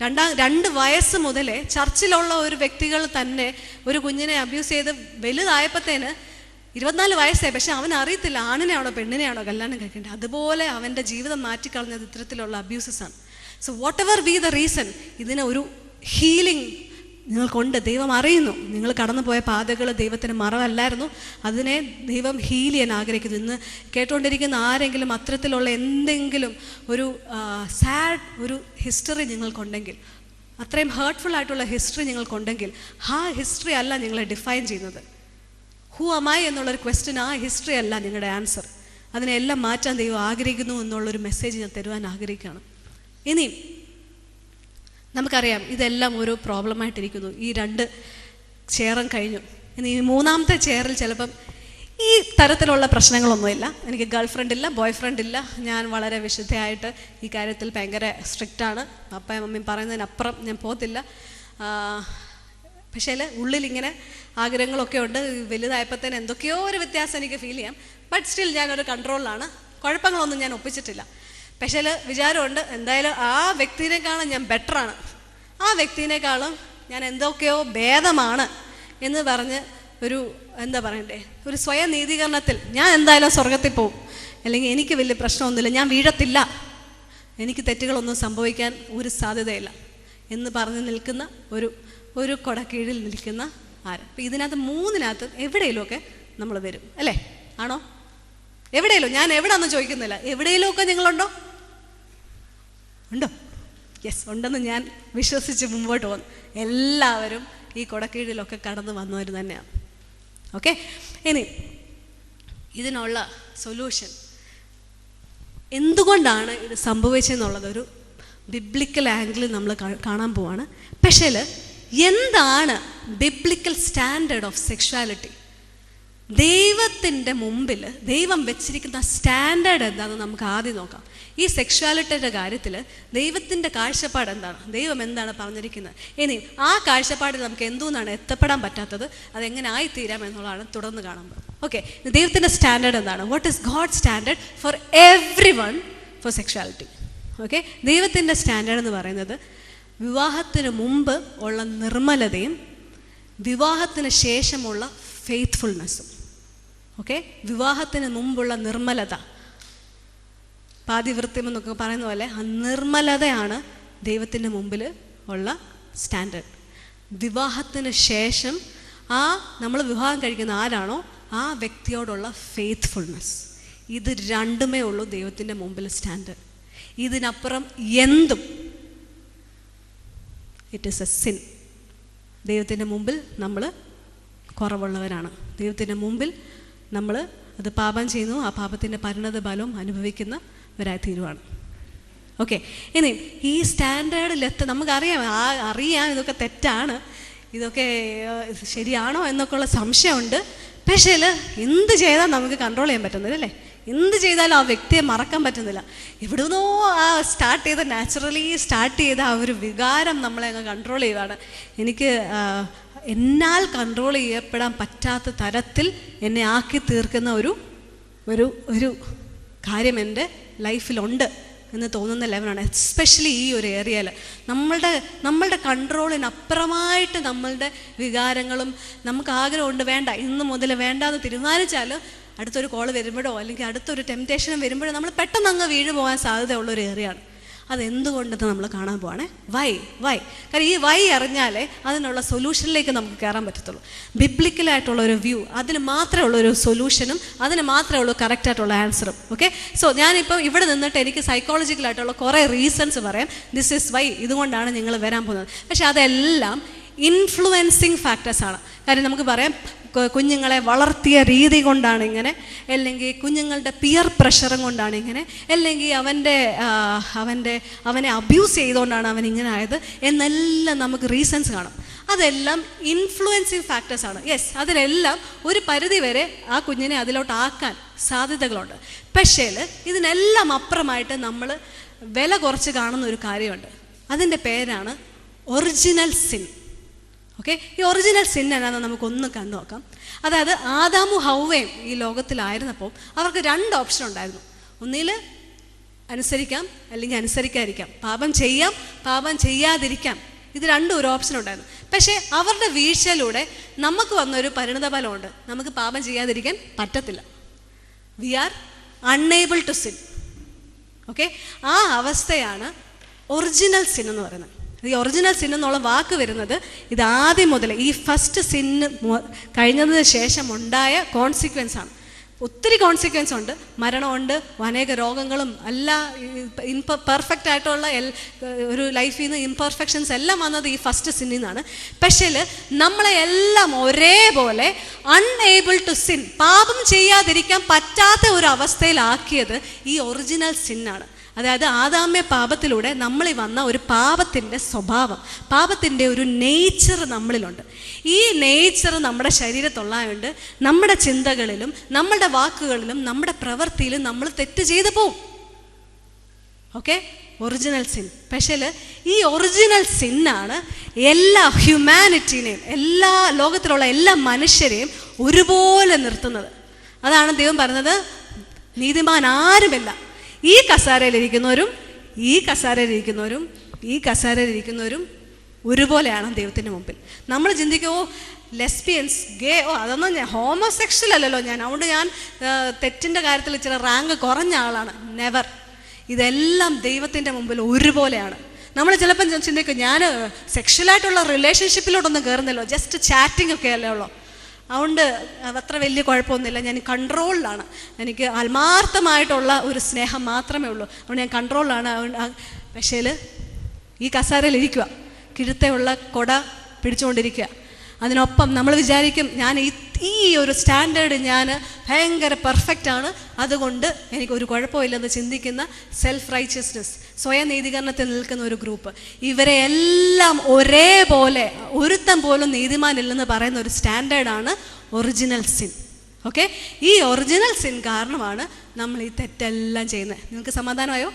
2 വയസ്സ് മുതലേ ചർച്ചിലുള്ള ഒരു വ്യക്തികൾ തന്നെ ഒരു കുഞ്ഞിനെ അബ്യൂസ് ചെയ്ത് വലുതായപ്പോഴത്തേന് 24 വയസ്സായി. പക്ഷെ അവൻ അറിയത്തില്ല ആണിനെയാണോ പെണ്ണിനെയാണോ കല്യാണം കഴിക്കേണ്ടത്. അതുപോലെ അവൻ്റെ ജീവിതം മാറ്റിക്കളഞ്ഞത് ഇത്തരത്തിലുള്ള അബ്യൂസസ് ആണ്. So what ever B the reason, ഇതിന് ഒരു ഹീലിംഗ് നിങ്ങൾക്കുണ്ട്. ദൈവം അറിയുന്നു നിങ്ങൾ കടന്നു പോയ പാതകൾ ദൈവത്തിന് മറവല്ലായിരുന്നു. അതിനെ ദൈവം ഹീൽ ചെയ്യാൻ ആഗ്രഹിക്കുന്നു. ഇന്ന് കേട്ടുകൊണ്ടിരിക്കുന്ന ആരെങ്കിലും അത്തരത്തിലുള്ള എന്തെങ്കിലും ഒരു സാഡ് ഒരു ഹിസ്റ്ററി നിങ്ങൾക്കുണ്ടെങ്കിൽ, അത്രയും ഹേർട്ട്ഫുൾ ആയിട്ടുള്ള ഹിസ്റ്ററി നിങ്ങൾക്കുണ്ടെങ്കിൽ, ആ ഹിസ്റ്ററി അല്ല നിങ്ങളെ ഡിഫൈൻ ചെയ്യുന്നത്. ഹൂ am I എന്നുള്ളൊരു ക്വസ്റ്റ്യൻ, ആ ഹിസ്റ്ററി അല്ല നിങ്ങളുടെ ആൻസർ. അതിനെല്ലാം മാറ്റാൻ ദൈവം ആഗ്രഹിക്കുന്നു എന്നുള്ളൊരു മെസ്സേജ് ഞാൻ തരുവാൻ ആഗ്രഹിക്കുകയാണ്. ഇനി നമുക്കറിയാം ഇതെല്ലാം ഒരു പ്രോബ്ലമായിട്ടിരിക്കുന്നു. ഈ 2 ചെയറും കഴിഞ്ഞു. ഇനി ഈ 3ാമത്തെ ചെയറിൽ ചിലപ്പം ഈ തരത്തിലുള്ള പ്രശ്നങ്ങളൊന്നുമില്ല. എനിക്ക് ഗേൾ ഫ്രണ്ട് ഇല്ല, ബോയ് ഫ്രണ്ട് ഇല്ല, ഞാൻ വളരെ വിശുദ്ധയായിട്ട് ഈ കാര്യത്തിൽ ഭയങ്കര സ്ട്രിക്റ്റാണ്, പപ്പയും മമ്മിയും പറയുന്നതിനപ്പുറം ഞാൻ പോകത്തില്ല. പക്ഷേ ഉള്ളിലിങ്ങനെ ആഗ്രഹങ്ങളൊക്കെ ഉണ്ട്. വലുതായപ്പോഴത്തേന് എന്തൊക്കെയോ ഒരു വ്യത്യാസം എനിക്ക് ഫീൽ ചെയ്യാം. ബട്ട് സ്റ്റിൽ ഞാനൊരു കൺട്രോളിലാണ്. കുഴപ്പങ്ങളൊന്നും ഞാൻ ഒപ്പിച്ചിട്ടില്ല. പക്ഷേ വിചാരമുണ്ട് എന്തായാലും ആ വ്യക്തിനേക്കാളും ഞാൻ ബെറ്ററാണ്, ആ വ്യക്തിനേക്കാളും ഞാൻ എന്തൊക്കെയോ ഭേദമാണ് എന്ന് പറഞ്ഞ് ഒരു എന്താ പറയണ്ടേ, ഒരു സ്വയം നീതീകരണത്തിൽ ഞാൻ എന്തായാലും സ്വർഗത്തിൽ പോവും, അല്ലെങ്കിൽ എനിക്ക് വലിയ പ്രശ്നമൊന്നുമില്ല, ഞാൻ വീഴത്തില്ല, എനിക്ക് തെറ്റുകളൊന്നും സംഭവിക്കാൻ ഒരു സാധ്യതയില്ല എന്ന് പറഞ്ഞ് നിൽക്കുന്ന ഒരു കൊടക്കീഴിൽ നിൽക്കുന്ന ആരും. അപ്പം ഇതിനകത്ത് 3-നകത്ത് എവിടെയെങ്കിലുമൊക്കെ നമ്മൾ വരും അല്ലേ? ആണോ? എവിടെയെങ്കിലും, ഞാൻ എവിടെയൊന്നും ചോദിക്കുന്നില്ല, എവിടെയെങ്കിലുമൊക്കെ നിങ്ങളുണ്ടോ? ഉണ്ടോ? യെസ്, ഉണ്ടെന്ന് ഞാൻ വിശ്വസിച്ച് മുമ്പോട്ട് പോകുന്നു. എല്ലാവരും ഈ കൊടക്കീഴിലൊക്കെ കടന്നു വന്നവർ തന്നെയാണ്. ഓക്കെ, ഇനി ഇതിനുള്ള സൊല്യൂഷൻ എന്തുകൊണ്ടാണ് ഇത് സംഭവിച്ചെന്നുള്ളതൊരു ബിബ്ലിക്കൽ ആംഗിളിൽ നമ്മൾ കാണാൻ പോവാണ്. പക്ഷേ എന്താണ് ബിബ്ലിക്കൽ സ്റ്റാൻഡേർഡ് ഓഫ് സെക്ഷുവാലിറ്റി? ദൈവത്തിൻ്റെ മുമ്പിൽ ദൈവം വെച്ചിരിക്കുന്ന സ്റ്റാൻഡേർഡ് എന്താണെന്ന് നമുക്ക് ആദ്യം നോക്കാം. ഈ സെക്ഷുവാലിറ്റിയുടെ കാര്യത്തിൽ ദൈവത്തിൻ്റെ കാഴ്ചപ്പാട് എന്താണ്, ദൈവം എന്താണ് പറഞ്ഞിരിക്കുന്നത്, ഇനി ആ കാഴ്ചപ്പാടിൽ നമുക്ക് എന്തുകൊണ്ടാണ് എത്തപ്പെടാൻ പറ്റാത്തത്, അതെങ്ങനെ ആയിത്തീരാം എന്നുള്ളതാണ് തുടർന്ന് കാണുമ്പോൾ. ഓക്കെ, ദൈവത്തിൻ്റെ സ്റ്റാൻഡേർഡ് എന്താണ്? What is God standard for everyone for sexuality? Okay, ദൈവത്തിൻ്റെ സ്റ്റാൻഡേർഡ് എന്ന് പറയുന്നത് വിവാഹത്തിന് മുമ്പ് ഉള്ള നിർമ്മലതയും വിവാഹത്തിന് ശേഷമുള്ള ഫെയ്ത്ത്ഫുൾനെസ്സും. ഓക്കെ, വിവാഹത്തിന് മുമ്പുള്ള നിർമ്മലത, പാതിവൃത്യം എന്നൊക്കെ പറയുന്ന പോലെ ആ നിർമ്മലതയാണ് ദൈവത്തിൻ്റെ മുമ്പിൽ ഉള്ള സ്റ്റാൻഡേർഡ്. വിവാഹത്തിന് ശേഷം നമ്മൾ വിവാഹം കഴിക്കുന്ന ആരാണോ ആ വ്യക്തിയോടുള്ള ഫെയ്ത്ത്ഫുൾനെസ്, ഇത് രണ്ടുമേ ഉള്ളൂ ദൈവത്തിൻ്റെ മുമ്പിൽ സ്റ്റാൻഡേർഡ്. ഇതിനപ്പുറം എന്തും ഇറ്റ് ഈസ് എ സിൻ. ദൈവത്തിൻ്റെ മുമ്പിൽ നമ്മൾ കുറവുള്ളവരാണ്. ദൈവത്തിൻ്റെ മുമ്പിൽ നമ്മൾ അത് പാപം ചെയ്യുന്നു, ആ പാപത്തിൻ്റെ പരിണത ഫലവും അനുഭവിക്കുന്നവരായി തീരുവാണ്. ഓക്കെ, ഇനി ഈ സ്റ്റാൻഡേർഡിലെത്ത നമുക്കറിയാം, അറിയാം ഇതൊക്കെ തെറ്റാണ്, ഇതൊക്കെ ശരിയാണോ എന്നൊക്കെയുള്ള സംശയമുണ്ട്. പക്ഷേ എന്ത് ചെയ്താൽ നമുക്ക് കൺട്രോൾ ചെയ്യാൻ പറ്റുന്നില്ല അല്ലേ? എന്ത് ചെയ്താലും ആ വ്യക്തിയെ മറക്കാൻ പറ്റുന്നില്ല. എവിടുന്നോ നാച്ചുറലി സ്റ്റാർട്ട് ചെയ്ത ആ ഒരു വികാരം നമ്മളെ അങ്ങ് കൺട്രോൾ ചെയ്യുകയാണ്. എനിക്ക് എന്നാൽ കൺട്രോൾ ചെയ്യപ്പെടാൻ പറ്റാത്ത തരത്തിൽ എന്നെ ആക്കി തീർക്കുന്ന ഒരു ഒരു ഒരു കാര്യം എൻ്റെ ലൈഫിലുണ്ട് എന്ന് തോന്നുന്ന ലെവലാണ്. എസ്പെഷ്യലി ഈ ഒരു ഏരിയയിൽ നമ്മളുടെ കൺട്രോളിനപ്പുറമായിട്ട് നമ്മളുടെ വികാരങ്ങളും നമുക്ക് ആഗ്രഹമുണ്ട്, വേണ്ട ഇന്ന് മുതൽ വേണ്ടാന്ന് തീരുമാനിച്ചാൽ അടുത്തൊരു കോൾ വരുമ്പോഴോ അല്ലെങ്കിൽ അടുത്തൊരു ടെംപ്റ്റേഷൻ വരുമ്പോഴോ നമ്മൾ പെട്ടെന്ന് അങ്ങ് വീഴു പോകാൻ സാധ്യതയുള്ളൊരു ഏരിയയാണ്. അതെന്തുകൊണ്ടെന്ന് നമ്മൾ കാണാൻ പോവാണ്. വൈ കാരണം ഈ വൈ അറിഞ്ഞാലേ അതിനുള്ള സൊല്യൂഷനിലേക്ക് നമുക്ക് കയറാൻ പറ്റത്തുള്ളൂ. ബിബ്ലിക്കലായിട്ടുള്ള ഒരു വ്യൂ, അതിന് മാത്രമേ ഉള്ളൊരു സൊല്യൂഷനും അതിന് മാത്രമേ ഉള്ളൂ കറക്റ്റായിട്ടുള്ള ആൻസറും. ഓക്കെ, സോ ഞാനിപ്പോൾ ഇവിടെ നിന്നിട്ട് എനിക്ക് സൈക്കോളജിക്കലായിട്ടുള്ള കുറേ റീസൺസ് പറയാം. ദിസ് ഈസ് വൈ, ഇതുകൊണ്ടാണ് നിങ്ങൾ വരാൻ പോകുന്നത്. പക്ഷെ അതെല്ലാം ഇൻഫ്ലുവൻസിങ് ഫാക്ടേഴ്സാണ്. കാര്യം നമുക്ക് പറയാം, കുഞ്ഞുങ്ങളെ വളർത്തിയ രീതി കൊണ്ടാണ് ഇങ്ങനെ, അല്ലെങ്കിൽ കുഞ്ഞുങ്ങളുടെ പിയർ പ്രഷറും കൊണ്ടാണ് ഇങ്ങനെ, അല്ലെങ്കിൽ അവനെ അബ്യൂസ് ചെയ്തുകൊണ്ടാണ് അവൻ ഇങ്ങനെ ആയത് എന്നെല്ലാം നമുക്ക് റീസൺസ് കാണും. അതെല്ലാം ഇൻഫ്ലുവൻസിങ് ഫാക്ടേഴ്സാണ്. യെസ്, അതിലെല്ലാം ഒരു പരിധി വരെ ആ കുഞ്ഞിനെ അതിലോട്ടാക്കാൻ സാധ്യതകളുണ്ട്. പക്ഷേ ഇതിനെല്ലാം അപ്പുറമായിട്ട് നമ്മൾ വില കുറച്ച് കാണുന്ന ഒരു കാര്യമുണ്ട്. അതിൻ്റെ പേരാണ് ഒറിജിനൽ സിൻ. ഓക്കെ, ഈ ഒറിജിനൽ സിൻ എന്നാന്ന് നമുക്കൊന്ന് കണ്ടു നോക്കാം. അതായത് ആദാമും ഹൗവയും ഈ ലോകത്തിലായിരുന്നപ്പോൾ അവർക്ക് 2 ഓപ്ഷൻ ഉണ്ടായിരുന്നു. ഒന്നിൽ അനുസരിക്കാം അല്ലെങ്കിൽ അനുസരിക്കാതിരിക്കാം, പാപം ചെയ്യാം പാപം ചെയ്യാതിരിക്കാം, ഇത് രണ്ടും ഒരു ഓപ്ഷൻ ഉണ്ടായിരുന്നു. പക്ഷേ അവരുടെ വീഴ്ചയിലൂടെ നമുക്ക് വന്നൊരു പരിണത ഫലമുണ്ട്, നമുക്ക് പാപം ചെയ്യാതിരിക്കാൻ പറ്റത്തില്ല. We are unable to sin. Okay, ആ അവസ്ഥയാണ് ഒറിജിനൽ സിൻ എന്ന് പറയുന്നത്. ഈ ഒറിജിനൽ സിൻ എന്നുള്ള വാക്ക് വരുന്നത് ഇത് ആദ്യം മുതൽ ഈ ഫസ്റ്റ് സിന്ന് കഴിഞ്ഞതിന് ശേഷം ഉണ്ടായ കോൺസിക്വൻസ് ആണ്. ഒത്തിരി കോൺസിക്വൻസ് ഉണ്ട്, മരണമുണ്ട്, അനേക രോഗങ്ങളും എല്ലാ പെർഫെക്റ്റ് ആയിട്ടുള്ള ഒരു ലൈഫിൽ നിന്ന് ഇംപെർഫെക്ഷൻസ് എല്ലാം വന്നത് ഈ ഫസ്റ്റ് സിന്നിൽ നിന്നാണ്. പക്ഷേ നമ്മളെ എല്ലാം ഒരേപോലെ അൺഎബിൾ ടു സിൻ, പാപം ചെയ്യാതിരിക്കാൻ പറ്റാത്ത ഒരു അവസ്ഥയിലാക്കിയത് ഈ ഒറിജിനൽ സിന്നാണ്. അതായത് ആദാമ്യ പാപത്തിലൂടെ നമ്മളിൽ വന്ന ഒരു പാപത്തിൻ്റെ സ്വഭാവം, പാപത്തിൻ്റെ ഒരു നേച്ചർ നമ്മളിലുണ്ട്. ഈ നേച്ചർ നമ്മുടെ ശരീരത്തുള്ളതുകൊണ്ട് നമ്മുടെ ചിന്തകളിലും നമ്മുടെ വാക്കുകളിലും നമ്മുടെ പ്രവൃത്തിയിലും നമ്മൾ തെറ്റ് ചെയ്തു പോവും. Okay, original sin. പക്ഷേ ഈ ഒറിജിനൽ സിന്നാണ് എല്ലാ ഹ്യൂമാനിറ്റീനെയും, എല്ലാ ലോകത്തിലുള്ള എല്ലാ മനുഷ്യരെയും ഒരുപോലെ നിർത്തുന്നത്. അതാണ് ദൈവം പറഞ്ഞത്, നീതിമാൻ ആരുമില്ല, ഈ കസാരയിലിരിക്കുന്നവരും ഈ കസാരയിലിരിക്കുന്നവരും ഈ കസാരയിലിരിക്കുന്നവരും ഒരുപോലെയാണ് ദൈവത്തിൻ്റെ മുമ്പിൽ. നമ്മൾ ചിന്തിക്കുമോ ലെസ്ബിയൻസ്, ഗേ, അതൊന്നും ഞാൻ ഹോമോസെക്ഷൽ അല്ലല്ലോ ഞാൻ, അതുകൊണ്ട് ഞാൻ തെറ്റിൻ്റെ കാര്യത്തിൽ ഇച്ചിരി റാങ്ക് കുറഞ്ഞ ആളാണ്. നെവർ. ഇതെല്ലാം ദൈവത്തിൻ്റെ മുമ്പിൽ ഒരുപോലെയാണ്. നമ്മൾ ചിലപ്പം ചിന്തിക്കും, ഞാൻ സെക്ഷലായിട്ടുള്ള റിലേഷൻഷിപ്പിലോട്ടൊന്നും കയറുന്നില്ലോ, ജസ്റ്റ് ചാറ്റിംഗ് ഒക്കെ അല്ലേ ഉള്ളൂ, അതുകൊണ്ട് അത്ര വലിയ കുഴപ്പമൊന്നുമില്ല, ഞാൻ കൺട്രോളിലാണ്, എനിക്ക് ആത്മാർത്ഥമായിട്ടുള്ള ഒരു സ്നേഹം മാത്രമേ ഉള്ളൂ, അതുകൊണ്ട് ഞാൻ കൺട്രോളിലാണ്. പക്ഷേ ഈ കസാരയിലിരിക്കുക, കിഴുത്തയുള്ള കൊട പിടിച്ചുകൊണ്ടിരിക്കുക. അതിനൊപ്പം നമ്മൾ വിചാരിക്കും, ഞാൻ ഈ ഒരു സ്റ്റാൻഡേർഡ് ഞാൻ ഭയങ്കര പെർഫെക്റ്റ് ആണ്, അതുകൊണ്ട് എനിക്കൊരു കുഴപ്പമില്ലെന്ന് ചിന്തിക്കുന്ന സെൽഫ് റൈച്ചസ്നെസ്, സ്വയം നീതീകരണത്തിൽ നിൽക്കുന്ന ഒരു ഗ്രൂപ്പ്. ഇവരെ എല്ലാം ഒരേപോലെ, ഒരുത്തം പോലും നീതിമാനില്ലെന്ന് പറയുന്ന ഒരു സ്റ്റാൻഡേർഡാണ് ഒറിജിനൽ സിൻ. ഓക്കെ, ഈ ഒറിജിനൽ സിൻ കാരണമാണ് നമ്മൾ ഈ തെറ്റെല്ലാം ചെയ്യുന്നത്. നിങ്ങൾക്ക് സമാധാനമായോ?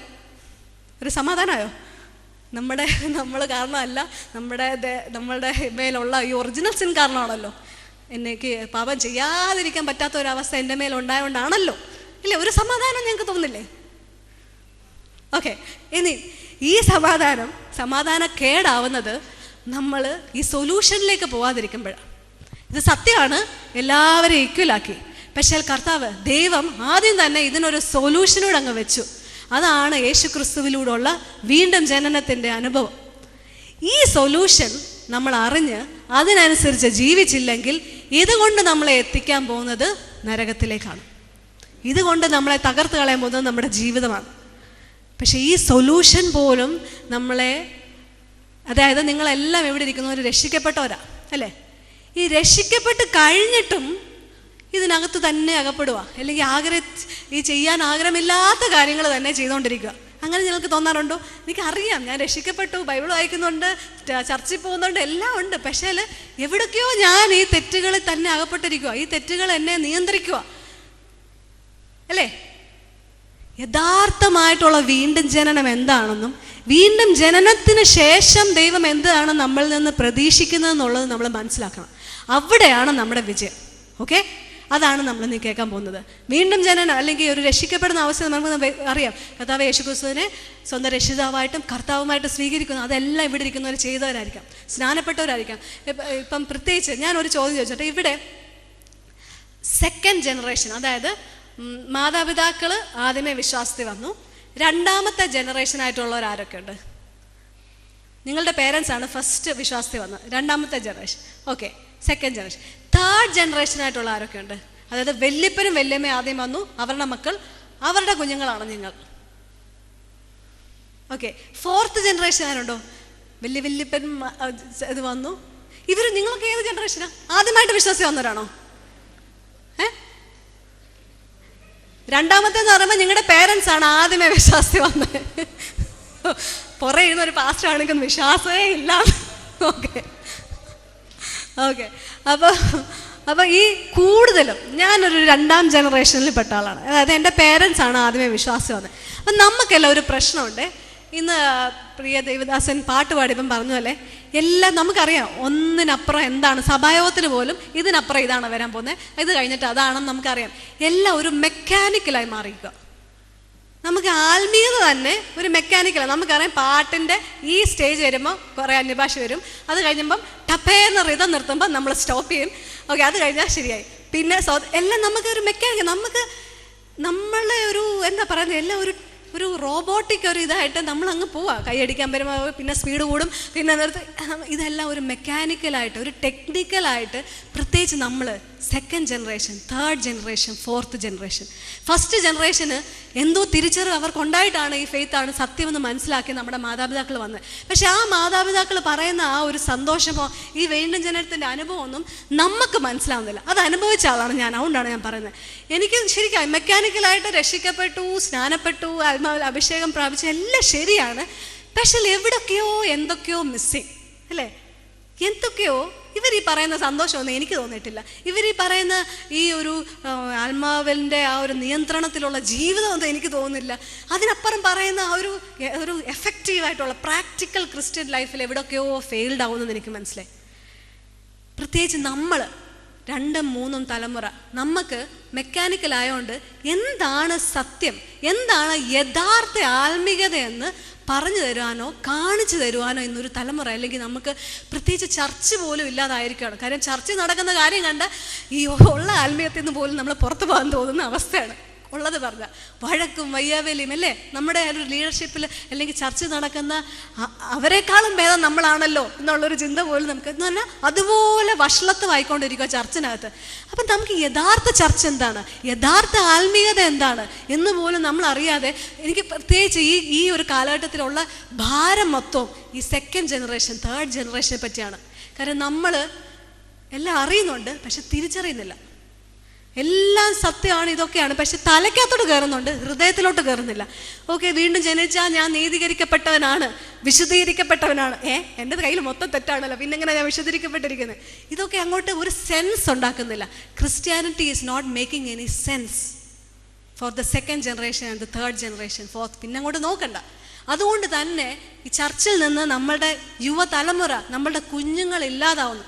ഒരു സമാധാനമായോ? നമ്മൾ കാരണമല്ല, നമ്മളുടെ മേലുള്ള ഈ ഒറിജിനൽ സിൻ കാരണമാണല്ലോ. എനിക്ക് പാപം ചെയ്യാതിരിക്കാൻ പറ്റാത്ത ഒരവസ്ഥ എൻ്റെ മേലുണ്ടായതുകൊണ്ടാണല്ലോ. ഇല്ലേ? ഒരു സമാധാനം ഞങ്ങൾക്ക് തോന്നില്ലേ? ഓക്കെ, ഇനി ഈ സമാധാനക്കേടാവുന്നത് നമ്മൾ ഈ സൊല്യൂഷനിലേക്ക് പോകാതിരിക്കുമ്പോഴാണ്. ഇത് സത്യമാണ്, എല്ലാവരെയും ഈക്വലാക്കി. പക്ഷേ ദൈവം ആദ്യം തന്നെ ഇതിനൊരു സൊല്യൂഷനോട് അങ്ങ് വെച്ചു. അതാണ് യേശു ക്രിസ്തുവിലൂടെയുള്ള വീണ്ടും ജനനത്തിൻ്റെ അനുഭവം. ഈ സൊല്യൂഷൻ നമ്മൾ അറിഞ്ഞ് അതിനനുസരിച്ച് ജീവിച്ചില്ലെങ്കിൽ ഇതുകൊണ്ട് നമ്മളെ എത്തിക്കാൻ പോകുന്നത് നരകത്തിലേക്കാണ്. ഇതുകൊണ്ട് നമ്മളെ തകർത്ത് കളയാൻ പോകുന്നത് നമ്മുടെ ജീവിതമാണ്. പക്ഷെ ഈ സൊല്യൂഷൻ പോലും നമ്മളെ, അതായത് നിങ്ങളെല്ലാം എവിടെ ഇരിക്കുന്നവർ രക്ഷിക്കപ്പെട്ടവരാ അല്ലേ? ഈ രക്ഷിക്കപ്പെട്ട് കഴിഞ്ഞിട്ടും ഇതിനകത്ത് തന്നെ അകപ്പെടുക, അല്ലെങ്കിൽ ഈ ചെയ്യാൻ ആഗ്രഹമില്ലാത്ത കാര്യങ്ങൾ തന്നെ ചെയ്തുകൊണ്ടിരിക്കുക. അങ്ങനെ നിങ്ങൾക്ക് തോന്നാറുണ്ടോ? എനിക്കറിയാം, ഞാൻ രക്ഷിക്കപ്പെട്ടു, ബൈബിൾ വായിക്കുന്നുണ്ട്, ചർച്ചിൽ പോകുന്നുണ്ട്, എല്ലാം ഉണ്ട്. പക്ഷേ എവിടേക്കോ ഞാൻ ഈ തെറ്റുകളിൽ തന്നെ അകപ്പെട്ടിരിക്കുക. ഈ തെറ്റുകൾ എന്നെ നിയന്ത്രിക്കുക അല്ലേ? യഥാർത്ഥമായിട്ടുള്ള വീണ്ടും ജനനം എന്താണെന്നും വീണ്ടും ജനനത്തിന് ശേഷം ദൈവം എന്താണ് നമ്മളിൽ നിന്ന് പ്രതീക്ഷിക്കുന്നതെന്നുള്ളത് നമ്മൾ മനസ്സിലാക്കണം. അവിടെയാണ് നമ്മുടെ വിജയം. ഓക്കെ, അതാണ് നമ്മൾ ഇന്ന് കേൾക്കാൻ പോകുന്നത്. വീണ്ടും ജനനം അല്ലെങ്കിൽ ഒരു രക്ഷിക്കപ്പെടുന്ന അവസ്ഥ നമുക്ക് അറിയാം. കർത്താവ് യേശുക്രിസ്തുവിനെ സ്വന്തം രക്ഷിതാവായിട്ടും കർത്താവുമായിട്ട് സ്വീകരിക്കുന്നു. അതെല്ലാം ഇവിടെ ഇരിക്കുന്നവർ ചെയ്തവരായിരിക്കാം, സ്നാനപ്പെട്ടവരായിരിക്കാം. ഇപ്പം പ്രത്യേകിച്ച് ഞാൻ ഒരു ചോദ്യം ചോദിച്ചോട്ടെ. ഇവിടെ സെക്കൻഡ് ജനറേഷൻ, അതായത് മാതാപിതാക്കൾ ആദ്യമേ വിശ്വാസത്തിൽ വന്നു, രണ്ടാമത്തെ ജനറേഷനായിട്ടുള്ളവർ ആരൊക്കെ ഉണ്ട്? നിങ്ങളുടെ പേരൻസാണ് ഫസ്റ്റ് വിശ്വാസത്തിൽ വന്നത്, രണ്ടാമത്തെ generation. Okay, second generation. Third ജനറേഷനായിട്ടുള്ള ആരൊക്കെ ഉണ്ട്? അതായത് വല്യപ്പനും വല്യമ്മയും ആദ്യം വന്നു, അവരുടെ മക്കൾ, അവരുടെ കുഞ്ഞുങ്ങളാണ് നിങ്ങൾ. ഓക്കെ, ഫോർത്ത് ജനറേഷൻ ആരുണ്ടോ? വല്യപ്പൻ ഇത് വന്നു. നിങ്ങളൊക്കെ ഏത് ജനറേഷനാ? ആദ്യമായിട്ട് വിശ്വാസത്തിൽ വന്നവരാണോ? രണ്ടാമത്തേന്ന് പറയുമ്പോൾ നിങ്ങളുടെ പേരൻസ് ആണ് ആദ്യമേ വിശ്വാസത്തിൽ വന്നത്. പുറയുന്ന ഒരു പാസ്റ്റർ ആണെങ്കിൽ വിശ്വാസമേ ഇല്ല. ഓക്കെ ഓക്കെ അപ്പോൾ ഈ കൂടുതലും ഞാനൊരു രണ്ടാം ജനറേഷനിൽ പെട്ട ആളാണ്. അതായത് എൻ്റെ പേരൻസ് ആണ് ആദ്യമേ വിശ്വാസം വന്നത്. അപ്പം നമുക്കെല്ലാം ഒരു പ്രശ്നമുണ്ട്. ഇന്ന് പ്രിയ ദേവദാസൻ പാട്ട് പാടിയപ്പം പറഞ്ഞു അല്ലേ, എല്ലാം നമുക്കറിയാം ഒന്നിനപ്പുറം എന്താണ്. സഭായോഗത്തിന് പോലും ഇതിനപ്പുറം ഇതാണ് വരാൻ പോകുന്നത്, ഇത് കഴിഞ്ഞിട്ട് അതാണെന്ന് നമുക്കറിയാം. എല്ലാം ഒരു മെക്കാനിക്കലായി മാറിയിരിക്കുക. നമുക്ക് ആത്മീയത തന്നെ ഒരു മെക്കാനിക്കലാണ്. നമുക്കറിയാം പാട്ടിൻ്റെ ഈ സ്റ്റേജ് വരുമ്പോൾ കുറേ അന്യഭാഷ വരും, അത് കഴിയുമ്പം ടപ്പേന്ന് റിതം നിർത്തുമ്പോൾ നമ്മൾ സ്റ്റോപ്പ് ചെയ്യും. ഓക്കെ, അത് കഴിഞ്ഞാൽ ശരിയായി. പിന്നെ എല്ലാം നമുക്കൊരു മെക്കാനിക്കൽ, നമുക്ക് നമ്മളെ ഒരു എന്താ പറയുന്നത്, എല്ലാം ഒരു റോബോട്ടിക് ഒരു ഇതായിട്ട് നമ്മളങ്ങ് പോവാം. കൈയടിക്കാൻ വരുമ്പോൾ പിന്നെ സ്പീഡ് കൂടും, പിന്നെ നിർത്തി. ഇതെല്ലാം ഒരു മെക്കാനിക്കലായിട്ട്, ഒരു ടെക്നിക്കലായിട്ട്, പ്രത്യേകിച്ച് നമ്മൾ second generation, third generation, fourth generation. First ജനറേഷന് എന്തോ തിരിച്ചറിവ് അവർക്കുണ്ടായിട്ടാണ് ഈ ഫെയ്ത്താണ് സത്യമെന്ന് മനസ്സിലാക്കി നമ്മുടെ മാതാപിതാക്കൾ വന്നത്. പക്ഷെ ആ മാതാപിതാക്കൾ പറയുന്ന ആ ഒരു സന്തോഷമോ ഈ വീണ്ടും ജനനത്തിൻ്റെ അനുഭവമൊന്നും നമുക്ക് മനസ്സിലാവുന്നില്ല. അത് അനുഭവിച്ച ആളാണ് ഞാൻ, അതുകൊണ്ടാണ് ഞാൻ പറയുന്നത്. എനിക്ക് ശരിക്കും മെക്കാനിക്കലായിട്ട് രക്ഷിക്കപ്പെട്ടു, സ്നാനപ്പെട്ടു, ആത്മാവിൽ അഭിഷേകം പ്രാപിച്ചു, എല്ലാം ശരിയാണ്. പക്ഷെ എവിടൊക്കെയോ എന്തൊക്കെയോ മിസ്സിങ് അല്ലേ? എന്തൊക്കെയോ ഇവർ ഈ പറയുന്ന സന്തോഷമൊന്നും എനിക്ക് തോന്നിയിട്ടില്ല. ഇവർ ഈ പറയുന്ന ഈ ഒരു ആത്മാവിൻ്റെ ആ ഒരു നിയന്ത്രണത്തിലുള്ള ജീവിതമൊന്നും എനിക്ക് തോന്നുന്നില്ല. അതിനപ്പുറം പറയുന്ന ആ ഒരു എഫക്റ്റീവായിട്ടുള്ള പ്രാക്ടിക്കൽ ക്രിസ്ത്യൻ ലൈഫിൽ എവിടെയൊക്കെയോ ഫെയിൽഡ് ആവുമെന്ന് എനിക്ക് മനസ്സിലായി. പ്രത്യേകിച്ച് നമ്മൾ 2, 3 തലമുറ നമുക്ക് മെക്കാനിക്കലായതുകൊണ്ട് എന്താണ് സത്യം, എന്താണ് യഥാർത്ഥ ആത്മീകതയെന്ന് പറഞ്ഞു തരുവാനോ കാണിച്ചു തരുവാനോ എന്നൊരു തലമുറ, അല്ലെങ്കിൽ നമുക്ക് പ്രത്യേകിച്ച് ചർച്ച പോലും ഇല്ലാതായിരിക്കുകയാണ്. കാര്യം ചർച്ച നടക്കുന്ന കാര്യം കണ്ട ഈ ഉള്ള ആത്മീയത്തിൽ നിന്ന് പോലും നമ്മൾ പുറത്തു പോകാൻ തോന്നുന്ന അവസ്ഥയാണ് ഉള്ളത്. പറഞ്ഞ വഴക്കും വയ്യാവേലിയും അല്ലേ നമ്മുടെ ഒരു ലീഡർഷിപ്പിൽ അല്ലെങ്കിൽ ചർച്ച നടക്കുന്ന അവരെക്കാളും ഭേദം നമ്മളാണല്ലോ എന്നുള്ളൊരു ചിന്ത പോലും നമുക്ക് എന്ന് പറഞ്ഞാൽ അതുപോലെ വഷളത്വമായിക്കൊണ്ടിരിക്കുക ചർച്ചിനകത്ത്. അപ്പം നമുക്ക് യഥാർത്ഥ ചർച്ച എന്താണ്, യഥാർത്ഥ ആത്മീയത എന്താണ് എന്ന് പോലും നമ്മൾ അറിയാതെ, എനിക്ക് പ്രത്യേകിച്ച് ഈ ഒരു കാലഘട്ടത്തിലുള്ള ഭാരം മൊത്തവും ഈ സെക്കൻഡ് ജനറേഷൻ, തേർഡ് ജനറേഷനെ പറ്റിയാണ്. കാരണം നമ്മൾ എല്ലാം അറിയുന്നുണ്ട്, പക്ഷെ തിരിച്ചറിയുന്നില്ല. എല്ലാം സത്യമാണ്, ഇതൊക്കെയാണ്. പക്ഷെ തലയ്ക്കകത്തോട്ട് കയറുന്നുണ്ട്, ഹൃദയത്തിലോട്ട് കയറുന്നില്ല. ഓക്കെ, വീണ്ടും ജനിച്ചാൽ ഞാൻ നീതീകരിക്കപ്പെട്ടവനാണ്, വിശുദ്ധീകരിക്കപ്പെട്ടവനാണ്. എൻ്റെ കയ്യിൽ മൊത്തം തെറ്റാണല്ലോ, പിന്നെ എങ്ങനെ ഞാൻ വിശുദ്ധീകരിക്കപ്പെട്ടിരിക്കുന്നത്? ഇതൊക്കെ അങ്ങോട്ട് ഒരു സെൻസ് ഉണ്ടാക്കുന്നില്ല. Christianity is not making any sense for the second generation and the third generation, fourth. പിന്നെ അങ്ങോട്ട് നോക്കണ്ട. അതുകൊണ്ട് തന്നെ ഈ ചർച്ചിൽ നിന്ന് നമ്മളുടെ യുവതലമുറ, നമ്മളുടെ കുഞ്ഞുങ്ങൾ ഇല്ലാതാവുന്നു.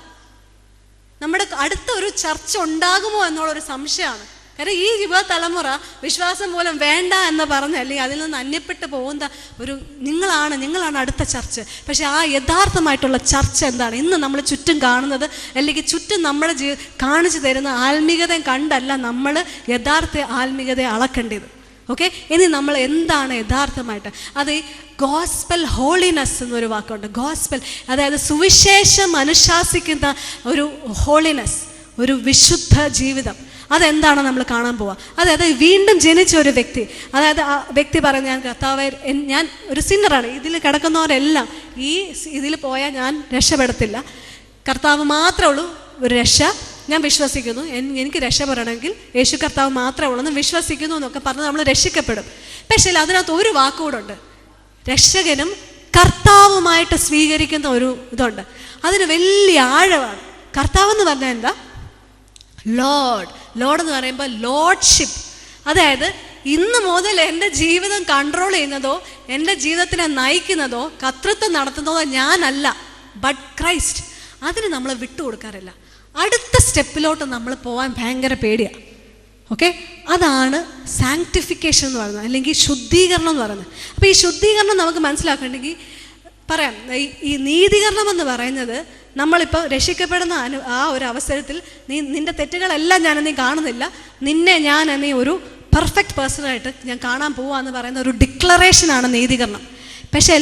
നമ്മുടെ അടുത്ത ഒരു ചർച്ച ഉണ്ടാകുമോ എന്നുള്ളൊരു സംശയമാണ്. കാരണം ഈ യുവതലമുറ വിശ്വാസം മൂലം വേണ്ട എന്ന് പറഞ്ഞ്, അല്ലെങ്കിൽ അതിൽ നിന്ന് അന്യപ്പെട്ടു പോകുന്ന ഒരു നിങ്ങളാണ് അടുത്ത ചർച്ച്. പക്ഷെ ആ യഥാർത്ഥമായിട്ടുള്ള ചർച്ച എന്താണ്? ഇന്ന് നമ്മൾ ചുറ്റും കാണുന്നത്, അല്ലെങ്കിൽ ചുറ്റും നമ്മുടെ കാണിച്ചു തരുന്ന ആത്മീകതയും കണ്ടല്ല നമ്മൾ യഥാർത്ഥ ആത്മീകതയെ അളക്കേണ്ടത്. ഓക്കെ, ഇനി നമ്മൾ എന്താണ് യഥാർത്ഥമായിട്ട്? അത് ഗോസ്പൽ ഹോളിനെസ് എന്നൊരു വാക്കുണ്ട്. ഗോസ്പൽ അതായത് സുവിശേഷം അനുശാസിക്കുന്ന ഒരു ഹോളിനെസ്, ഒരു വിശുദ്ധ ജീവിതം. അതെന്താണ് നമ്മൾ കാണാൻ പോവുക? അതായത് വീണ്ടും ജനിച്ച ഒരു വ്യക്തി, അതായത് ആ വ്യക്തി പറഞ്ഞ, ഞാൻ കർത്താവേ, ഞാൻ ഒരു സിന്നറാണ്, ഇതിൽ കിടക്കുന്നവരെല്ലാം ഇതിൽ പോയാൽ ഞാൻ രക്ഷപ്പെടത്തില്ല, കർത്താവ് മാത്രമേ ഉള്ളൂ ഒരു രക്ഷ, ഞാൻ വിശ്വസിക്കുന്നു, എനിക്ക് രക്ഷപ്പെടണമെങ്കിൽ യേശു കർത്താവ് മാത്രമേ ഉള്ളൂ എന്ന് വിശ്വസിക്കുന്നു എന്നൊക്കെ പറഞ്ഞ് നമ്മൾ രക്ഷിക്കപ്പെടും. പക്ഷേ അതിനകത്ത് ഒരു വാക്കുകൂടെ ഉണ്ട്, രക്ഷകനും കർത്താവുമായിട്ട് സ്വീകരിക്കുന്ന ഒരു ഇതുണ്ട്. അതിന് വലിയ ആഴമാണ്. കർത്താവ് എന്ന് പറഞ്ഞാൽ എന്താ? ലോർഡ്. ലോർഡ് എന്ന് പറയുമ്പോൾ ലോർഡ്ഷിപ്പ്. അതായത് ഇന്ന് മുതൽ എൻ്റെ ജീവിതം കൺട്രോൾ ചെയ്യുന്നതോ എൻ്റെ ജീവിതത്തിനെ നയിക്കുന്നതോ കർത്തൃത്വം നടത്തുന്നതോ ഞാനല്ല, ബട്ട് ക്രൈസ്റ്റ്. അതിന് നമ്മൾ വിട്ടുകൊടുക്കാറില്ല. അടുത്ത സ്റ്റെപ്പിലോട്ട് നമ്മൾ പോകാൻ ഭയങ്കര പേടിയാണ്. ഓക്കെ, അതാണ് സാങ്ക്ടിഫിക്കേഷൻ എന്ന് പറയുന്നത്, അല്ലെങ്കിൽ ശുദ്ധീകരണം എന്ന് പറയുന്നത്. അപ്പോൾ ഈ ശുദ്ധീകരണം നമുക്ക് മനസ്സിലാക്കണമെങ്കിൽ പറയാം, ഈ നീതീകരണം എന്ന് പറയുന്നത്, നമ്മളിപ്പോൾ രക്ഷിക്കപ്പെടുന്ന ആ ഒരു അവസരത്തിൽ നിൻ്റെ തെറ്റുകളെല്ലാം നീ കാണുന്നില്ല, നിന്നെ നീ ഒരു പെർഫെക്റ്റ് പേഴ്സണായിട്ട് ഞാൻ കാണാൻ പോവാന്ന് പറയുന്ന ഒരു ഡിക്ലറേഷനാണ് നീതീകരണം. പക്ഷേ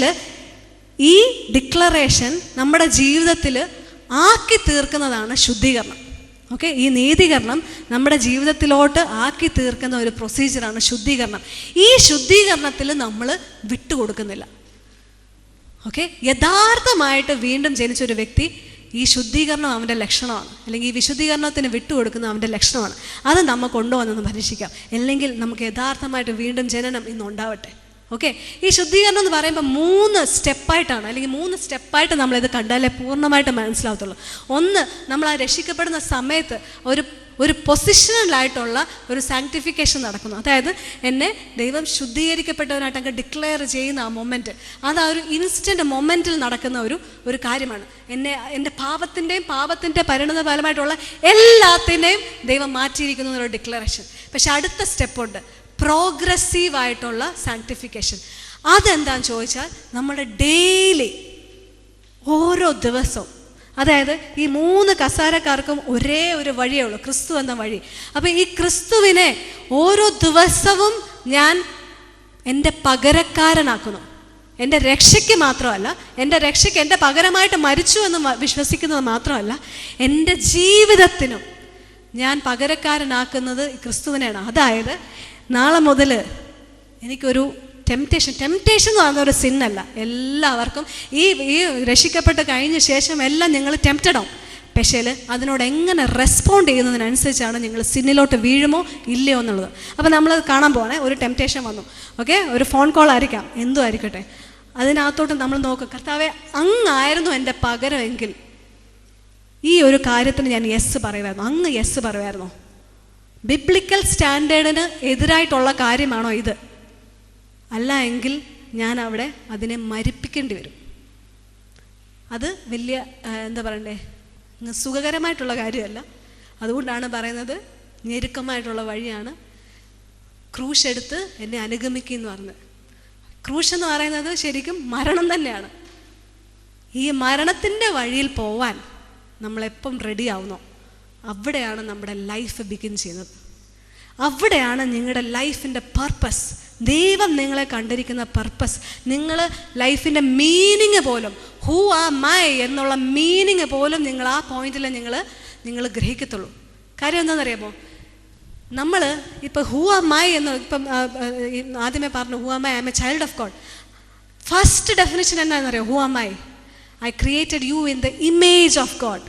ഈ ഡിക്ലറേഷൻ നമ്മുടെ ജീവിതത്തിൽ ആക്കി തീർക്കുന്നതാണ് ശുദ്ധീകരണം. ഓക്കെ, ഈ നീതീകരണം നമ്മുടെ ജീവിതത്തിലോട്ട് ആക്കി തീർക്കുന്ന ഒരു പ്രൊസീജിയറാണ് ശുദ്ധീകരണം. ഈ ശുദ്ധീകരണത്തിൽ നമ്മൾ വിട്ടുകൊടുക്കുന്നില്ല. ഓക്കെ, യഥാർത്ഥമായിട്ട് വീണ്ടും ജനിച്ചൊരു വ്യക്തി, ഈ ശുദ്ധീകരണം അവൻ്റെ ലക്ഷണമാണ്, അല്ലെങ്കിൽ ഈ വിശുദ്ധീകരണത്തിന് വിട്ടുകൊടുക്കുന്ന അവൻ്റെ ലക്ഷണമാണ്. അത് നമ്മൾ കൊണ്ടുവന്നൊന്ന് പരീക്ഷിക്കാം. അല്ലെങ്കിൽ നമുക്ക് യഥാർത്ഥമായിട്ട് വീണ്ടും ജനനം ഇന്ന് ഉണ്ടാവട്ടെ. ഓക്കെ, ഈ ശുദ്ധീകരണം എന്ന് പറയുമ്പോൾ 3 സ്റ്റെപ്പായിട്ടാണ്, അല്ലെങ്കിൽ 3 സ്റ്റെപ്പായിട്ട് നമ്മളിത് കണ്ടാലേ പൂർണ്ണമായിട്ട് മനസ്സിലാവത്തുള്ളൂ. ഒന്ന്, നമ്മൾ ആ രക്ഷിക്കപ്പെടുന്ന സമയത്ത് ഒരു പൊസിഷണലായിട്ടുള്ള ഒരു സാങ്ക്ടിഫിക്കേഷൻ നടക്കുന്നു. അതായത് എന്നെ ദൈവം ശുദ്ധീകരിക്കപ്പെട്ടവനായിട്ട് അങ്ങ് ഡിക്ലെയർ ചെയ്യുന്ന ആ മൊമെൻറ്റ്, അത് ആ ഒരു ഇൻസ്റ്റൻറ്റ് മൊമെൻറ്റിൽ നടക്കുന്ന ഒരു കാര്യമാണ്. എൻ്റെ പാപത്തിൻ്റെ പരിണത ഫലമായിട്ടുള്ള എല്ലാത്തിനെയും ദൈവം മാറ്റിയിരിക്കുന്നു എന്നൊരു ഡിക്ലറേഷൻ. പക്ഷെ അടുത്ത സ്റ്റെപ്പുണ്ട്, പ്രോഗ്രസീവായിട്ടുള്ള സാങ്ക്ടിഫിക്കേഷൻ. അതെന്താണെന്ന് ചോദിച്ചാൽ, നമ്മുടെ ഡെയിലി ഓരോ ദിവസവും, അതായത് ഈ 3 കസാരക്കാർക്കും ഒരേ ഒരു വഴിയേ ഉള്ളൂ, ക്രിസ്തു എന്ന വഴി. അപ്പം ഈ ക്രിസ്തുവിനെ ഓരോ ദിവസവും ഞാൻ എൻ്റെ പകരക്കാരനാക്കുന്നു. എൻ്റെ രക്ഷയ്ക്ക് മാത്രമല്ല, എൻ്റെ രക്ഷയ്ക്ക് എൻ്റെ പകരമായിട്ട് മരിച്ചു എന്ന് വിശ്വസിക്കുന്നത് മാത്രമല്ല, എൻ്റെ ജീവിതത്തിനും ഞാൻ പകരക്കാരനാക്കുന്നത് ക്രിസ്തുവിനെയാണ്. അതായത് നാളെ മുതൽ എനിക്കൊരു ടെംപ്റ്റേഷൻ എന്ന് പറയുന്ന ഒരു സിന്നല്ല. എല്ലാവർക്കും ഈ രക്ഷിക്കപ്പെട്ട് കഴിഞ്ഞ ശേഷം എല്ലാം നിങ്ങൾ ടെംപ്റ്റഡ് ആവും. പക്ഷേ അതിനോട് എങ്ങനെ റെസ്പോണ്ട് ചെയ്യുന്നതിനനുസരിച്ചാണ് നിങ്ങൾ സിന്നിലോട്ട് വീഴുമോ ഇല്ലയോ എന്നുള്ളത്. അപ്പോൾ നമ്മൾ കാണാൻ പോകണേ, ഒരു ടെംപ്റ്റേഷൻ വന്നു. ഓക്കെ, ഒരു ഫോൺ കോൾ ആയിരിക്കാം, എന്തും ആയിരിക്കട്ടെ, അതിനകത്തോട്ട് നമ്മൾ നോക്കും, കർത്താവേ, അങ്ങായിരുന്നു എൻ്റെ പകരമെങ്കിൽ ഈ ഒരു കാര്യത്തിന് ഞാൻ യെസ് പറയുമായിരുന്നു, അങ്ങ് യെസ് പറയുമായിരുന്നോ? ബിബ്ലിക്കൽ സ്റ്റാൻഡേർഡിന് എതിരായിട്ടുള്ള കാര്യമാണോ ഇത്? അല്ല എങ്കിൽ ഞാൻ അവിടെ അതിനെ മരിപ്പിക്കേണ്ടി വരും. അത് വലിയ എന്താ പറയണ്ടേ, സുഖകരമായിട്ടുള്ള കാര്യമല്ല. അതുകൊണ്ടാണ് പറയുന്നത് ഞെരുക്കമായിട്ടുള്ള വഴിയാണ്. ക്രൂശ് എടുത്ത് എന്നെ അനുഗമിക്കുമെന്ന് പറഞ്ഞത്. ക്രൂശ് എന്ന് പറയുന്നത് ശരിക്കും മരണം തന്നെയാണ്. ഈ മരണത്തിൻ്റെ വഴിയിൽ പോവാൻ നമ്മളെപ്പം റെഡി ആവുന്നോ അവിടെയാണ് നമ്മുടെ ലൈഫ് ബിഗിൻ ചെയ്യുന്നത്. അവിടെയാണ് നിങ്ങളുടെ ലൈഫിൻ്റെ പർപ്പസ്, ദൈവം നിങ്ങളെ കണ്ടിരിക്കുന്ന പർപ്പസ്, നിങ്ങൾ ലൈഫിൻ്റെ മീനിങ് പോലും, ഹൂ ആർ മൈ എന്നുള്ള മീനിങ് പോലും നിങ്ങൾ ആ പോയിന്റിൽ നിങ്ങൾ ഗ്രഹിക്കത്തുള്ളൂ. കാര്യം എന്താണെന്നറിയാമോ? നമ്മൾ ഇപ്പോൾ ഹൂ ആർ മൈ എന്ന് ഇപ്പം ആദ്യമേ പറഞ്ഞു, who are my, I am a child of God. First definition എന്താണെന്നറിയാം? Who are my, I created you in the image of God.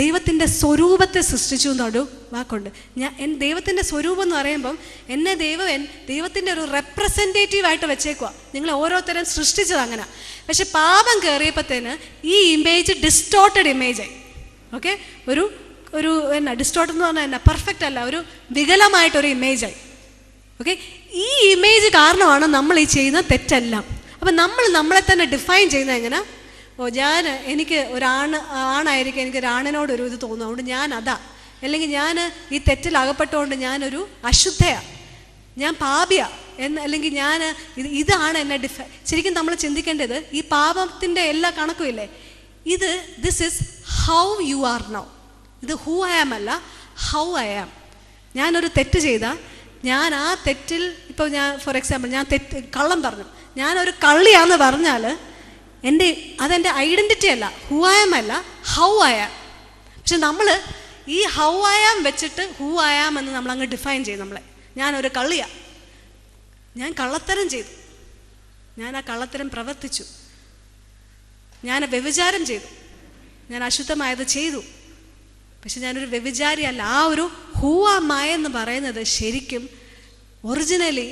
ദൈവത്തിൻ്റെ സ്വരൂപത്തെ സൃഷ്ടിച്ചു എന്നൊരു വാക്കുണ്ട്. ദൈവത്തിൻ്റെ സ്വരൂപം എന്ന് പറയുമ്പം എന്നെ ദൈവത്തിൻ്റെ ഒരു റെപ്രസെൻറ്റേറ്റീവായിട്ട് വെച്ചേക്കുക. നിങ്ങളെ ഓരോരുത്തരും സൃഷ്ടിച്ചത് അങ്ങനെ. പക്ഷെ പാപം കയറിയപ്പോഴത്തേന് ഈ ഇമേജ് ഡിസ്റ്റോർട്ടഡ് ഇമേജായി. ഓക്കെ, ഒരു ഡിസ്റ്റോർട്ടഡ് എന്ന് പറഞ്ഞാൽ പെർഫെക്റ്റ് അല്ല, ഒരു വികലമായിട്ടൊരു ഇമേജായി. ഓക്കെ, ഈ ഇമേജ് കാരണമാണ് നമ്മൾ ഈ ചെയ്യുന്ന തെറ്റെല്ലാം. അപ്പം നമ്മളെ തന്നെ ഡിഫൈൻ ചെയ്യുന്നത് എങ്ങനെ? എനിക്ക് ആണായിരിക്കും, എനിക്ക് ഒരാണിനോടൊരു ഇത് തോന്നും, അതുകൊണ്ട് ഞാൻ അതാ, അല്ലെങ്കിൽ ഞാൻ ഈ തെറ്റിൽ അകപ്പെട്ടുകൊണ്ട് ഞാനൊരു അശുദ്ധയാണ്, ഞാൻ പാപിയാ അല്ലെങ്കിൽ ഞാൻ ഇതാണ് എന്നെ ശരിക്കും നമ്മൾ ചിന്തിക്കേണ്ടത് ഈ പാപത്തിൻ്റെ എല്ലാ കണക്കും ഇല്ലേ, this is how you are now. ഇത് ഹൂ ഐ ആം അല്ല, ഹൗ ഐ ആം. ഞാനൊരു തെറ്റ് ചെയ്താൽ ഞാൻ ആ തെറ്റിൽ, ഇപ്പോൾ ഞാൻ ഫോർ എക്സാമ്പിൾ ഞാൻ കള്ളം പറഞ്ഞു, ഞാനൊരു കള്ളിയാന്ന് പറഞ്ഞാൽ അതെൻ്റെ ഐഡൻറ്റിറ്റി അല്ല, ഹൂ ഐ ആം അല്ല, ഹൗ ഐ ആം. പക്ഷെ നമ്മൾ ഈ ഹൗ ഐ ആം വെച്ചിട്ട് ഹൂ ഐ ആം എന്ന് നമ്മളങ്ങ് ഡിഫൈൻ ചെയ്യും നമ്മളെ. ഞാനൊരു കള്ളിയാണ്, ഞാൻ കള്ളത്തരം ചെയ്തു, ഞാൻ ആ കള്ളത്തരം പ്രവർത്തിച്ചു, ഞാൻ വ്യഭിചാരം ചെയ്തു, ഞാൻ അശുദ്ധമായത് ചെയ്തു, പക്ഷെ ഞാനൊരു വ്യഭിചാരിയല്ല. ആ ഒരു ഹൂ ആം ഐ എന്ന് പറയുന്നത് ശരിക്കും originally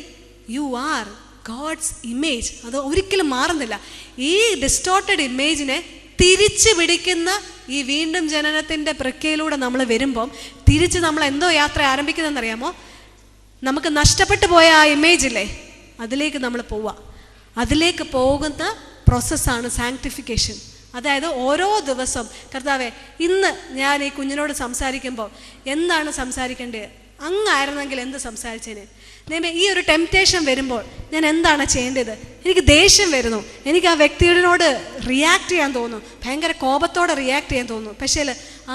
you are God's image. അത് ഒരിക്കലും മാറുന്നില്ല. ഈ ഡിസ്റ്റോർട്ടഡ് ഇമേജിനെ തിരിച്ചു പിടിക്കുന്ന ഈ വീണ്ടും ജനനത്തിൻ്റെ പ്രക്രിയയിലൂടെ നമ്മൾ വരുമ്പം തിരിച്ച് നമ്മൾ എന്തോ യാത്ര ആരംഭിക്കുന്നതെന്നറിയാമോ? നമുക്ക് നഷ്ടപ്പെട്ടു പോയ ആ ഇമേജ് ഇല്ലേ, അതിലേക്ക് നമ്മൾ പോവുക. അതിലേക്ക് പോകുന്ന പ്രോസസ്സാണ് സാങ്ക്ടിഫിക്കേഷൻ. അതായത് ഓരോ ദിവസം കർത്താവേ, ഇന്ന് ഞാൻ ഈ കുഞ്ഞിനോട് സംസാരിക്കുമ്പോൾ എന്താണ് സംസാരിക്കേണ്ടത്, അങ്ങായിരുന്നെങ്കിൽ എന്ത് സംസാരിച്ചേനെ. ഈ ഒരു ടെംപ്റ്റേഷൻ വരുമ്പോൾ ഞാൻ എന്താണ് ചെയ്യേണ്ടത്? എനിക്ക് ദേഷ്യം വരുന്നു, എനിക്ക് ആ വ്യക്തിയോട് റിയാക്ട് ചെയ്യാൻ തോന്നുന്നു, ഭയങ്കര കോപത്തോടെ റിയാക്ട് ചെയ്യാൻ തോന്നുന്നു, പക്ഷേ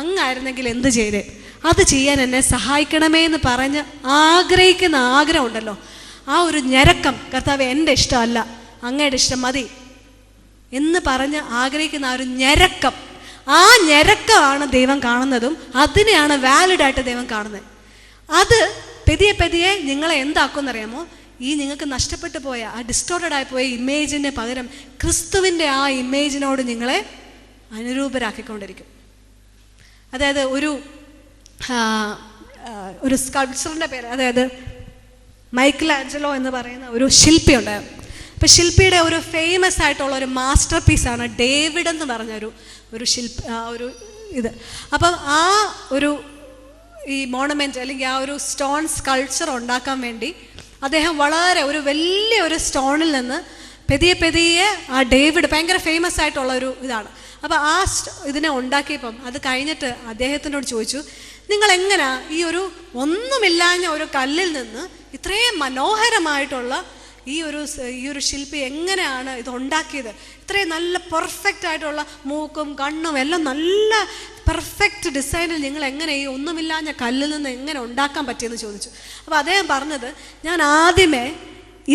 അങ്ങായിരുന്നെങ്കിൽ എന്ത് ചെയ്തേ, അത് ചെയ്യാൻ എന്നെ സഹായിക്കണമേ എന്ന് പറഞ്ഞ് ആഗ്രഹിക്കുന്ന ആഗ്രഹം ഉണ്ടല്ലോ, ആ ഒരു ഞരക്കം, കർത്താവേ എൻ്റെ ഇഷ്ടമല്ല അങ്ങയുടെ ഇഷ്ടം മതി എന്ന് പറഞ്ഞ് ആഗ്രഹിക്കുന്ന ആ ഒരു ഞരക്കം, ആ ഞരക്കമാണ് ദൈവം കാണുന്നതും അതിനെയാണ് വാലിഡായിട്ട് ദൈവം കാണുന്നത്. അത് പതിയെ നിങ്ങളെ എന്താക്കുമെന്നറിയാമോ? ഈ നിങ്ങൾക്ക് നഷ്ടപ്പെട്ടു പോയ ആ ഡിസ്റ്റോർട്ടഡായി പോയ ഇമേജിന് പകരം ക്രിസ്തുവിൻ്റെ ആ ഇമേജിനോട് നിങ്ങളെ അനുരൂപരാക്കിക്കൊണ്ടിരിക്കും. അതായത് ഒരു സ്കൾപ്ചറിൻ്റെ പേര്, അതായത് മൈക്കൽ ആഞ്ചലോ എന്ന് പറയുന്ന ഒരു ശില്പി ഉണ്ടായിരുന്നു. അപ്പം ശില്പിയുടെ ഒരു ഫേമസ് ആയിട്ടുള്ള ഒരു മാസ്റ്റർ പീസാണ് ഡേവിഡ് എന്ന് പറഞ്ഞ ഒരു ഇത്. അപ്പം ആ ഒരു ഈ മോണമെൻറ്റ് അല്ലെങ്കിൽ ആ ഒരു സ്റ്റോൺ സ്കൾപ്ചർ ഉണ്ടാക്കാൻ വേണ്ടി അദ്ദേഹം ഒരു വലിയ സ്റ്റോണിൽ നിന്ന് പതിയെ ആ ഡേവിഡ് ഭയങ്കര ഫേമസ് ആയിട്ടുള്ള ഒരു ഇതാണ്. അപ്പോൾ ആ ഇതിനെ ഉണ്ടാക്കിയപ്പം അത് കഴിഞ്ഞിട്ട് അദ്ദേഹത്തിനോട് ചോദിച്ചു, നിങ്ങൾ എങ്ങനെയാ ഈ ഒന്നുമില്ലാഞ്ഞ ഒരു കല്ലിൽ നിന്ന് ഇത്രയും മനോഹരമായിട്ടുള്ള ഈ ഒരു ശില്പി എങ്ങനെയാണ് ഇത് ഉണ്ടാക്കിയത്? ഇത്രയും നല്ല പെർഫെക്റ്റ് ആയിട്ടുള്ള മൂക്കും കണ്ണും എല്ലാം നല്ല പെർഫെക്റ്റ് ഡിസൈനിൽ നിങ്ങൾ എങ്ങനെ ഈ ഒന്നുമില്ലാഞ്ഞ കല്ലിൽ നിന്ന് എങ്ങനെ ഉണ്ടാക്കാൻ പറ്റിയെന്ന് ചോദിച്ചു. അപ്പോൾ അദ്ദേഹം പറഞ്ഞത്, ഞാൻ ആദ്യമേ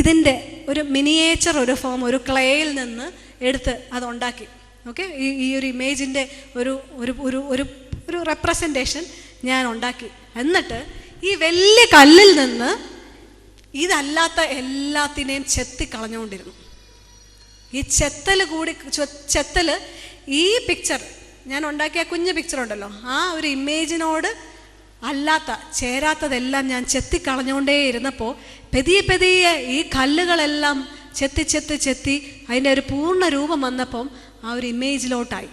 ഇതിൻ്റെ ഒരു മിനിയേച്ചർ ഫോം ക്ലേയിൽ നിന്ന് എടുത്ത് അത് ഉണ്ടാക്കി. ഓക്കെ, ഈ ഒരു ഇമേജിൻ്റെ ഒരു റെപ്രസെൻറ്റേഷൻ ഞാൻ ഉണ്ടാക്കി. എന്നിട്ട് ഈ വലിയ കല്ലിൽ നിന്ന് ഇതല്ലാത്ത എല്ലാത്തിനെയും ചെത്തിക്കളഞ്ഞുകൊണ്ടിരുന്നു. ഈ ചെത്തല് ഈ പിക്ചർ ഞാൻ ഉണ്ടാക്കിയ കുഞ്ഞു പിക്ചർ ഉണ്ടല്ലോ, ആ ഒരു ഇമേജിനോട് ചേരാത്തതെല്ലാം ഞാൻ ചെത്തിക്കളഞ്ഞുകൊണ്ടേ ഇരുന്നപ്പോൾ പതിയെ ഈ കല്ലുകളെല്ലാം ചെത്തി അതിൻ്റെ ഒരു പൂർണ്ണ രൂപം വന്നപ്പം ആ ഒരു ഇമേജിലോട്ടായി.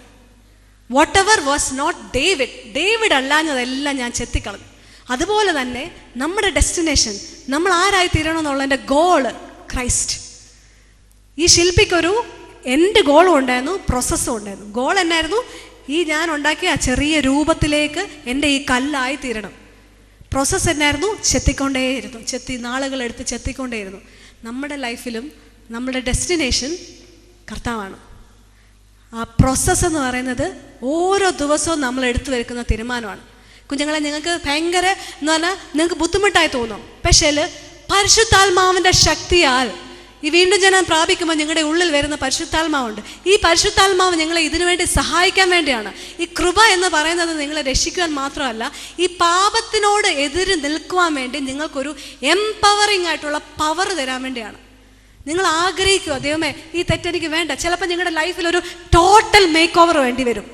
Whatever was not David അല്ലാഞ്ഞതെല്ലാം ഞാൻ ചെത്തിക്കളഞ്ഞു. അതുപോലെ തന്നെ നമ്മുടെ ഡെസ്റ്റിനേഷൻ, നമ്മൾ ആരായി തീരണമെന്നുള്ളതിൻ്റെ ഗോള് ക്രൈസ്റ്റ്. ഈ ശില്പിക്കൊരു എൻ്റെ ഗോളും ഉണ്ടായിരുന്നു, പ്രോസസ്സും ഉണ്ടായിരുന്നു. ഗോൾ എന്നായിരുന്നു? ഈ ഞാൻ ഉണ്ടാക്കിയ ആ ചെറിയ രൂപത്തിലേക്ക് എൻ്റെ ഈ കല്ലായി തീരണം. പ്രോസസ്സ് എന്നായിരുന്നു? ചെത്തിക്കൊണ്ടേയിരുന്നു, നാളുകളെടുത്ത് ചെത്തിക്കൊണ്ടേയിരുന്നു. നമ്മുടെ ലൈഫിലും നമ്മുടെ ഡെസ്റ്റിനേഷൻ കർത്താവാണ്. ആ പ്രോസസ്സ് എന്ന് പറയുന്നത് ഓരോ ദിവസവും നമ്മൾ എടുത്തു വെക്കുന്ന തീരുമാനമാണ്. കുഞ്ഞുങ്ങളെ, നിങ്ങൾക്ക് ഭയങ്കര എന്ന് പറഞ്ഞാൽ നിങ്ങൾക്ക് ബുദ്ധിമുട്ടായി തോന്നും, പക്ഷേ പരിശുദ്ധാത്മാവിൻ്റെ ശക്തിയാൽ ഈ വീണ്ടും ജനം പ്രാപിക്കുമ്പോൾ നിങ്ങളുടെ ഉള്ളിൽ വരുന്ന പരിശുദ്ധാത്മാവുണ്ട്. ഈ പരിശുദ്ധാത്മാവ് നിങ്ങളെ ഇതിനു വേണ്ടി സഹായിക്കാൻ വേണ്ടിയാണ്. ഈ കൃപ എന്ന് പറയുന്നത് നിങ്ങളെ രക്ഷിക്കുവാൻ മാത്രമല്ല, ഈ പാപത്തിനോട് എതിര് നിൽക്കുവാൻ വേണ്ടി നിങ്ങൾക്കൊരു എംപവറിങ് ആയിട്ടുള്ള പവർ തരാൻ വേണ്ടിയാണ്. നിങ്ങൾ ആഗ്രഹിക്കുക, ദൈവമേ ഈ തെറ്റെനിക്ക് വേണ്ട. ചിലപ്പോൾ നിങ്ങളുടെ ലൈഫിൽ ഒരു ടോട്ടൽ മേക്ക് ഓവർ വേണ്ടി വരും.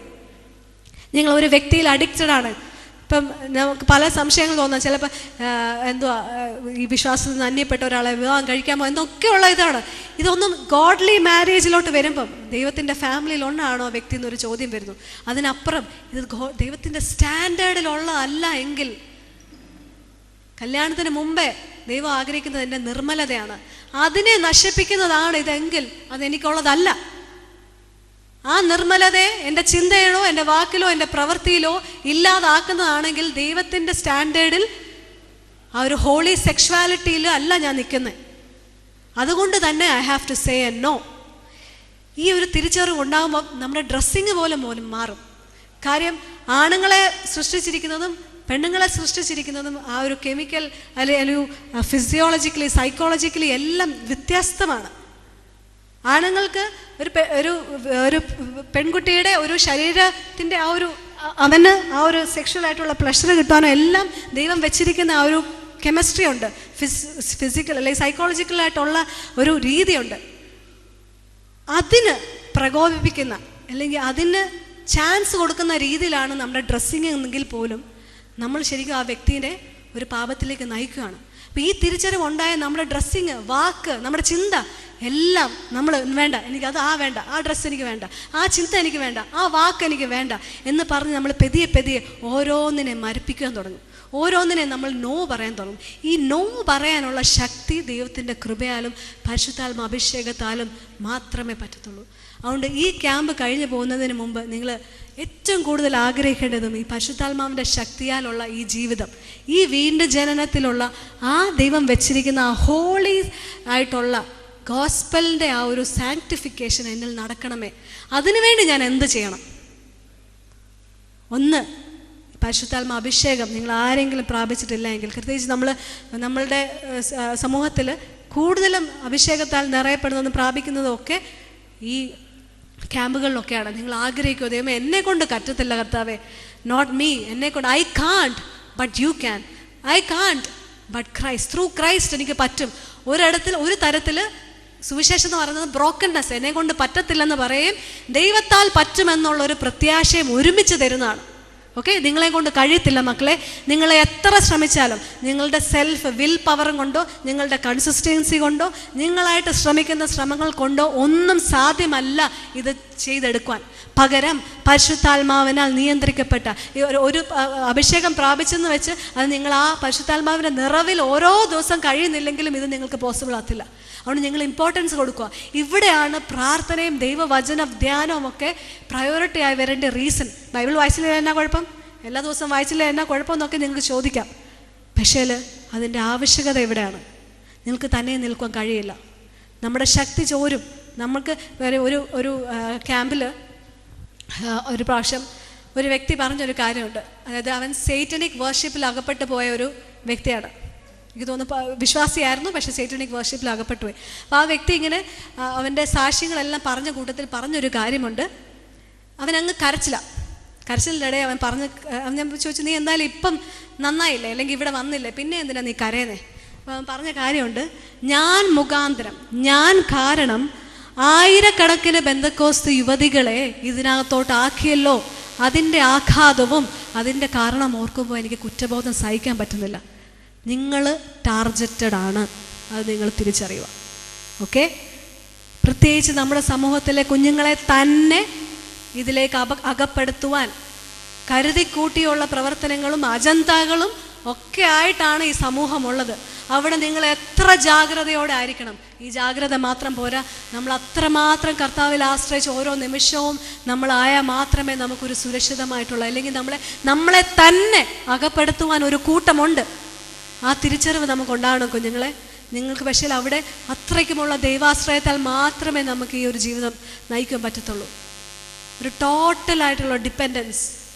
നിങ്ങൾ ഒരു വ്യക്തിയിൽ അഡിക്റ്റഡ് ആണ്. ഇപ്പം നമുക്ക് പല സംശയങ്ങൾ തോന്നാം. ചിലപ്പോൾ ഈ വിശ്വാസത്തിൽ നിന്ന് അന്യപ്പെട്ട ഒരാളെ വിവാഹം കഴിക്കാമോ എന്നൊക്കെയുള്ള ഇതാണ്. ഇതൊന്നും ഗോഡ്ലി മാരേജിലോട്ട് വരുമ്പം ദൈവത്തിൻ്റെ ഫാമിലിയിൽ ഒന്നാണോ വ്യക്തി എന്നൊരു ചോദ്യം വരുന്നു. അതിനപ്പുറം ഇത് ദൈവത്തിൻ്റെ സ്റ്റാൻഡേർഡിലുള്ള അല്ല എങ്കിൽ, കല്യാണത്തിന് മുമ്പേ ദൈവം ആഗ്രഹിക്കുന്നത് എൻ്റെ നിർമ്മലതയാണ്. അതിനെ നശിപ്പിക്കുന്നതാണ് ഇതെങ്കിൽ അതെനിക്കുള്ളതല്ല. ആ നിർമ്മലതയെ എൻ്റെ ചിന്തയിലോ എൻ്റെ വാക്കിലോ എൻ്റെ പ്രവൃത്തിയിലോ ഇല്ലാതാക്കുന്നതാണെങ്കിൽ ദൈവത്തിൻ്റെ സ്റ്റാൻഡേർഡിൽ ആ ഒരു ഹോളി സെക്ഷുവാലിറ്റിയിൽ അല്ല ഞാൻ നിൽക്കുന്നത്. അതുകൊണ്ട് തന്നെ I have to say a no. ഈ ഒരു തിരിച്ചറിവ് ഉണ്ടാകുമ്പോൾ നമ്മുടെ ഡ്രസ്സിങ് പോലും മാറും. കാര്യം ആണുങ്ങളെ സൃഷ്ടിച്ചിരിക്കുന്നതും പെണ്ണുങ്ങളെ സൃഷ്ടിച്ചിരിക്കുന്നതും ആ ഒരു കെമിക്കൽ അല്ലെങ്കിൽ ഫിസിയോളജിക്കലി സൈക്കോളജിക്കലി എല്ലാം വ്യത്യസ്തമാണ്. ആണുങ്ങൾക്ക് ഒരു പെൺകുട്ടിയുടെ ഒരു ശരീരത്തിൻ്റെ അവന് ആ ഒരു സെക്ഷുവലായിട്ടുള്ള പ്ലഷർ കിട്ടാനോ എല്ലാം ദൈവം വെച്ചിരിക്കുന്ന ആ ഒരു കെമിസ്ട്രി ഉണ്ട്, ഫിസിക്കൽ അല്ലെങ്കിൽ സൈക്കോളജിക്കലായിട്ടുള്ള ഒരു രീതിയുണ്ട്. അതിന് പ്രകോപിപ്പിക്കുന്ന അല്ലെങ്കിൽ അതിന് ചാൻസ് കൊടുക്കുന്ന രീതിയിലാണ് നമ്മുടെ ഡ്രസ്സിങ് എന്നെങ്കിൽ പോലും നമ്മൾ ശരിക്കും ആ വ്യക്തിയുടെ ഒരു പാപത്തിലേക്ക് നയിക്കുകയാണ്. അപ്പോൾ ഈ തിരിച്ചറിവ് ഉണ്ടായ നമ്മുടെ ഡ്രസ്സിങ്, വാക്ക്, നമ്മുടെ ചിന്ത എല്ലാം നമ്മൾ വേണ്ട, എനിക്കത് വേണ്ട, ആ ഡ്രസ്സ് എനിക്ക് വേണ്ട, ആ ചിന്ത എനിക്ക് വേണ്ട, ആ വാക്ക് എനിക്ക് വേണ്ട എന്ന് പറഞ്ഞ് നമ്മൾ പെതിയെ ഓരോന്നിനെ മരപ്പിക്കാൻ തുടങ്ങും. ഓരോന്നിനെ നമ്മൾ നോ പറയാൻ തുടങ്ങും. ഈ നോ പറയാനുള്ള ശക്തി ദൈവത്തിൻ്റെ കൃപയാലും പരിശുദ്ധാത്മ അഭിഷേകത്താലും മാത്രമേ പറ്റത്തുള്ളൂ. അതുകൊണ്ട് ഈ ക്യാമ്പ് കഴിഞ്ഞു പോകുന്നതിന് മുമ്പ് നിങ്ങൾ ഏറ്റവും കൂടുതൽ ആഗ്രഹിക്കേണ്ടതും ഈ പരിശുദ്ധാത്മാവിൻ്റെ ശക്തിയാലുള്ള ഈ ജീവിതം, ഈ വീണ്ടും ജനനത്തിലുള്ള ആ ദൈവം വെച്ചിരിക്കുന്ന ആ ഹോളി ആയിട്ടുള്ള ഗോസ്പലിൻ്റെ ആ ഒരു സാങ്ക്ടിഫിക്കേഷൻ എന്നിൽ നടക്കണമേ. അതിനുവേണ്ടി ഞാൻ എന്ത് ചെയ്യണം? ഒന്ന്, പരിശുദ്ധാത്മ അഭിഷേകം നിങ്ങൾ ആരെങ്കിലും പ്രാപിച്ചിട്ടില്ല എങ്കിൽ, പ്രത്യേകിച്ച് നമ്മളുടെ സമൂഹത്തിൽ കൂടുതലും അഭിഷേകത്താൽ നിറയപ്പെടുന്നതും പ്രാപിക്കുന്നതും ഒക്കെ ഈ ക്യാമ്പുകളിലൊക്കെയാണ്. നിങ്ങൾ ആഗ്രഹിക്കുക, ദൈവമേ എന്നെ കൊണ്ട് പറ്റത്തില്ല കർത്താവേ, നോട്ട് മീ, എന്നെ കൊണ്ട് I can't but you can, I can't but Christ, through Christ എനിക്ക് പറ്റും. ഒരു തരത്തിൽ സുവിശേഷം എന്ന് പറയുന്നത് ബ്രോക്കൺനെസ്, എന്നെ കൊണ്ട് പറ്റത്തില്ലെന്ന് പറയും, ദൈവത്താൽ പറ്റുമെന്നുള്ളൊരു പ്രത്യാശയും ഒരുമിച്ച് തരുന്നതാണ്. ഓക്കെ, നിങ്ങളെ കൊണ്ട് കഴിയത്തില്ല മക്കളെ. നിങ്ങളെ എത്ര ശ്രമിച്ചാലും നിങ്ങളുടെ സെൽഫ് വിൽ പവറും കൊണ്ടോ നിങ്ങളുടെ കൺസിസ്റ്റൻസി കൊണ്ടോ നിങ്ങളായിട്ട് ശ്രമിക്കുന്ന ശ്രമങ്ങൾ കൊണ്ടോ ഒന്നും സാധ്യമല്ല ഇത് ചെയ്തെടുക്കുവാൻ. പകരം പരിശുദ്ധാത്മാവിനാൽ നിയന്ത്രിക്കപ്പെട്ട ഒരു അഭിഷേകം പ്രാപിച്ചെന്ന് വെച്ച് അത് നിങ്ങൾ ആ പരിശുദ്ധാത്മാവിൻ്റെ നിറവിൽ ഓരോ ദിവസം കഴിയുന്നില്ലെങ്കിലും ഇത് നിങ്ങൾക്ക് പോസിബിൾ ആകത്തില്ല. അതുകൊണ്ട് നിങ്ങൾ ഇമ്പോർട്ടൻസ് കൊടുക്കുക. ഇവിടെയാണ് പ്രാർത്ഥനയും ദൈവവചന ധ്യാനവും ഒക്കെ പ്രയോറിറ്റി ആയി വരേണ്ട റീസൺ. ബൈബിൾ വായിച്ചില്ല എന്നാ കുഴപ്പം, എല്ലാ ദിവസവും വായിച്ചില്ല എന്നാ കുഴപ്പമെന്നൊക്കെ നിങ്ങൾക്ക് ചോദിക്കാം. പക്ഷേ അതിൻ്റെ ആവശ്യകത എവിടെയാണ്? നിങ്ങൾക്ക് തന്നെ നിൽക്കാൻ കഴിയില്ല, നമ്മുടെ ശക്തി ചോരും. നമുക്ക് ഒരു ക്യാമ്പിൽ ഒരു പ്രാവശ്യം ഒരു വ്യക്തി പറഞ്ഞൊരു കാര്യമുണ്ട്. അതായത് അവൻ സേറ്റനിക് വർഷിപ്പിൽ അകപ്പെട്ടു പോയ ഒരു വ്യക്തിയാണ്. എനിക്ക് തോന്നുന്നു വിശ്വാസിയായിരുന്നു, പക്ഷേ സേറ്റനിക് വർഷിപ്പിൽ അകപ്പെട്ടു പോയി. അപ്പോൾ ആ വ്യക്തി ഇങ്ങനെ അവൻ്റെ സാക്ഷ്യങ്ങളെല്ലാം പറഞ്ഞ കൂട്ടത്തിൽ പറഞ്ഞൊരു കാര്യമുണ്ട്. അവനങ്ങ് കരച്ചിലിൻ്റെ ഇടയിൽ ഞാൻ ചോദിച്ചു, നീ എന്തായാലും ഇപ്പം നന്നായില്ലേ, അല്ലെങ്കിൽ ഇവിടെ വന്നില്ലേ, പിന്നെ എന്തിനാ നീ കരയുന്നേ? അപ്പോൾ അവൻ പറഞ്ഞ കാര്യമുണ്ട്, ഞാൻ മുഖാന്തരം, ഞാൻ കാരണം ആയിരക്കണക്കിന് ബെന്തക്കോസ്ത് യുവതികളെ ഇതിനകത്തോട്ട് ആക്കിയല്ലോ, അതിൻ്റെ ആഘാതവും അതിൻ്റെ കാരണം ഓർക്കുമ്പോൾ എനിക്ക് കുറ്റബോധം സഹിക്കാൻ പറ്റുന്നില്ല. നിങ്ങൾ ടാർജറ്റഡ് ആണ്, അത് നിങ്ങൾ തിരിച്ചറിയുക. ഓക്കെ, പ്രത്യേകിച്ച് നമ്മുടെ സമൂഹത്തിലെ കുഞ്ഞുങ്ങളെ തന്നെ ഇതിലേക്ക് അകപ്പെടുത്തുവാൻ കരുതിക്കൂട്ടിയുള്ള പ്രവർത്തനങ്ങളും അജന്തകളും ഒക്കെ ആയിട്ടാണ് ഈ സമൂഹമുള്ളത്. അവിടെ നിങ്ങൾ എത്ര ജാഗ്രതയോടെ ആയിരിക്കണം. ഈ ജാഗ്രത മാത്രം പോരാ, നമ്മൾ അത്രമാത്രം കർത്താവിൽ ആശ്രയിച്ച് ഓരോ നിമിഷവും നമ്മളായാൽ മാത്രമേ നമുക്കൊരു സുരക്ഷിതമായിട്ടുള്ള, അല്ലെങ്കിൽ നമ്മളെ തന്നെ അകപ്പെടുത്തുവാൻ ഒരു കൂട്ടമുണ്ട്. ആ തിരിച്ചറിവ് നമുക്കുണ്ടാകണം കുഞ്ഞുങ്ങളെ. നിങ്ങൾക്ക് പക്ഷേ അവിടെ അത്രയ്ക്കുമുള്ള ദൈവാശ്രയത്താൽ മാത്രമേ നമുക്ക് ഈ ഒരു ജീവിതം നയിക്കാൻ പറ്റത്തുള്ളൂ. ഒരു ടോട്ടലായിട്ടുള്ള ഡിപ്പെൻഡൻസ്,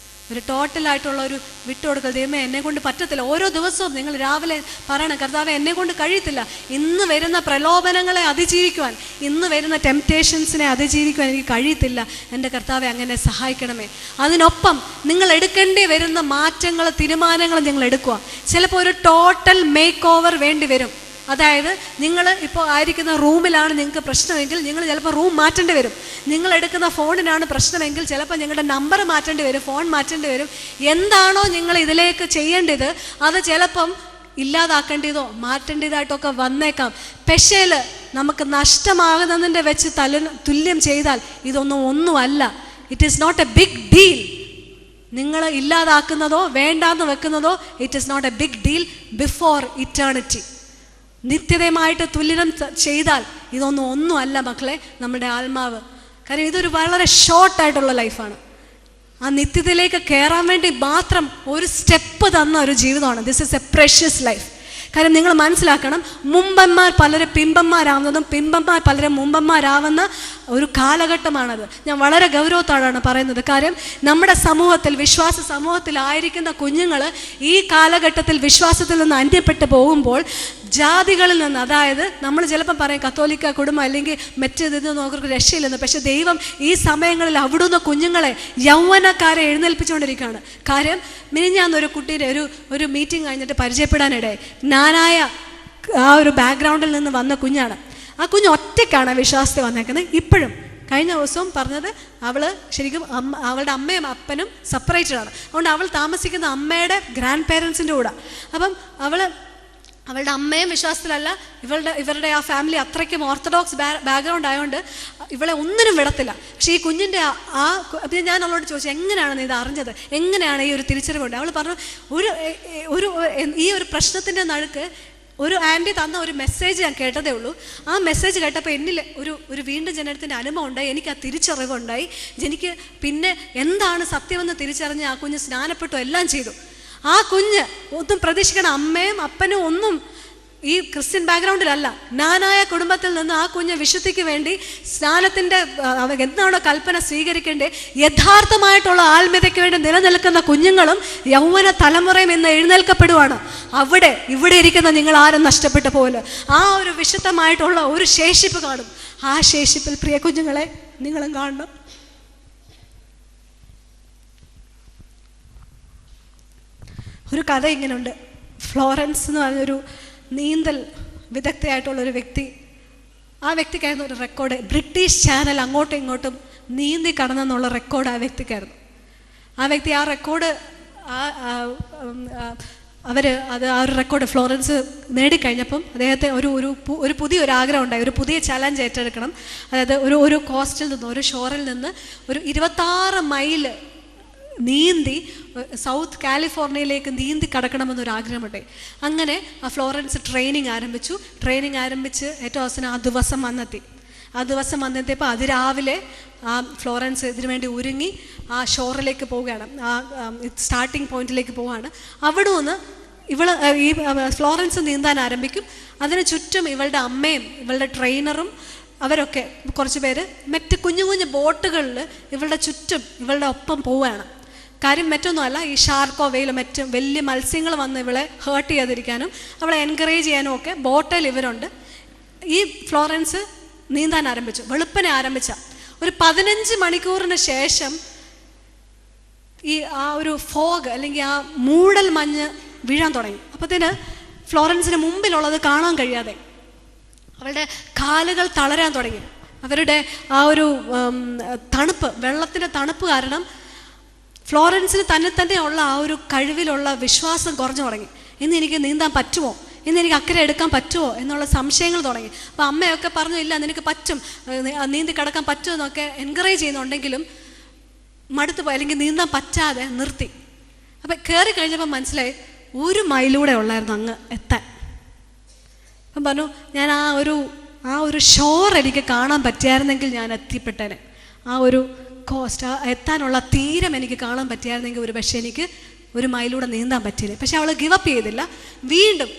ഒരു ടോട്ടലായിട്ടുള്ള ഒരു വിട്ടുകൊടുക്കൽ. ദൈവമേ എന്നെ കൊണ്ട് പറ്റത്തില്ല. ഓരോ ദിവസവും നിങ്ങൾ രാവിലെ പറയണം, കർത്താവേ എന്നെ കൊണ്ട് കഴിയത്തില്ല, ഇന്ന് വരുന്ന പ്രലോഭനങ്ങളെ അതിജീവിക്കുവാൻ, ഇന്ന് വരുന്ന ടെംപ്റ്റേഷൻസിനെ അതിജീവിക്കുവാൻ എനിക്ക് കഴിയത്തില്ല, എൻ്റെ കർത്താവെ അങ്ങനെ സഹായിക്കണമേ. അതിനൊപ്പം നിങ്ങൾ എടുക്കേണ്ടി വരുന്ന മാറ്റങ്ങൾ, തീരുമാനങ്ങൾ നിങ്ങൾ എടുക്കുക. ചിലപ്പോൾ ഒരു ടോട്ടൽ മേക്ക് ഓവർ വേണ്ടി വരും. അതായത് നിങ്ങൾ ഇപ്പോൾ ആയിരിക്കുന്ന റൂമിലാണ് നിങ്ങൾക്ക് പ്രശ്നമെങ്കിൽ നിങ്ങൾ ചിലപ്പോൾ റൂം മാറ്റേണ്ടി വരും. നിങ്ങൾ എടുക്കുന്ന ഫോണിനാണ് പ്രശ്നമെങ്കിൽ ചിലപ്പോൾ നിങ്ങളുടെ നമ്പർ മാറ്റേണ്ടി വരും, ഫോൺ മാറ്റേണ്ടി വരും. എന്താണോ നിങ്ങൾ ഇതിലേക്ക് ചെയ്യേണ്ടത് അത് ചിലപ്പം ഇല്ലാതാക്കേണ്ടതോ മാറ്റേണ്ടതായിട്ടൊക്കെ വന്നേക്കാം. പക്ഷേ നമുക്ക് നഷ്ടമാകുന്നതിൻ്റെ വെച്ച് തുല്യം ചെയ്താൽ ഒന്നുമല്ല. It is not a big deal. നിങ്ങൾ ഇല്ലാതാക്കുന്നതോ വേണ്ടാന്ന് വെക്കുന്നതോ it is not a big deal before eternity. നിത്യതയുമായിട്ട് തുല്യം ചെയ്താൽ ഒന്നുമല്ല മക്കളെ നമ്മുടെ ആത്മാവ്. കാര്യം ഇതൊരു വളരെ ഷോർട്ടായിട്ടുള്ള ലൈഫാണ്. ആ നിത്യതയിലേക്ക് കയറാൻ വേണ്ടി മാത്രം ഒരു സ്റ്റെപ്പ് തന്ന ഒരു ജീവിതമാണ്. This is A precious life. കാര്യം നിങ്ങൾ മനസ്സിലാക്കണം, മുമ്പന്മാർ പലരും പിമ്പന്മാരാവുന്നതും പിമ്പന്മാർ പലരും മുമ്പന്മാരാവുന്ന ഒരു കാലഘട്ടമാണത്. ഞാൻ വളരെ ഗൗരവത്തോടാണ് പറയുന്നത്. കാര്യം നമ്മുടെ സമൂഹത്തിൽ, വിശ്വാസ സമൂഹത്തിലായിരിക്കുന്ന കുഞ്ഞുങ്ങൾ ഈ കാലഘട്ടത്തിൽ വിശ്വാസത്തിൽ നിന്ന് അന്യപ്പെട്ടു പോകുമ്പോൾ ജാതികളിൽ നിന്ന്, അതായത് നമ്മൾ ചിലപ്പം പറയും കത്തോലിക്ക കുടുംബം അല്ലെങ്കിൽ മറ്റേത് നോക്കർക്ക് രക്ഷയില്ലെന്ന്. പക്ഷെ ദൈവം ഈ സമയങ്ങളിൽ അവിടുന്ന് കുഞ്ഞുങ്ങളെ യൗവനക്കാരെ എഴുന്നേൽപ്പിച്ചുകൊണ്ടിരിക്കുകയാണ്. കാര്യം മിനിഞ്ഞാന്നൊരു കുട്ടീനെ ഒരു മീറ്റിംഗ് കഴിഞ്ഞിട്ട് പരിചയപ്പെടാനിടയായി. ഞാനായ ആ ഒരു ബാക്ക്ഗ്രൗണ്ടിൽ നിന്ന് വന്ന കുഞ്ഞാണ്. ആ കുഞ്ഞ് ഒറ്റയ്ക്കാണ് വിശ്വാസത്തിൽ വന്നേക്കുന്നത്. ഇപ്പോഴും കഴിഞ്ഞ ദിവസവും പറഞ്ഞത് അവൾ ശരിക്കും അവളുടെ അമ്മയും അപ്പനും സെപ്പറേറ്റഡ് ആണ്. അതുകൊണ്ട് അവൾ താമസിക്കുന്ന അമ്മയുടെ ഗ്രാൻഡ് പേരൻസിൻ്റെ കൂടെ. അപ്പം അവളുടെ അമ്മയും വിശ്വാസത്തിലല്ല, ഇവരുടെ ആ ഫാമിലി അത്രയ്ക്കും ഓർത്തഡോക്സ് ബാക്ക്ഗ്രൗണ്ട് ആയതുകൊണ്ട് ഇവളെ ഒന്നിനും വിടത്തില്ല. പക്ഷേ ഈ കുഞ്ഞിൻ്റെ ഞാൻ അവളോട് ചോദിച്ചു, എങ്ങനെയാണ് നീ ഇത് അറിഞ്ഞത്, എങ്ങനെയാണ് ഈ ഒരു തിരിച്ചറിവുണ്ട്? അവൾ പറഞ്ഞു, ഈ ഒരു പ്രശ്നത്തിൻ്റെ നടുക്ക് ഒരു ആൻറ്റി തന്ന ഒരു മെസ്സേജ് ഞാൻ കേട്ടതേ ഉള്ളൂ. ആ മെസ്സേജ് കേട്ടപ്പോൾ എന്നിൽ ഒരു വീണ്ടും ജനനത്തിൻ്റെ അനുഭവം ഉണ്ടായി. എനിക്ക് ആ തിരിച്ചറിവുണ്ടായി. എനിക്ക് പിന്നെ എന്താണ് സത്യമെന്ന് തിരിച്ചറിഞ്ഞ് ആ കുഞ്ഞ് സ്നാനപ്പെട്ടു, എല്ലാം ചെയ്തു. ആ കുഞ്ഞ് ഒന്നും പ്രതീക്ഷിക്കണം, അമ്മയും അപ്പനും ഒന്നും ഈ ക്രിസ്ത്യൻ ബാക്ക്ഗ്രൗണ്ടിലല്ല, നാനായ കുടുംബത്തിൽ നിന്ന് ആ കുഞ്ഞ് വിശുദ്ധിക്ക് വേണ്ടി സ്നാനത്തിൻ്റെ എന്താണോ കൽപ്പന സ്വീകരിക്കേണ്ടത്, യഥാർത്ഥമായിട്ടുള്ള ആത്മീയതയ്ക്ക് വേണ്ടി നിലനിൽക്കുന്ന കുഞ്ഞുങ്ങളും യൗവന തലമുറയും ഇന്ന് എഴുന്നേൽക്കപ്പെടുവാണ്. ഇവിടെ ഇരിക്കുന്ന നിങ്ങൾ ആരും നഷ്ടപ്പെട്ടു പോലെ ആ ഒരു വിശുദ്ധമായിട്ടുള്ള ഒരു ശേഷിപ്പ് കാണും. ആ ശേഷിപ്പിൽ പ്രിയ കുഞ്ഞുങ്ങളെ നിങ്ങളും കാണണം. ഒരു കഥ ഇങ്ങനെയുണ്ട്. ഫ്ലോറൻസ് എന്ന് പറഞ്ഞൊരു നീന്തൽ വിദഗ്ധയായിട്ടുള്ളൊരു വ്യക്തി, ആ വ്യക്തിക്കായിരുന്നു ഒരു റെക്കോർഡ്. ബ്രിട്ടീഷ് ചാനൽ അങ്ങോട്ടും ഇങ്ങോട്ടും നീന്തി കടന്നെന്നുള്ള റെക്കോർഡ് ആ വ്യക്തിക്കായിരുന്നു. ആ വ്യക്തി ആ റെക്കോർഡ് ആ ഒരു റെക്കോർഡ് ഫ്ലോറൻസ് നേടിക്കഴിഞ്ഞപ്പം അദ്ദേഹത്തെ ഒരു പുതിയൊരു ആഗ്രഹം ഉണ്ടായി. ഒരു പുതിയ ചലഞ്ച് ഏറ്റെടുക്കണം. അതായത് ഒരു കോസ്റ്റിൽ നിന്ന്, ഒരു ഷോറിൽ നിന്ന് ഒരു 26 മൈൽ നീന്തി സൗത്ത് കാലിഫോർണിയയിലേക്ക് നീന്തി കടക്കണമെന്നൊരാഗ്രഹമുണ്ടായി. അങ്ങനെ ആ ഫ്ലോറൻസ് ട്രെയിനിങ് ആരംഭിച്ച് ഏറ്റവും അവസാനം ആ ദിവസം വന്നെത്തിയപ്പോൾ അതിരാവിലെ ആ ഫ്ലോറൻസ് ഇതിനു വേണ്ടി ഒരുങ്ങി ആ ഷോറിലേക്ക് പോവുകയാണ്, ആ സ്റ്റാർട്ടിങ് പോയിന്റിലേക്ക് പോവുകയാണ്. അവിടെ നിന്ന് ഈ ഫ്ലോറൻസ് നീന്താൻ ആരംഭിക്കും. അതിന് ചുറ്റും ഇവളുടെ അമ്മയും ഇവളുടെ ട്രെയിനറും അവരൊക്കെ കുറച്ച് പേര് മറ്റ് കുഞ്ഞു ബോട്ടുകളിൽ ഇവളുടെ ചുറ്റും ഇവളുടെ ഒപ്പം പോവുകയാണ്. കാര്യം മറ്റൊന്നുമല്ല, ഈ ഷാർക്കോ വെയിലോ മറ്റും വലിയ മത്സ്യങ്ങൾ വന്ന് ഇവളെ ഹേർട്ട് ചെയ്യാതിരിക്കാനും അവളെ എൻകറേജ് ചെയ്യാനും ഒക്കെ ബോട്ടിൽ ഇവരുണ്ട്. ഈ ഫ്ലോറൻസ് നീന്താൻ ആരംഭിച്ചു. വെളുപ്പിനെ ആരംഭിച്ച ഒരു 15 മണിക്കൂറിന് ശേഷം ആ ഒരു ഫോഗ് അല്ലെങ്കിൽ ആ മൂടൽ മഞ്ഞ് വീഴാൻ തുടങ്ങി. അപ്പത്തിന് ഫ്ലോറൻസിന് മുമ്പിലുള്ളത് കാണാൻ കഴിയാതെ അവളുടെ കാലുകൾ തളരാൻ തുടങ്ങി. അവരുടെ ആ ഒരു വെള്ളത്തിൻ്റെ തണുപ്പ് കാരണം ഫ്ലോറൻസിന് തന്നെ ഉള്ള ആ ഒരു കഴിവിലുള്ള വിശ്വാസം കുറഞ്ഞു തുടങ്ങി. ഇന്ന് എനിക്ക് നീന്താൻ പറ്റുമോ, ഇന്ന് എനിക്ക് അക്കരെ എടുക്കാൻ പറ്റുമോ എന്നുള്ള സംശയങ്ങൾ തുടങ്ങി. അപ്പോൾ അമ്മയൊക്കെ പറഞ്ഞു, ഇല്ല നിനക്ക് പറ്റും, നീന്തി കിടക്കാൻ പറ്റുമോ എന്നൊക്കെ എൻകറേജ് ചെയ്യുന്നുണ്ടെങ്കിലും മടുത്തു പോയി, അല്ലെങ്കിൽ നീന്താൻ പറ്റാതെ നിർത്തി. അപ്പം കയറി കഴിഞ്ഞപ്പോൾ മനസ്സിലായി 1 മൈലൂടെ ഉള്ളായിരുന്നു അങ്ങ് എത്താൻ. അപ്പം പറഞ്ഞു, ഞാൻ ആ ഒരു ഷോർ എനിക്ക് കാണാൻ പറ്റിയായിരുന്നെങ്കിൽ ഞാൻ എത്തിപ്പെട്ടേനെ. ആ ഒരു എത്താനുള്ള തീരം എനിക്ക് കാണാൻ പറ്റിയായിരുന്നെങ്കിൽ ഒരു പക്ഷേ എനിക്ക് 1 മൈലൂടെ നീന്താൻ പറ്റിയില്ല. പക്ഷെ അവൾ ഗിവപ്പ് ചെയ്തില്ല. വീണ്ടും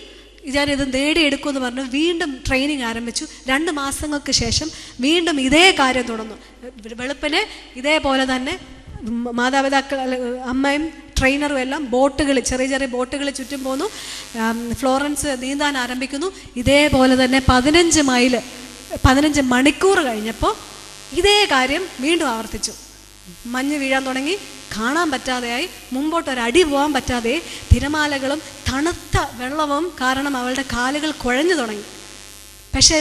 ഞാനിത് നേടിയെടുക്കുമെന്ന് പറഞ്ഞു വീണ്ടും ട്രെയിനിങ് ആരംഭിച്ചു. 2 മാസങ്ങൾക്ക് ശേഷം വീണ്ടും ഇതേ കാര്യം തുടർന്നു. വെളുപ്പിനെ ഇതേപോലെ തന്നെ മാതാപിതാക്കൾ, അമ്മയും ട്രെയിനറും എല്ലാം ചെറിയ ബോട്ടുകളിൽ ചുറ്റും പോന്നു. ഫ്ലോറൻസ് നീന്താൻ ആരംഭിക്കുന്നു. ഇതേപോലെ തന്നെ 15 മണിക്കൂർ കഴിഞ്ഞപ്പോൾ ഇതേ കാര്യം വീണ്ടും ആവർത്തിച്ചു. മഞ്ഞ് വീഴാൻ തുടങ്ങി, കാണാൻ പറ്റാതെയായി, മുമ്പോട്ടൊരടി പോകാൻ പറ്റാതെ, തിരമാലകളും തണുത്ത വെള്ളവും കാരണം അവളുടെ കാലുകൾ കുഴഞ്ഞു തുടങ്ങി. പക്ഷേ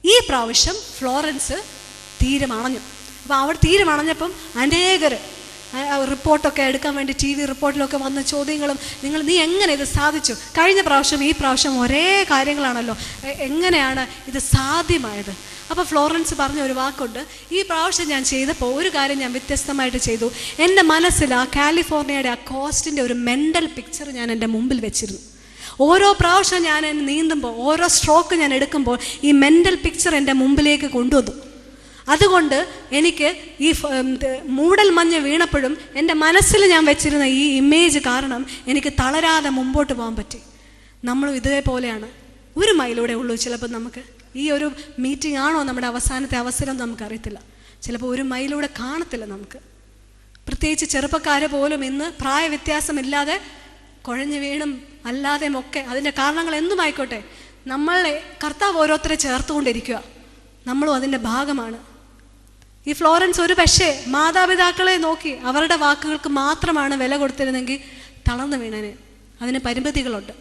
ഈ പ്രാവശ്യം ഫ്ലോറൻസ് തീരുമണഞ്ഞു. അപ്പോൾ അവൾ തീരുമണഞ്ഞപ്പം അനേകർ റിപ്പോർട്ടൊക്കെ എടുക്കാൻ വേണ്ടി TV റിപ്പോർട്ടിലൊക്കെ വന്ന ചോദ്യങ്ങളും, നീ എങ്ങനെ ഇത് സാധിച്ചു? കഴിഞ്ഞ പ്രാവശ്യം ഈ പ്രാവശ്യം ഒരേ കാര്യങ്ങളാണല്ലോ, എങ്ങനെയാണ് ഇത് സാധ്യമായത്? അപ്പോൾ ഫ്ലോറൻസ് പറഞ്ഞ ഒരു വാക്കുണ്ട്, ഈ പ്രാവശ്യം ഞാൻ ചെയ്തപ്പോൾ ഒരു കാര്യം ഞാൻ വ്യത്യസ്തമായിട്ട് ചെയ്തു. എൻ്റെ മനസ്സിൽ ആ കാലിഫോർണിയയുടെ ആ കോസ്റ്റിൻ്റെ ഒരു മെൻ്റൽ പിക്ചർ ഞാൻ എൻ്റെ മുമ്പിൽ വെച്ചിരുന്നു. ഓരോ പ്രാവശ്യം ഞാൻ നീന്തുമ്പോൾ, ഓരോ സ്ട്രോക്ക് ഞാൻ എടുക്കുമ്പോൾ ഈ മെൻ്റൽ പിക്ചർ എൻ്റെ മുമ്പിലേക്ക് കൊണ്ടുവന്നു. അതുകൊണ്ട് എനിക്ക് ഈ മൂടൽ മഞ്ഞ് വീണപ്പോഴും എൻ്റെ മനസ്സിൽ ഞാൻ വെച്ചിരുന്ന ഈ ഇമേജ് കാരണം എനിക്ക് തളരാതെ മുമ്പോട്ട് പോകാൻ പറ്റി. നമ്മളും ഇതേപോലെയാണ്. ഒരു മൈലൂടെ ഉള്ളൂ ചിലപ്പോൾ നമുക്ക്. ഈ ഒരു മീറ്റിംഗ് ആണോ നമ്മുടെ അവസാനത്തെ അവസരം നമുക്കറിയത്തില്ല. ചിലപ്പോൾ ഒരു മൈലൂടെ കാണത്തില്ല നമുക്ക്. പ്രത്യേകിച്ച് ചെറുപ്പക്കാരെ പോലും ഇന്ന് പ്രായവ്യത്യാസമില്ലാതെ കുഴഞ്ഞു വീണും അല്ലാതെയും ഒക്കെ, അതിൻ്റെ കാരണങ്ങൾ എന്തുമായിക്കോട്ടെ, നമ്മളെ കർത്താവ് ഓരോരുത്തരെ ചേർത്തുകൊണ്ടിരിക്കുക. നമ്മളും അതിൻ്റെ ഭാഗമാണ്. ഈ ഫ്ലോറൻസ് ഒരു പക്ഷേ മാതാപിതാക്കളെ നോക്കി അവരുടെ വാക്കുകൾക്ക് മാത്രമാണ് വില കൊടുത്തിരുന്നെങ്കിൽ തളർന്നു വീണനെ. അതിന് പരിമിതികളുണ്ട്.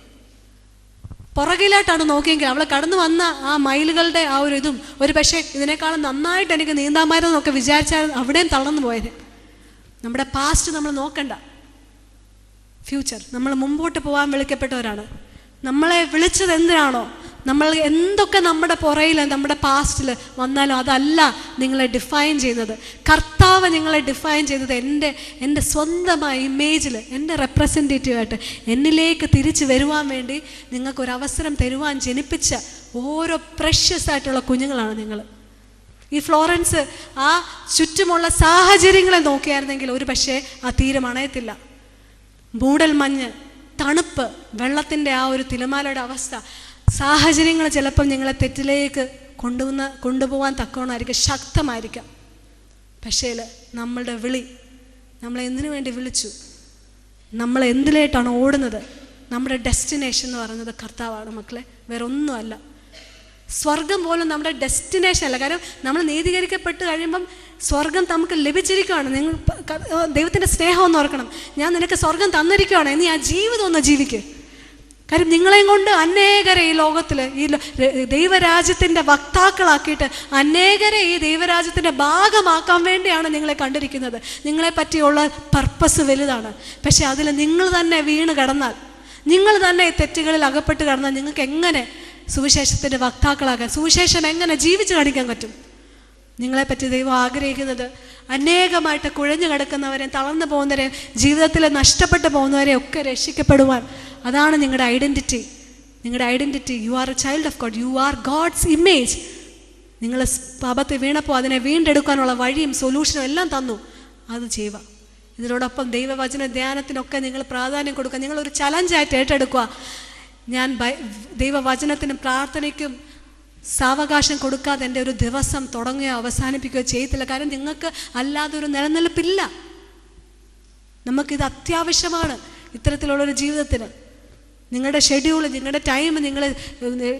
പുറകിലായിട്ടാണ് നോക്കിയെങ്കിൽ അവൾ കടന്നു വന്ന ആ മൈലുകളുടെ ആ ഒരു ഇതും ഒരു പക്ഷേ ഇതിനേക്കാളും നന്നായിട്ട് എനിക്ക് നീന്താമായിരുന്നൊക്കെ വിചാരിച്ചാൽ അവിടെയും തളർന്നു പോയത്. നമ്മുടെ പാസ്റ്റ് നമ്മൾ നോക്കണ്ട, ഫ്യൂച്ചർ. നമ്മൾ മുമ്പോട്ട് പോകാൻ വിളിക്കപ്പെട്ടവരാണ്. നമ്മളെ വിളിച്ചത് എന്തിനാണോ, നമ്മൾ എന്തൊക്കെ നമ്മുടെ പുറയിൽ നമ്മുടെ പാസ്റ്റിൽ വന്നാലും അതല്ല നിങ്ങളെ ഡിഫൈൻ ചെയ്യുന്നത്. കർത്താവ് നിങ്ങളെ ഡിഫൈൻ ചെയ്തത് എൻ്റെ സ്വന്തമായ ഇമേജിൽ, എൻ്റെ റെപ്രസെൻറ്റേറ്റീവായിട്ട് എന്നിലേക്ക് തിരിച്ചു വരുവാൻ വേണ്ടി നിങ്ങൾക്കൊരവസരം തരുവാൻ ജനിപ്പിച്ച ഓരോ പ്രഷ്യസ് ആയിട്ടുള്ള കുഞ്ഞുങ്ങളാണ് നിങ്ങൾ. ഈ ഫ്ലോറൻസ് ആ ചുറ്റുമുള്ള സാഹചര്യങ്ങളെ നോക്കിയായിരുന്നെങ്കിൽ ഒരു പക്ഷേ ആ തീരമണയത്തില്ല. മൂടൽ മഞ്ഞ്, തണുപ്പ്, വെള്ളത്തിൻ്റെ ആ ഒരു തിരമാലയുടെ അവസ്ഥ, സാഹചര്യങ്ങൾ ചിലപ്പം നിങ്ങളെ തെറ്റിലേക്ക് കൊണ്ടുപോകാൻ തക്കവണ്ണമായിരിക്കും, ശക്തമായിരിക്കാം. പക്ഷേ നമ്മളുടെ വിളി, നമ്മളെ എന്തിനു വേണ്ടി വിളിച്ചു, നമ്മൾ എന്തിലേട്ടാണ് ഓടുന്നത്, നമ്മുടെ ഡെസ്റ്റിനേഷൻ എന്ന് പറയുന്നത് കർത്താവാണ് മക്കളെ, വേറെ ഒന്നുമല്ല. സ്വർഗം പോലും നമ്മുടെ ഡെസ്റ്റിനേഷൻ അല്ല. കാരണം നമ്മൾ നീതീകരിക്കപ്പെട്ട് കഴിയുമ്പം സ്വർഗം നമുക്ക് ലഭിച്ചിരിക്കുകയാണ്. നിങ്ങൾ ദൈവത്തിൻ്റെ സ്നേഹം ഒന്ന് ഓർക്കണം. ഞാൻ നിനക്ക് സ്വർഗം തന്നിരിക്കുകയാണ്, നീ ആ ജീവിതം ഒന്ന് ജീവിക്കുക. കാര്യം നിങ്ങളെയും കൊണ്ട് അനേകരെ ഈ ലോകത്തിൽ ഈ ദൈവരാജ്യത്തിൻ്റെ വക്താക്കളാക്കിയിട്ട് അനേകരെ ഈ ദൈവരാജ്യത്തിൻ്റെ ഭാഗമാക്കാൻ വേണ്ടിയാണ് നിങ്ങളെ കണ്ടിരിക്കുന്നത്. നിങ്ങളെ പറ്റിയുള്ള പർപ്പസ് വലുതാണ്. പക്ഷെ അതിൽ നിങ്ങൾ തന്നെ വീണ് കിടന്നാൽ, നിങ്ങൾ തന്നെ ഈ തെറ്റുകളിൽ അകപ്പെട്ട് കിടന്നാൽ നിങ്ങൾക്ക് എങ്ങനെ സുവിശേഷത്തിൻ്റെ വക്താക്കളാകാൻ, സുവിശേഷം എങ്ങനെ ജീവിച്ചു കാണിക്കാൻ പറ്റും? നിങ്ങളെപ്പറ്റി ദൈവം ആഗ്രഹിക്കുന്നത് അനേകമായിട്ട് കുഴഞ്ഞു കിടക്കുന്നവരെയും തളർന്നു പോകുന്നവരെയും ജീവിതത്തിൽ നഷ്ടപ്പെട്ടു പോകുന്നവരെയും ഒക്കെ രക്ഷിക്കപ്പെടുവാൻ. അതാണ് നിങ്ങളുടെ ഐഡൻറ്റിറ്റി. നിങ്ങളുടെ identity, you are a child of God, you are God's image. നിങ്ങൾ പാപത്തിൽ വീണപ്പോൾ അതിനെ വീണ്ടെടുക്കാനുള്ള വഴിയും സൊല്യൂഷനും എല്ലാം തന്നു. അത് ചെയ്യുക. ഇതിനോടൊപ്പം ദൈവവചന ധ്യാനത്തിനൊക്കെ നിങ്ങൾ പ്രാധാന്യം കൊടുക്കുക. നിങ്ങളൊരു ചലഞ്ചായിട്ട് ഏറ്റെടുക്കുക. ഞാൻ ദൈവവചനത്തിനും പ്രാർത്ഥനയ്ക്കും സാവകാശം കൊടുക്കാതെ എൻ്റെ ഒരു ദിവസം തുടങ്ങുകയോ അവസാനിപ്പിക്കുകയോ ചെയ്യത്തില്ല. കാരണം നിങ്ങൾക്ക് അല്ലാതെ ഒരു നിലനിൽപ്പില്ല. നമുക്കിത് അത്യാവശ്യമാണ് ഇത്തരത്തിലുള്ളൊരു ജീവിതത്തിന്. നിങ്ങളുടെ ഷെഡ്യൂൾ, നിങ്ങളുടെ ടൈം, നിങ്ങൾ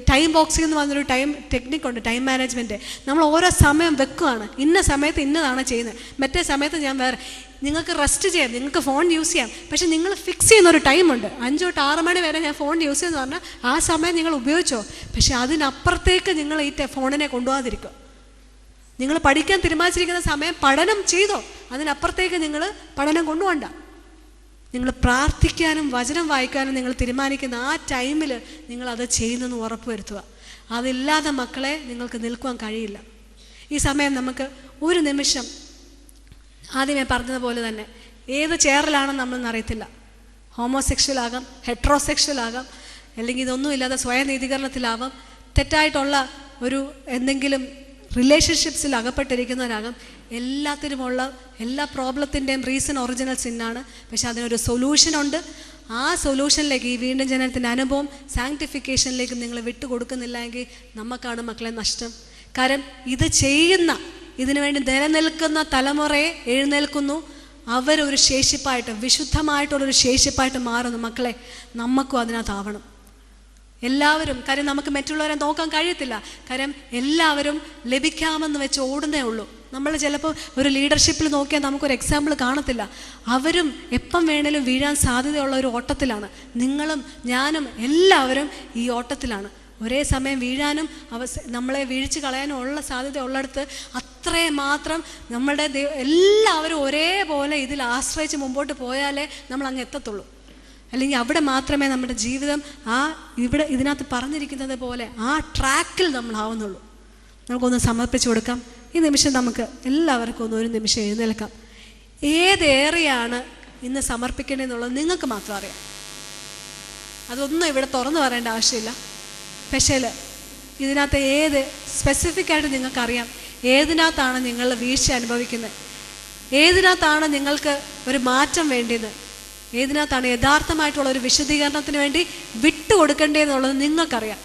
ടൈം ബോക്സിൽ നിന്ന് വന്നൊരു ടൈം ടെക്നിക്കുണ്ട്, ടൈം മാനേജ്മെൻറ്റ്. നമ്മൾ ഓരോ സമയം വെക്കുകയാണ്. ഇന്ന സമയത്ത് ഇന്നതാണ് ചെയ്യുന്നത്, മറ്റേ സമയത്ത് ഞാൻ വേറെ. നിങ്ങൾക്ക് റെസ്റ്റ് ചെയ്യാം, നിങ്ങൾക്ക് ഫോൺ യൂസ് ചെയ്യാം. പക്ഷേ നിങ്ങൾ ഫിക്സ് ചെയ്യുന്നൊരു ടൈമുണ്ട്. 5 തൊട്ട് 6 മണി വരെ ഞാൻ ഫോൺ യൂസ് ചെയ്യുമെന്ന് പറഞ്ഞാൽ ആ സമയം നിങ്ങൾ ഉപയോഗിച്ചോ. പക്ഷേ അതിനപ്പുറത്തേക്ക് നിങ്ങൾ ഈ ഫോണിനെ കൊണ്ടുപോകാതിരിക്കുക. നിങ്ങൾ പഠിക്കാൻ തീരുമാനിച്ചിരിക്കുന്ന സമയം പഠനം ചെയ്തോ, അതിനപ്പുറത്തേക്ക് നിങ്ങൾ പഠനം കൊണ്ടുപോകണ്ട. നിങ്ങൾ പ്രാർത്ഥിക്കാനും വചനം വായിക്കാനും നിങ്ങൾ തീരുമാനിക്കുന്ന ആ ടൈമിൽ നിങ്ങളത് ചെയ്യുന്നെന്ന് ഉറപ്പുവരുത്തുക. അതില്ലാതെ മക്കളെ നിങ്ങൾക്ക് നിൽക്കുവാൻ കഴിയില്ല. ഈ സമയം നമുക്ക് ഒരു നിമിഷം, ആദ്യമേ പറഞ്ഞതുപോലെ തന്നെ, ഏത് ചെയറിലാണെന്ന് നമ്മളൊന്നും അറിയത്തില്ല. ഹോമോസെക്ഷൽ ആകാം, ഹെട്രോസെക്ഷൽ ആകാം, അല്ലെങ്കിൽ ഇതൊന്നുമില്ലാതെ സ്വയം നീതീകരണത്തിലാവാം, തെറ്റായിട്ടുള്ള ഒരു എന്തെങ്കിലും റിലേഷൻഷിപ്സിൽ അകപ്പെട്ടിരിക്കുന്നവരാകാം. എല്ലാത്തിനുമുള്ള എല്ലാ പ്രോബ്ലത്തിൻ്റെയും റീസൺ ഒറിജിനൽ സിന്നാണ്. പക്ഷെ അതിനൊരു സൊല്യൂഷനുണ്ട്. ആ സൊല്യൂഷനിലേക്ക്, ഈ വീണ്ടും ജനനത്തിൻ്റെ അനുഭവം, സാങ്ക്ടിഫിക്കേഷനിലേക്ക് നിങ്ങൾ വിട്ടുകൊടുക്കുന്നില്ല എങ്കിൽ നമുക്കാണ് മക്കളെ നഷ്ടം. കാരണം ഇത് ചെയ്യുന്ന, ഇതിനുവേണ്ടി നിലനിൽക്കുന്ന തലമുറയെ എഴുന്നേൽക്കുന്നു. അവരൊരു ശേഷിപ്പായിട്ട്, വിശുദ്ധമായിട്ടുള്ളൊരു ശേഷിപ്പായിട്ട് മാറുന്നു. മക്കളെ, നമുക്കും അതിനകത്താവണം എല്ലാവരും. കാര്യം നമുക്ക് മറ്റുള്ളവരെ നോക്കാൻ കഴിയത്തില്ല. കാര്യം എല്ലാവരും ലഭിക്കാമെന്ന് വെച്ച് ഓടുന്നേ ഉള്ളൂ. നമ്മൾ ചിലപ്പോൾ ഒരു ലീഡർഷിപ്പിൽ നോക്കിയാൽ നമുക്കൊരു എക്സാമ്പിൾ കാണത്തില്ല. അവരും എപ്പം വേണേലും വീഴാൻ സാധ്യതയുള്ള ഒരു ഓട്ടത്തിലാണ്. നിങ്ങളും ഞാനും എല്ലാവരും ഈ ഓട്ടത്തിലാണ്. ഒരേ സമയം വീഴാനും നമ്മളെ വീഴ്ച കളയാനും ഉള്ള സാധ്യത ഉള്ളിടത്ത് അത്രയും മാത്രം നമ്മുടെ എല്ലാവരും ഒരേപോലെ ഇതിൽ ആശ്രയിച്ച് മുമ്പോട്ട് പോയാലേ നമ്മൾ അങ്ങ് എത്തത്തുള്ളൂ. അല്ലെങ്കിൽ അവിടെ മാത്രമേ നമ്മുടെ ജീവിതം ഇതിനകത്ത് പറഞ്ഞിരിക്കുന്നത് പോലെ ആ ട്രാക്കിൽ നമ്മളാവുന്നുള്ളൂ. നമുക്കൊന്ന് സമർപ്പിച്ചു കൊടുക്കാം. ഈ നിമിഷം നമുക്ക് എല്ലാവർക്കും ഒരു നിമിഷം എഴുന്നേൽക്കാം. ഏതേറിയാണ് ഇന്ന് സമർപ്പിക്കേണ്ടതെന്നുള്ളത് നിങ്ങൾക്ക് മാത്രം അറിയാം. അതൊന്നും ഇവിടെ തുറന്നു പറയേണ്ട ആവശ്യമില്ല. പക്ഷേ ഇതിനകത്ത് സ്പെസിഫിക് ആയിട്ട് നിങ്ങൾക്കറിയാം ഏതിനകത്താണ് നിങ്ങൾ വീഴ്ച അനുഭവിക്കുന്നത്, ഏതിനകത്താണ് നിങ്ങൾക്ക് ഒരു മാറ്റം വേണ്ടിയത്, ഏതിനകത്താണ് യഥാർത്ഥമായിട്ടുള്ള ഒരു വിശദീകരണത്തിന് വേണ്ടി വിട്ടുകൊടുക്കേണ്ടതെന്നുള്ളത് നിങ്ങൾക്കറിയാം.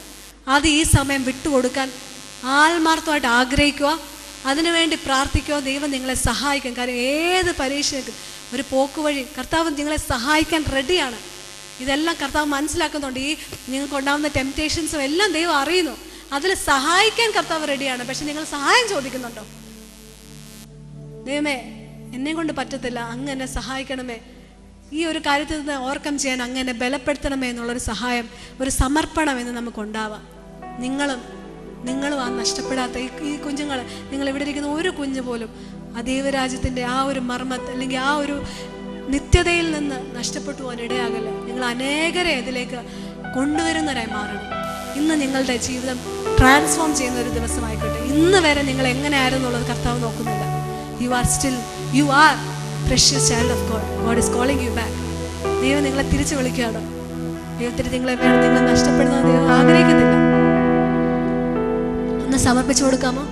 അത് ഈ സമയം വിട്ടുകൊടുക്കാൻ ആത്മാർത്ഥമായിട്ട് ആഗ്രഹിക്കുക, അതിനുവേണ്ടി പ്രാർത്ഥിക്കുക. ദൈവം നിങ്ങളെ സഹായിക്കും. കാര്യം ഏത് പരീക്ഷയ്ക്കും ഒരു പോക്കുവഴി കർത്താവ് നിങ്ങളെ സഹായിക്കാൻ റെഡിയാണ്. ഇതെല്ലാം കർത്താവ് മനസ്സിലാക്കുന്നുണ്ട്. ഈ നിങ്ങൾക്ക് ഉണ്ടാകുന്ന ടെംപ്റ്റേഷൻസും എല്ലാം ദൈവം അറിയുന്നു. അതിൽ സഹായിക്കാൻ കർത്താവ് റെഡിയാണ്. പക്ഷെ നിങ്ങൾ സഹായം ചോദിക്കുന്നുണ്ടോ? ദൈവമേ, എന്നെ കൊണ്ട് പറ്റത്തില്ല, അങ്ങ് എന്നെ സഹായിക്കണമേ, ഈ ഒരു കാര്യത്തിൽ നിന്ന് ഓവർകം ചെയ്യാൻ അങ്ങ് എന്നെ ബലപ്പെടുത്തണമേ എന്നുള്ളൊരു സഹായം, ഒരു സമർപ്പണം എന്ന് നമുക്കുണ്ടാവാം. നിങ്ങളും ആ നഷ്ടപ്പെടാത്ത ഈ കുഞ്ഞുങ്ങൾ, നിങ്ങൾ ഇവിടെ ഇരിക്കുന്ന ഒരു കുഞ്ഞു പോലും ആ ദൈവരാജ്യത്തിൻ്റെ ആ ഒരു മർമ്മത്ത് അല്ലെങ്കിൽ ആ ഒരു നിത്യതയിൽ നിന്ന് നഷ്ടപ്പെട്ടു പോകാൻ ഇടയാകല്ല. നിങ്ങൾ അനേകരെ ഇതിലേക്ക് കൊണ്ടുവരുന്നവരായി മാറണം. ഇന്ന് നിങ്ങളുടെ ജീവിതം ട്രാൻസ്ഫോം ചെയ്യുന്ന ഒരു ദിവസമായിക്കോട്ടെ. ഇന്ന് വരെ നിങ്ങൾ എങ്ങനെയായിരുന്നുള്ളത് കർത്താവ് നോക്കുന്നില്ല. You are precious child of God. God is calling you back. ദൈവം നിങ്ങളെ തിരിച്ചു വിളിക്കുകയാണ്. ദൈവത്തിന് നിങ്ങളെ വേണം. നിങ്ങൾ നഷ്ടപ്പെടുന്നത് ദൈവം ആഗ്രഹിക്കുന്നില്ല. ഒന്ന് സമർപ്പിച്ചു കൊടുക്കാമോ?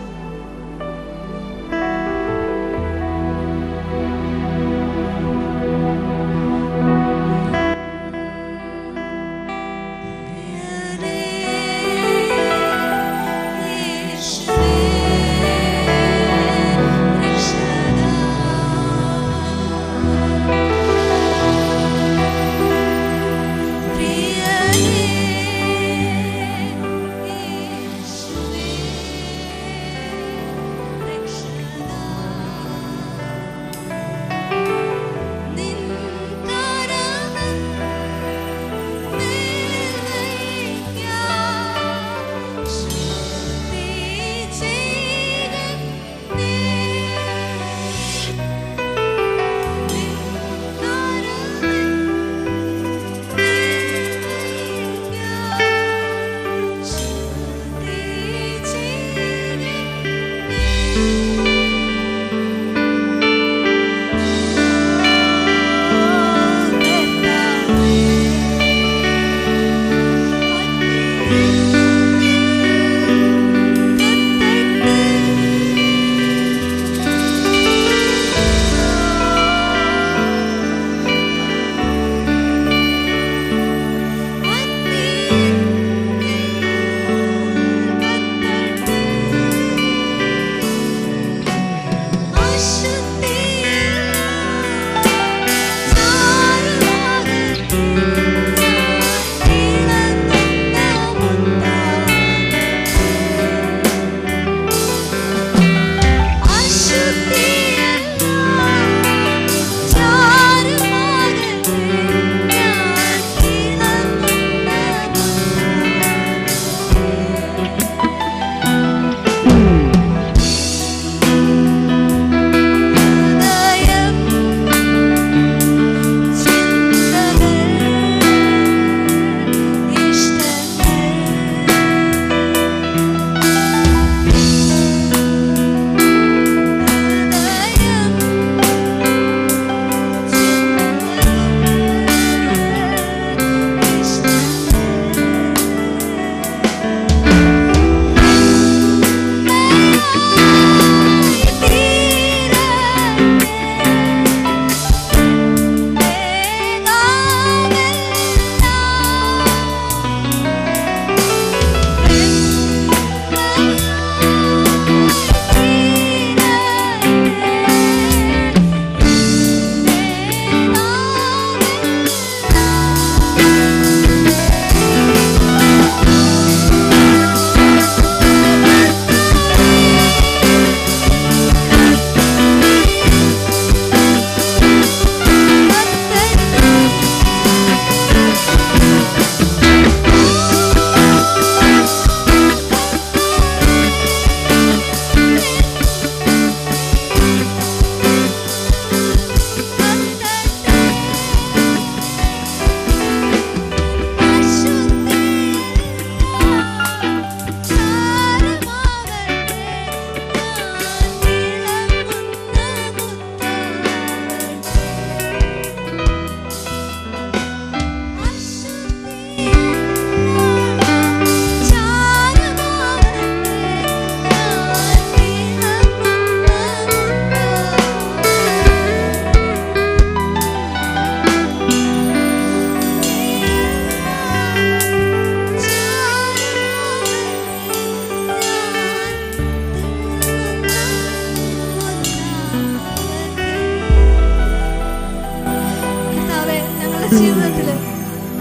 ജീവിതത്തിൽ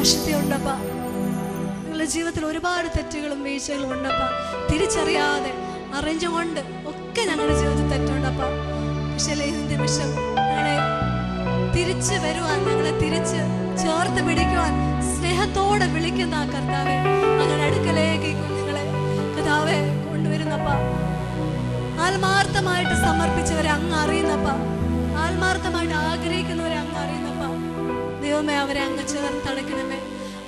അശുദ്ധിയുണ്ടപ്പാ. ഞങ്ങളുടെ ജീവിതത്തിൽ ഒരുപാട് തെറ്റുകളും വീഴ്ചകളും ഉണ്ടപ്പാ. തിരിച്ചറിയാതെ അറിഞ്ഞുകൊണ്ട് ഒക്കെ ഞങ്ങളുടെ ജീവിതത്തിൽ തെറ്റുണ്ടപ്പാ. പക്ഷേ ഈ നിമിഷം ഞങ്ങളെ തിരിച്ചു വരുവാൻ, ഞങ്ങളെ തിരിച്ച് ചേർത്ത് പിടിക്കുവാൻ സ്നേഹത്തോടെ വിളിക്കുന്ന ആ കർത്താവെ, അങ്ങനെ അടുക്കലേക്ക് ഈ കുഞ്ഞുങ്ങളെ കർത്താവെ കൊണ്ടുവരുന്നപ്പാ. ആത്മാർത്ഥമായിട്ട് സമർപ്പിച്ചവരെ അങ്ങ് അറിയുന്നപ്പാ. ആത്മാർത്ഥമായിട്ട് ആഗ്രഹിക്കുന്നവരെ അങ്ങ് അറിയുന്നപ്പാ. ദൈവമേ, അവരെ അങ്ങ് ചേർത്തടക്കണമേ.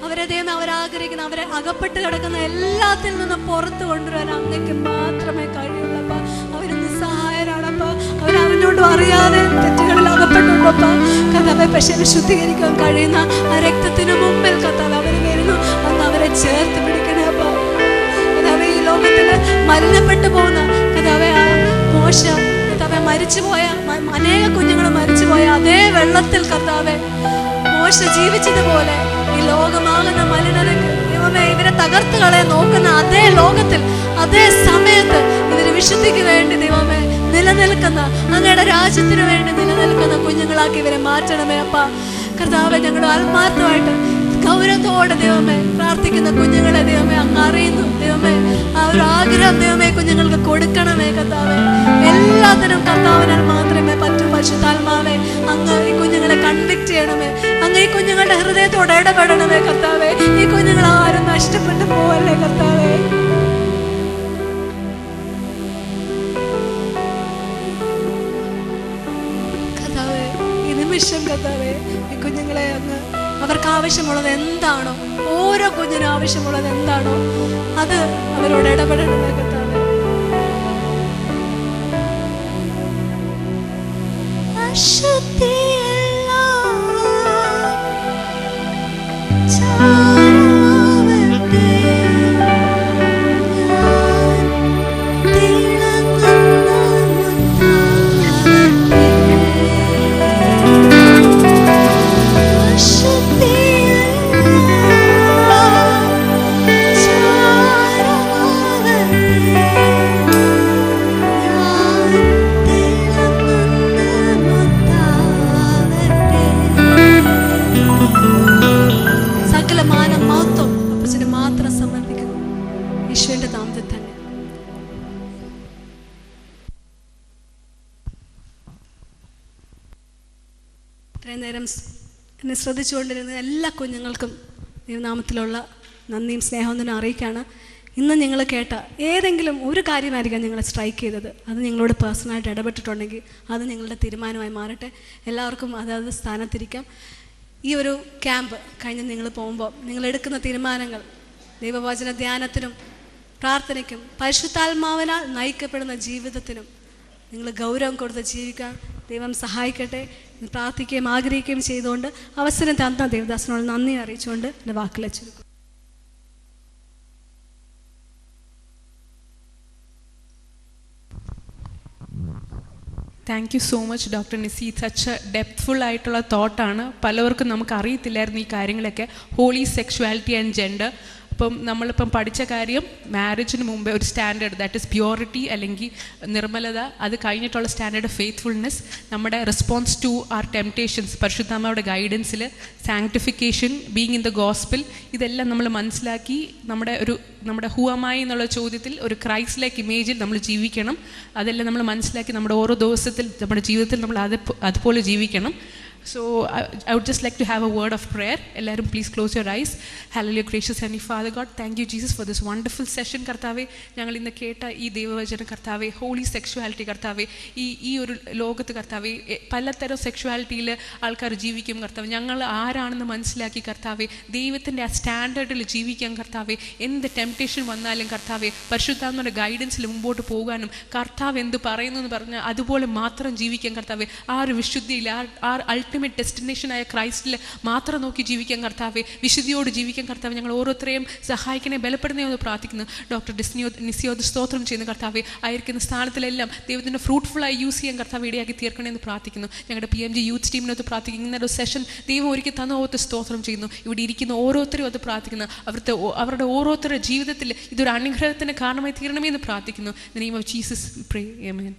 അവരെ ദൈവമേ, അവരാഗ്രഹിക്കുന്ന, അവരെ അകപ്പെട്ട് കിടക്കുന്ന എല്ലാത്തിൽ നിന്നും പുറത്തു കൊണ്ടുവരാൻ അങ്ങക്ക് മാത്രമേ കഴിയുള്ളപ്പാ. അവര് നിസ്സഹായരാണപ്പാ. അവരറിഞ്ഞോണ്ടും അറിയാതെ തെറ്റുകളിൽ അകപ്പെട്ടുണ്ടപ്പാ കർത്താവെ. പക്ഷെ ശുദ്ധീകരിക്കാൻ കഴിയുന്ന ആ രക്തത്തിന് മുമ്പിൽ കർത്താവ് അവർ വരുന്നു. അന്ന് അവരെ ചേർത്ത് പിടിക്കണപ്പാ. കർത്താവെ, ഈ ലോകത്തില് മലിനപ്പെട്ടു പോകുന്ന കർത്താവെ ആ മോശ കർത്താവെ മരിച്ചുപോയ അനേക കുഞ്ഞുങ്ങൾ മരിച്ചുപോയ അതേ വെള്ളത്തിൽ കർത്താവെ മോശ ജീവിച്ചതുപോലെ ഈ ലോകമാകുന്ന മലിനതയ്ക്ക് ദൈവമേ ഇവരെ തകർത്ത് കളയാൻ നോക്കുന്ന അതേ ലോകത്തിൽ അതേ സമയത്ത് ഇതിന് വിശുദ്ധിക്ക് വേണ്ടി ദൈവമേ നിലനിൽക്കുന്ന അങ്ങയുടെ രാജ്യത്തിന് വേണ്ടി നിലനിൽക്കുന്ന കുഞ്ഞുങ്ങളാക്കി ഇവരെ മാറ്റണമേ അപ്പാ. കർത്താവെ, ഞങ്ങൾ ആത്മാർത്ഥമായിട്ട് ഗൗരവത്തോടെ ദൈവമേ പ്രാർത്ഥിക്കുന്ന കുഞ്ഞുങ്ങളെ ദൈവമേ അങ്ങ് അറിയുന്നു. ദൈവമേ, ആ ഒരു ആഗ്രഹം ദൈവമേ കുഞ്ഞുങ്ങൾക്ക് കൊടുക്കണമേ കർത്താവെ. എല്ലാത്തിനും കർത്താവിനാൽ മാത്രമേ പറ്റൂ. പരിശുദ്ധാത്മാവേ, അങ്ങ് ഈ കുഞ്ഞുങ്ങളെ കൺവിക്ട് ചെയ്യണമേ. അങ്ങ് ഈ കുഞ്ഞുങ്ങളുടെ ഹൃദയത്തോടെ ഇടപെടണമേ കർത്താവെ. ഈ കുഞ്ഞുങ്ങൾ ആരും നഷ്ടപ്പെട്ടു പോവല്ലേ കർത്താവെ. കർത്താവെ, ഈ നിമിഷം കർത്താവെ ഈ കുഞ്ഞുങ്ങളെ അങ്ങ് അവർക്ക് ആവശ്യമുള്ളത് എന്താണോ, ഓരോ കുഞ്ഞിനും ആവശ്യമുള്ളത് എന്താണോ അത് അവരോട് ഇടപെടണമേ കർത്താവെ. ഇത്രയും നേരം എന്നെ ശ്രദ്ധിച്ചുകൊണ്ടിരുന്ന എല്ലാ കുഞ്ഞുങ്ങൾക്കും ദൈവനാമത്തിലുള്ള നന്ദിയും സ്നേഹവും അറിയിക്കുകയാണ്. ഇന്ന് നിങ്ങൾ കേട്ട ഏതെങ്കിലും ഒരു കാര്യമായിരിക്കാം നിങ്ങളെ സ്ട്രൈക്ക് ചെയ്തത്. അത് നിങ്ങളോട് പേഴ്സണലായിട്ട് ഇടപെട്ടിട്ടുണ്ടെങ്കിൽ അത് നിങ്ങളുടെ തീരുമാനമായി മാറട്ടെ. എല്ലാവർക്കും അതാത് സ്ഥാനത്തിരിക്കാം. ഈ ഒരു ക്യാമ്പ് കഴിഞ്ഞ് നിങ്ങൾ പോകുമ്പോൾ നിങ്ങളെടുക്കുന്ന തീരുമാനങ്ങൾ ദൈവവചന ധ്യാനത്തിനും പ്രാർത്ഥനയ്ക്കും പരിശുദ്ധാത്മാവിനാൽ നയിക്കപ്പെടുന്ന ജീവിതത്തിനും നിങ്ങൾ ഗൗരവം കൊടുത്ത് ജീവിക്കാൻ ദൈവം സഹായിക്കട്ടെ. പ്രാർത്ഥിക്കുകയും ആഗ്രഹിക്കുകയും ചെയ്തുകൊണ്ട് അവസരം തന്ന ദേവദാസനോട് നന്ദി അറിയിച്ചുകൊണ്ട് എൻ്റെ വാക്കുകൾ ചുരുക്കും. Thank you so much doctor Nisi. Such a depthful ആയിട്ടുള്ള തോട്ടാണ്. പലവർക്കും നമുക്ക് അറിയത്തില്ലായിരുന്നു ഈ കാര്യങ്ങളൊക്കെ, ഹോളി സെക്ഷുവാലിറ്റി ആൻഡ് ജെൻഡർ. അപ്പം നമ്മളിപ്പം പഠിച്ച കാര്യം മാരേജിന് മുമ്പേ ഒരു സ്റ്റാൻഡേർഡ്, ദാറ്റ് ഇസ് പ്യൂരിറ്റി അല്ലെങ്കിൽ നിർമ്മലത, അത് കഴിഞ്ഞിട്ടുള്ള സ്റ്റാൻഡേർഡ് ഫെയ്ത്ത്ഫുൾനെസ്, നമ്മുടെ റെസ്പോൺസ് ടു ആർ ടെംപ്റ്റേഷൻസ്, പരിശുദ്ധാത്മാവുടെ ഗൈഡൻസിൽ, sanctification, being in the gospel, ഇതെല്ലാം നമ്മൾ മനസ്സിലാക്കി നമ്മുടെ ഹുവമായി എന്നുള്ള ചോദ്യത്തിൽ ഒരു ക്രൈസ്റ്റ് ലൈക്ക് ഇമേജിൽ നമ്മൾ ജീവിക്കണം. അതെല്ലാം നമ്മൾ മനസ്സിലാക്കി നമ്മുടെ ഓരോ ദിവസത്തിൽ നമ്മുടെ ജീവിതത്തിൽ നമ്മൾ അതുപോലെ ജീവിക്കണം. So I would just like to have a word of prayer. Ellarum please close your eyes. Hallelujah, gracious Heavenly Father God, thank you Jesus for this wonderful session. കർത്താവേ, ഞങ്ങൾ ഇന്ന് കേട്ട ഈ ദൈവവചനം കർത്താവേ, ഹോളി സെക്ഷുവാലിറ്റി കർത്താവേ, ഈ ഒരു ലോകത്ത് കർത്താവേ പലതരം സെക്ഷുവാലിറ്റിയിൽ ആൾക്കാർ ജീവിക്കും കർത്താവേ. ഞങ്ങൾ ആരാണെന്ന് മനസ്സിലാക്കി കർത്താവേ ദൈവത്തിൻ്റെ ആ സ്റ്റാൻഡേർഡിൽ ജീവിക്കാൻ കർത്താവേ, എന്ത് ടെംപ്റ്റേഷൻ വന്നാലും കർത്താവേ പരിശുദ്ധാത്മാവിൻ്റെ ഗൈഡൻസിൽ മുമ്പോട്ട് പോകാനും കർത്താവ് എന്ത് പറയുന്നു എന്ന് പറഞ്ഞാൽ അതുപോലെ മാത്രം ജീവിക്കാൻ കർത്താവേ, ആ ഒരു വിശുദ്ധിയിൽ ആ അൾട്ടിമേറ്റ് ഡെസ്റ്റിനേഷനായ ക്രൈസ്റ്റിൽ മാത്രം നോക്കി ജീവിക്കാൻ കർത്താവേ, വിശുദ്ധിയോട് ജീവിക്കാൻ കർത്താവേ ഞങ്ങൾ ഓരോരുത്തരെയും സഹായിക്കണേ, ബലപ്പെടുന്നേ എന്ന് പ്രാർത്ഥിക്കുന്നു. ഡോക്ടർ നിസിയോട് സ്തോത്രം ചെയ്യുന്ന കർത്താവേ, ആയിരിക്കുന്ന സ്ഥാനത്തിലെല്ലാം ദൈവത്തിൻ്റെ ഫ്രൂട്ട്ഫുള്ളായി യൂസ് ചെയ്യാൻ കർത്താവ് ഇടയാക്കി തീർക്കണേ എന്ന് പ്രാർത്ഥിക്കുന്നു. ഞങ്ങളുടെ PMG യൂത്ത് ടീമിനൊത്ത് പ്രാർത്ഥിക്കുന്നു. ഇന്നൊരു സെഷൻ ദൈവം ഒരുക്കി തന്ന ഓർത്ത് സ്തോത്രം ചെയ്യുന്നു. ഇവിടെ ഇരിക്കുന്ന ഓരോരുത്തരും അത് പ്രാർത്ഥിക്കുന്നു. അവരുടെ ഓരോരുത്തരുടെ ജീവിതത്തിൽ ഇതൊരു അനുഗ്രഹത്തിന് കാരണമായി തീരണമേ എന്ന് പ്രാർത്ഥിക്കുന്നു. In the name of Jesus we pray. Amen.